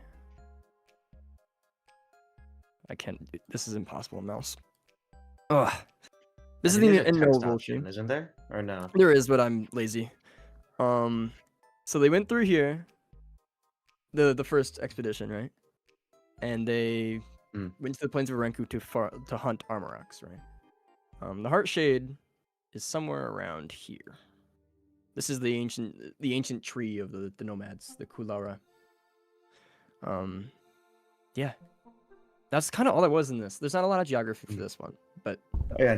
I can't. This is impossible, mouse. Ugh. This is the There's a in text Oblsey. option, isn't there? Or no? There is, but I'm lazy. So they went through here. The first expedition, right? And they went to the plains of Renku to hunt Armorox, right? The Heartshade is somewhere around here. This is the ancient tree of the nomads, the Kulara. Yeah. That's kind of all there was in this. There's not a lot of geography for this one, but Yeah.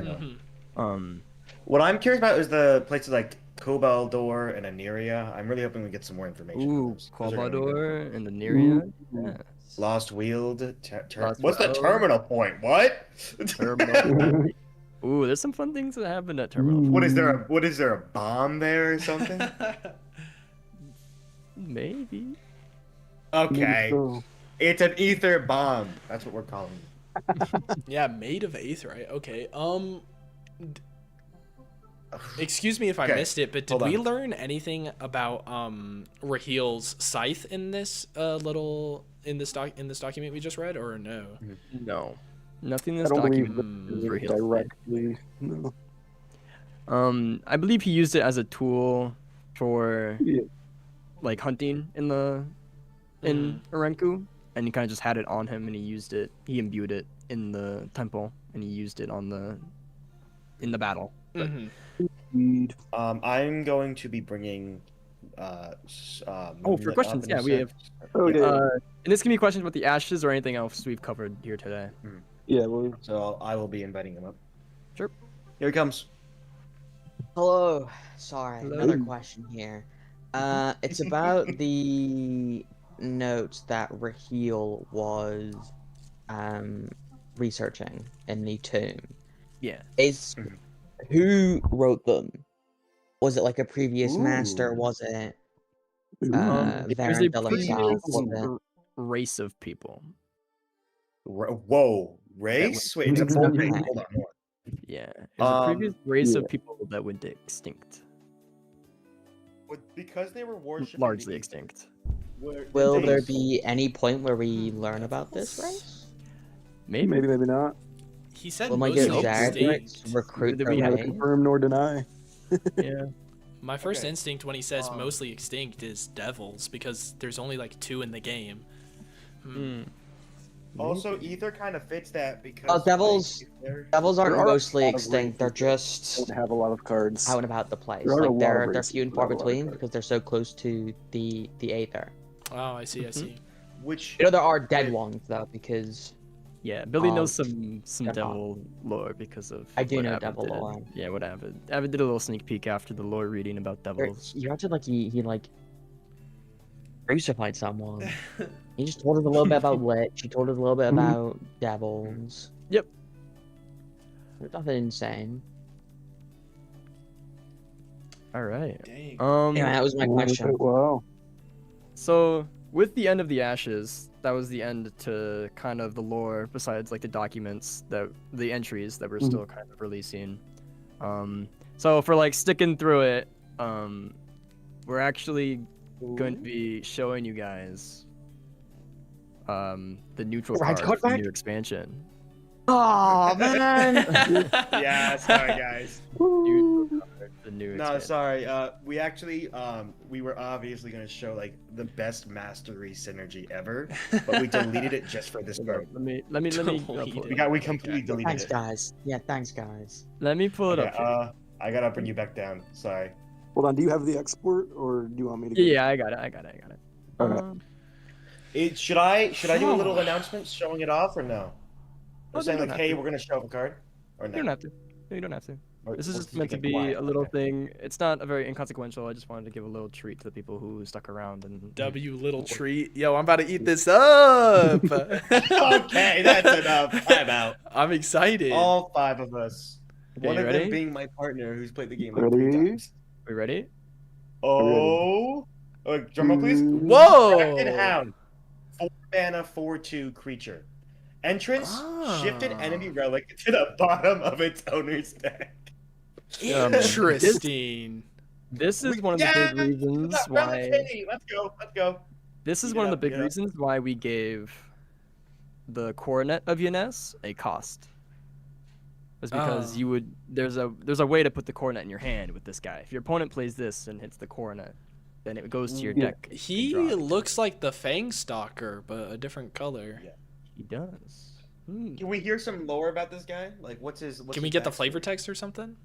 Mhm. What I'm curious about is the places like Cobaldor and Aniria. I'm really hoping we get some more information. on Ooh, those. Those are gonna be good. Quabador and the Neria. Ooh. Yes. Lost Weald. Lost What's the Weald. terminal point? What? Terminal. Ooh, there's some fun things that happened at Terminal. What is there? What is there? A bomb there or something? Maybe. Okay, So, it's an ether bomb. That's what we're calling it. Yeah, made of aetherite. Okay. Excuse me if I Okay, missed it, but did hold we on. learn anything about Rahil's scythe in this document we just read, or no? No. Nothing in I this don't believe document that is is revealed. directly. No. I believe he used it as a tool for Yeah. like hunting in Arenku, and he kind of just had it on him, and he used it. He imbued it in the temple, and he used it in the battle. But Mhm. Indeed. I'm going to be bringing. for Moonlit up questions, in yeah, a we sec. have. Oh yeah. And this can be questions about the ashes or anything else we've covered here today. Yeah. Well, So I will be inviting him up. Sure. Here he comes. Hello. Sorry, Hello. another question here. It's about the notes that Raheel was researching in the tomb. Yeah. Is Mhm. who wrote them? Was it like a previous master? Ooh. Was it ooh. It was Varen a de la previous Salle? Was it? race of people. Whoa, race? Wait, it's a Okay. wait, hold on, hold Yeah. It was a previous race yeah. of people that went extinct. on. Because they were worshipping Largely the extinct. Will they- there be any point where we learn about this race? Maybe. Maybe not. He said Will my mostly good Zagreus extinct. recruit Did their we have Neither way? confirm nor deny. Yeah. My first Okay. instinct when he says Um, mostly extinct is devils, because there's only like 2 in the game. Hmm. Also, ether kind of fits that because Oh, devils- like, if they're- Devils aren't There are a mostly lot of extinct. They're races that just don't have a lot of cards. out and about the place. There are a Like lot of they're races few and that far have a lot of between cards. because they're so close to the aether. Oh, I see, I see. which You know there are dead Wait. ones though because Yeah, Billy knows Um, some they're not. devil lore because of I do what know Avid devil did. lore. Yeah, what Avid. Avid did a little sneak peek after the lore reading about Or devils. you acted like he like crucified someone. He just told us a little bit about Lich. He told us a little bit about devils. Yep. There's nothing insane. All right. Dang. Anyway, that was my question. Wow. So with the end of the ashes, that was the end to kind of the lore. Besides like the documents the entries that we're Mhm. still kind of releasing. So for like sticking through it, we're actually going to be showing you guys the neutral Right, card cut for the back. new expansion. Oh man! yeah, sorry guys. Neutral card, the new No, expansion. sorry. We actually we were obviously gonna show like the best mastery synergy ever, but we deleted it just for this Hold on, card. Let me Deleted. We completely deleted Thanks, it. guys. Yeah, thanks, guys. let me pull it Okay, up here. I gotta bring you back down. Sorry. Hold on. Do you have the export, or do you want me to? Yeah, I got it. Okay. Should I do a little announcement showing it off or no? Oh, Or saying you like, don't hey, have to. we're gonna show up a card, or no? You don't have to. No, you don't have to. Or- This is or just keep meant to it be quiet? a little Okay. thing. It's not a very inconsequential. I just wanted to give a little treat to the people who stuck around and W little treat. Yo, I'm about to eat this up. Okay, that's enough. I'm out. I'm excited. All 5 of us. Okay, One you of ready? them being my partner who's played the game like 3 Ready? times. We ready? Oh, drum roll please. Whoa. Drafted Hound, 4 mana, 4/2 creature. Entrance, shifted enemy relic to the bottom of its owner's deck. Interesting. This is one of the Yeah! big reasons why. Let's go. Let's go. This is Eat it one of the up, big eat it up. reasons why we gave the coronet of Yunus a cost. Was because Oh. you would there's a way to put the coronet in your hand with this guy. If your opponent plays this and hits the coronet, then it goes to your Yeah. deck. and He draw it. looks like the Fang Stalker, but a different color. Yeah. He does. Can we hear some lore about this guy? Like, what's his? Can we get the flavor text or something?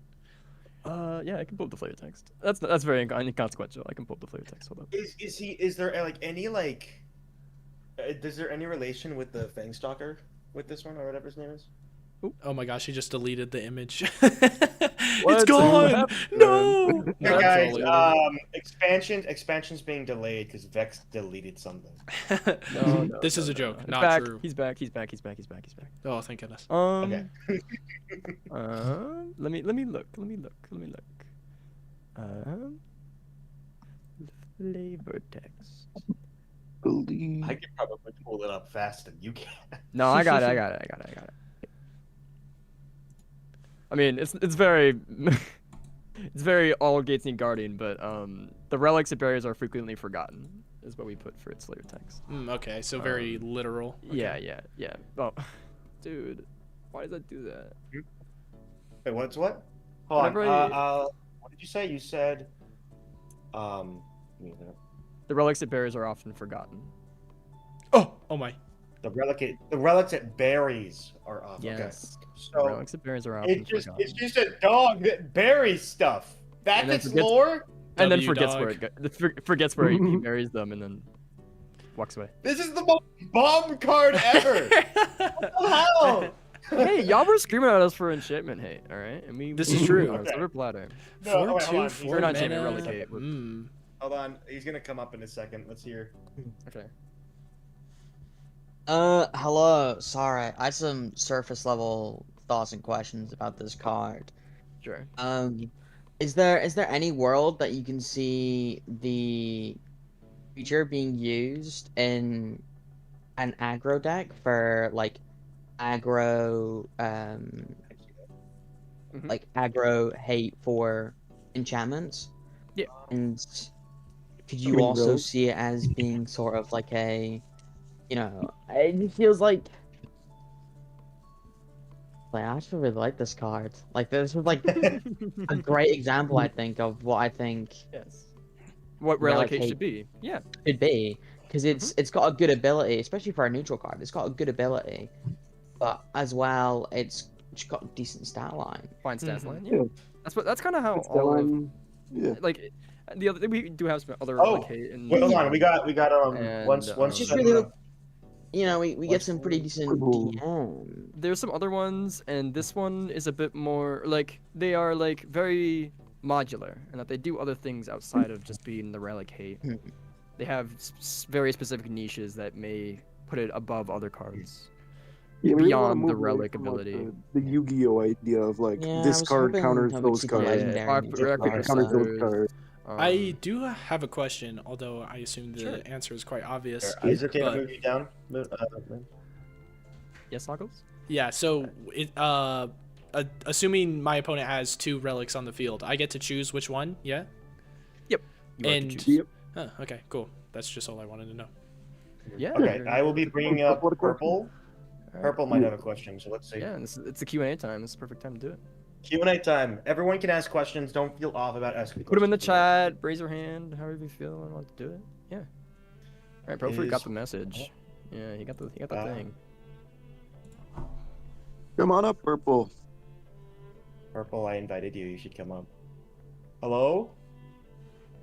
Yeah, I can pull up the flavor text. That's very inconsequential. I can pull up the flavor text. Hold up. Is there like any is there any relation with the Fangstalker with this one or whatever his name is? Oh my gosh, he just deleted the image. It's What gone. happened? No. Hey No, guys, totally. expansion's being delayed because Vex deleted something. No, This no, is a no, joke, no. It's not back. true. He's back. He's back. He's back. He's back. He's back. Oh, thank goodness. Okay. Let me look. Let me look. Flavor text. I could probably pull it up faster than you can. No, I got it. I mean, it's very it's very all gates need guardian, but the relics and barriers are frequently forgotten is what we put for its flavor text. Okay, so very literal. Okay. Yeah. Oh, dude, why does that do that? Wait, what? Hold Whenever on. What did you say? You said, The relics and barriers are often forgotten. Oh my. the relics at berries are off. Yes. Okay. The So relics and barriers are often it's forgotten. just a dog that buries stuff. That And then gets forgets- lore. And then W forgets dog. where forgets where he buries them and then walks away. This is the most bomb card ever. What the hell? Hey, y'all were screaming at us for enchantment hate, all right? And This is true. Okay. Okay. Silver platter. No, wait, hold on. 4/2 Or not mana. enchantment, relicate. Hold on. He's gonna come up in a second. Let's hear. Okay. Hello. Sorry, I had some surface level thoughts and questions about this card. Sure. Is there any world that you can see the feature being used in an aggro deck for like aggro like aggro hate for enchantments? Yeah. And could I you mean, also really? see it as being sort of like a, it just feels like I actually really like this card. Like this was like a great example, I think, of what I think Yes. What Relic relicate hate. should be. Yeah. could be, because it's got a good ability, especially for a neutral card. It's got a good ability, but as well, it's got a decent stat line. Fine stats Mhm. line. Yeah. Yeah. That's kind of how It's all of yeah. like the other we do have some other Oh, relicate and Wait, hold on. We got And, once It's just set really, up. we get some pretty decent Ooh. DM. there's some other ones, and this one is a bit more like they are like very modular, and that they do other things outside of just being the relicate. Hmm. They have very specific niches that may put it above other cards. Yeah, we wanna beyond the move away relic from, like, ability. the Yu-Gi-Oh idea of like Yeah, I this was card hoping counters that we'd those see the cards. legendary Rock- neutral rock, paper, cards, counters those scissors. cards. I do have a question, although I assume the Sure. answer is quite obvious. Is it okay to but- move you down? Yes, Knuckles? Yeah, so assuming my opponent has 2 relics on the field, I get to choose which one. Yeah. You have to And- choose. Yep. Oh, okay, cool. That's just all I wanted to know. Yeah. Okay, I will be bringing up What a question. purple. Alright. Purple might have a question, so let's see. Yeah, it's the Q&A time. This is the perfect time to do it. Q&A time. Everyone can ask questions. Don't feel off about asking. Put them in the questions. chat. Raise your hand. However you feel and want to do it. Yeah. All right, Profruit Is- got the message. Yeah, he got the thing. Come on up, purple. Purple, I invited you. You should come up. Hello?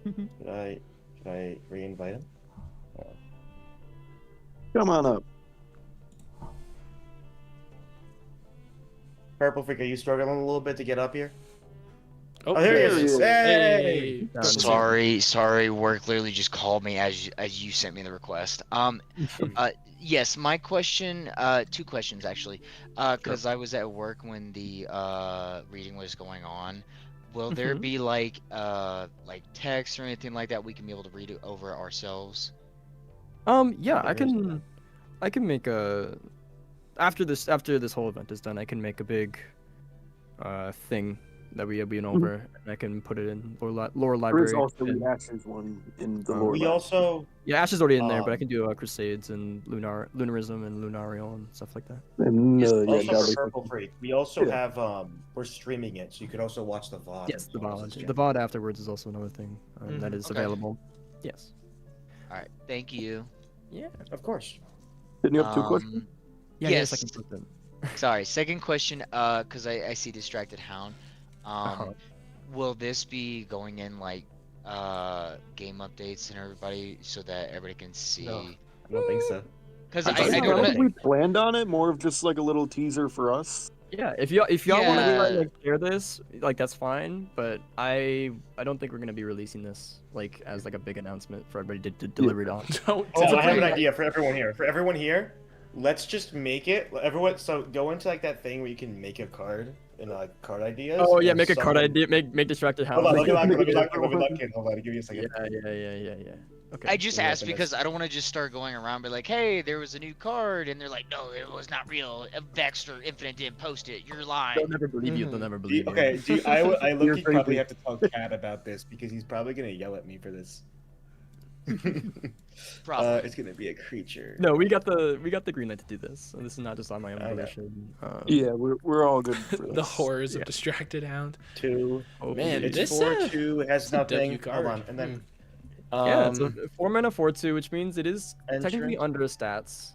Should I re-invite him? Come on up. Purple Freak, are you struggling a little bit to get up here? Oh, Oh, here there he he is. is. Hey! Sorry. Work literally just called me as you sent me the request. Yes, my question, 2 questions actually, because I was at work when the reading was going on. Will there Mhm. be like text or anything like that we can be able to read it over ourselves? Yeah, There is I can make a after this whole event is done, I can make a big thing that we have been over, and I can put it in lore There is library. also and- the Ashes one in the Um, lore. We lab. also yeah, Ash is already in there, but I um, can do Crusades and Lunarism and Lunarial and stuff like that. And, Yes, yeah, please. also Godly for Purple Freak. We also Yeah. have we're streaming it, so you could also watch the VOD. Yes, the as well as VOD. this The VOD afterwards is also another thing that Mhm. is Okay. available. Yes. All right, thank you. Yeah. Of course. Didn't you have 2 questions? Yeah. Yes. Second person. Sorry, second question, because I see Distracted Hound. Uh-huh. Will this be going in like game updates and everybody so that everybody can see? No. I don't think so. Because I I don't don't know. know. think we planned on it, more of just like a little teaser for us. Yeah, if y'all want to Yeah. like share this, like that's fine. But I don't think we're gonna be releasing this like as like a big announcement for everybody to deliver it on. Don't Oh, tell I have an me. idea for everyone here. For everyone here, let's just make it. Everyone, so go into like that thing where you can make a card and like card ideas. Oh yeah, and make a card someone- idea. Make distracted house. Hold on, let me lock Make in. Let me it lock in. a Let me lock one. in. Hold on, give me a second. Yeah. Okay. I just let me asked open this. because I don't want to just start going around and be like, hey, there was a new card, and they're like, no, it was not real. Vexed or Infinite didn't post it. You're lying. They'll never believe you. They'll Mhm. never Do you- believe you. okay, I look You're probably crazy. have to tell Cat about this because he's probably gonna yell at me for this. Probably. It's gonna be a creature. No, we got the green light to do this. So this is not just on my own Okay. volition. Yeah, we're all good for this. The horrors Yeah. of Distracted Hound. 2. Oh, Man, It's this 4/2. It has it's a W nothing. card. Hold on, and then. Yeah, it's a Um, 4 mana 4/2, which means it is technically Entrance. under his stats,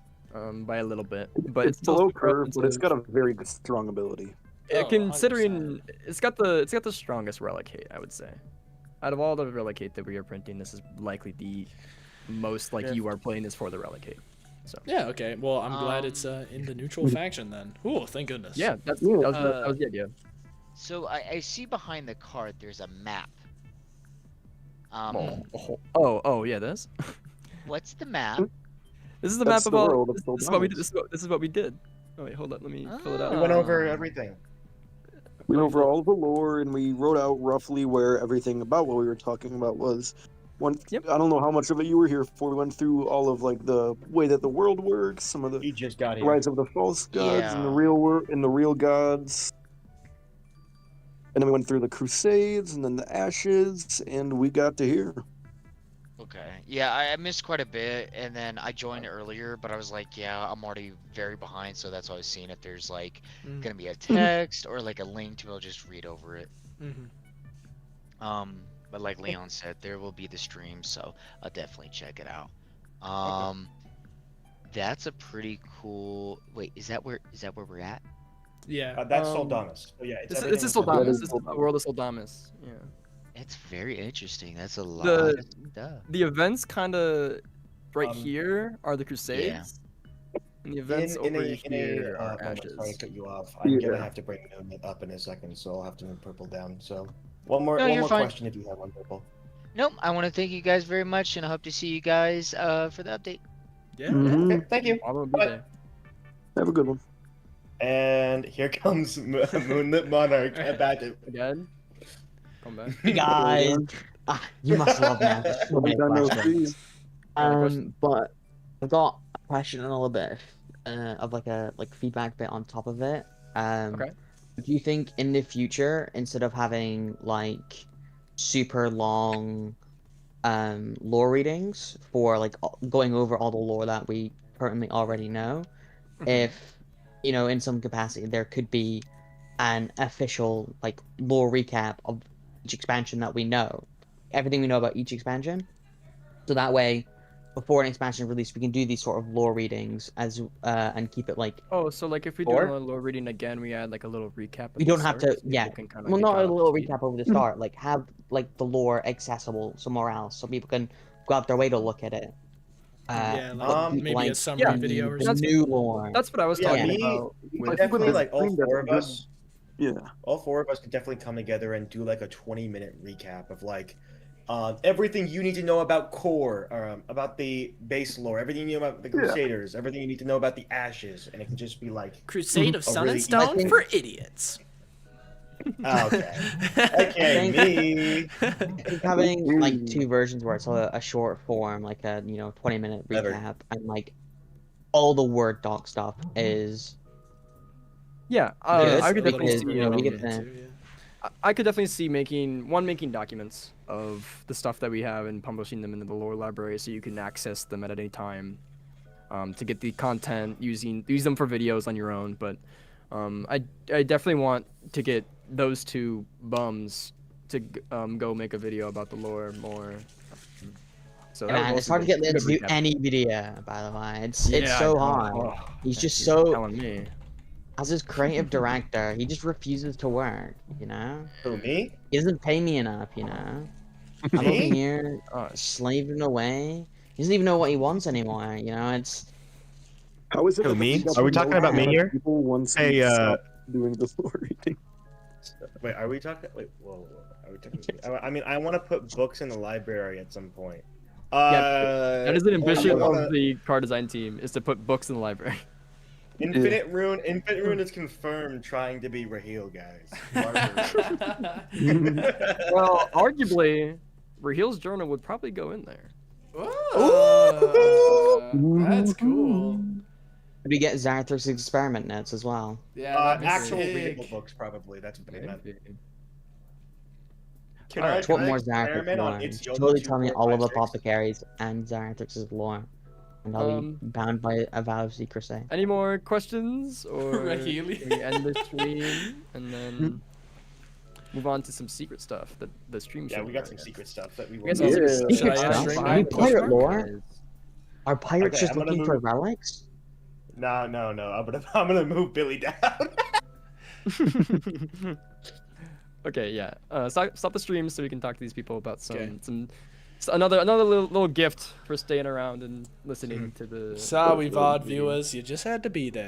by a little bit, but It's still below super curve, but it's offensive. got a very strong ability. Oh, Considering it's got the strongest relic hate, I would say. Out of all the relic hate that we are printing, this is likely the most like Yeah. you are playing this for the relic hate. So Yeah, okay. Well, I'm glad it's in the neutral faction then. Ooh, thank goodness. yeah, that was the idea. So I see behind the card there's a map. Oh yeah, this. What's the map? This is the That's map of the all. world of This is what we did. Soldans. This is what we did. Oh wait, hold up. Let me fill it out. we went over Ah. everything. We went over all of the lore and we wrote out roughly where everything about what we were talking about was. Yep. I don't know how much of it you were here for. We went through all of like the way that the world works, some of the He just got here. rise of the false gods and the Yeah. real world and the real gods. And then we went through the Crusades and then the Ashes, and we got to here. Okay. Yeah, I missed quite a bit, and then I joined earlier, but I was like, yeah, I'm already very behind, so that's why I was seeing if there's like Mm. gonna be a text or like a link to it. I'll just read over it. Mm-hmm. But like Leon said, there will be the stream, so I'll definitely check it out. That's a pretty cool. Wait, is that where we're at? Yeah. That's Um, Soldanis. So yeah, it's This is everything Soldamis. That is This is the world of Soldamis. Yeah. It's very interesting. That's a lot The- of stuff. The events kind of right Um, here are the Crusades. And the events in over a here are moment, Ashes. sorry to cut you off. I'm gonna Yeah. have to bring it up in a second, so I'll have to move purple down. So one more No, one you're more fine. question if you have one purple. Nope. I want to thank you guys very much, and I hope to see you guys for the update. Yeah. Mhm. Okay, thank you. All will be Bye. there. Have a good one. And here comes Moonlit Monarch about to. Again. Come back. Hey guys, you must love me. I have so many Done those questions. trees. But I've got a question and a little bit of like a feedback bit on top of it. Okay. Do you think in the future, instead of having like super long lore readings for like going over all the lore that we currently already know, if you know in some capacity there could be an official like lore recap of each expansion that we know, everything we know about each expansion, so that way before an expansion release we can do these sort of lore readings as and keep it like Oh, so like if we do Or- a lore reading again, we add like a little recap. at we the don't have start to so people yeah can kinda well get not caught a up to little speed. recap over the start, like have like the lore accessible somewhere else so people can go out their way to look at it. Yeah, but like people maybe like a summary Yeah, video or the something. new lore. That's what I was Yeah, talking me- about. we With, definitely with like all stream, that's four a of good- us. Yeah. All four of us could definitely come together and do like a 20-minute recap of like everything you need to know about core, about the base lore, everything you know about the Yeah. Crusaders, everything you need to know about the Ashes, and it can just be like, Crusade of Oh, Sun really? and Stone I think- for idiots. okay, okay, me. I think having like Ooh. 2 versions where it's a short form, like a 20-minute Clever. recap, and like all the Word doc stuff is yeah, Good, I could definitely because, see. you know, we get Yeah, the- too, yeah. I could definitely see making documents of the stuff that we have and publishing them into the lore library so you can access them at any time to get the content use them for videos on your own. But I definitely want to get those 2 bums to go make a video about the lore more. So that would man, it's also hard to be get a Lynn good to do recap. any video, by the way. It's Yeah, I so know. hard. Oh, He's just you're so telling me. as his creative director, he just refuses to work, you know? Who, me? He doesn't pay me enough, you know? I'm over Me? here slaving away. He doesn't even know what he wants anymore, you know? It's How is it? Who, that me? we got Are we to talking know about me more here? People once Hey, we stop doing the lore reading. Wait, are we talking? Wait, whoa. Are we talking? I mean, I want to put books in the library at some point. That is an or ambition you wanna- of the car design team, is to put books in the library. Infinite Rune is confirmed trying to be Raheel, guys. Well, arguably, Rahil's journal would probably go in there. That's cool. We get Zarathustra's experiment notes as well. Yeah, that'd be actual sick. readable books, probably. That's what they meant. Can Alright, What can more experiment Zarathustra on lore? its Yoda Totally tell me 2, 4, all 5, of 6? Apothecaries and Zarathustra's lore. And I'll be bound by a vow of secrecy. Any more questions, or Rahili. can we end the stream and then move on to some secret stuff that the stream? Yeah, showed we got some earlier? secret stuff that we We got want some Yeah. secret Should I stuff. add string Any line pirate postmark? lore? Are pirates Okay, just I'm gonna looking for move- relics? No. I'm gonna move Billy down. Okay, yeah. Stop the stream so we can talk to these people about Okay. another little gift for staying around and listening to the. Sorry, VOD viewers, you just had to be there.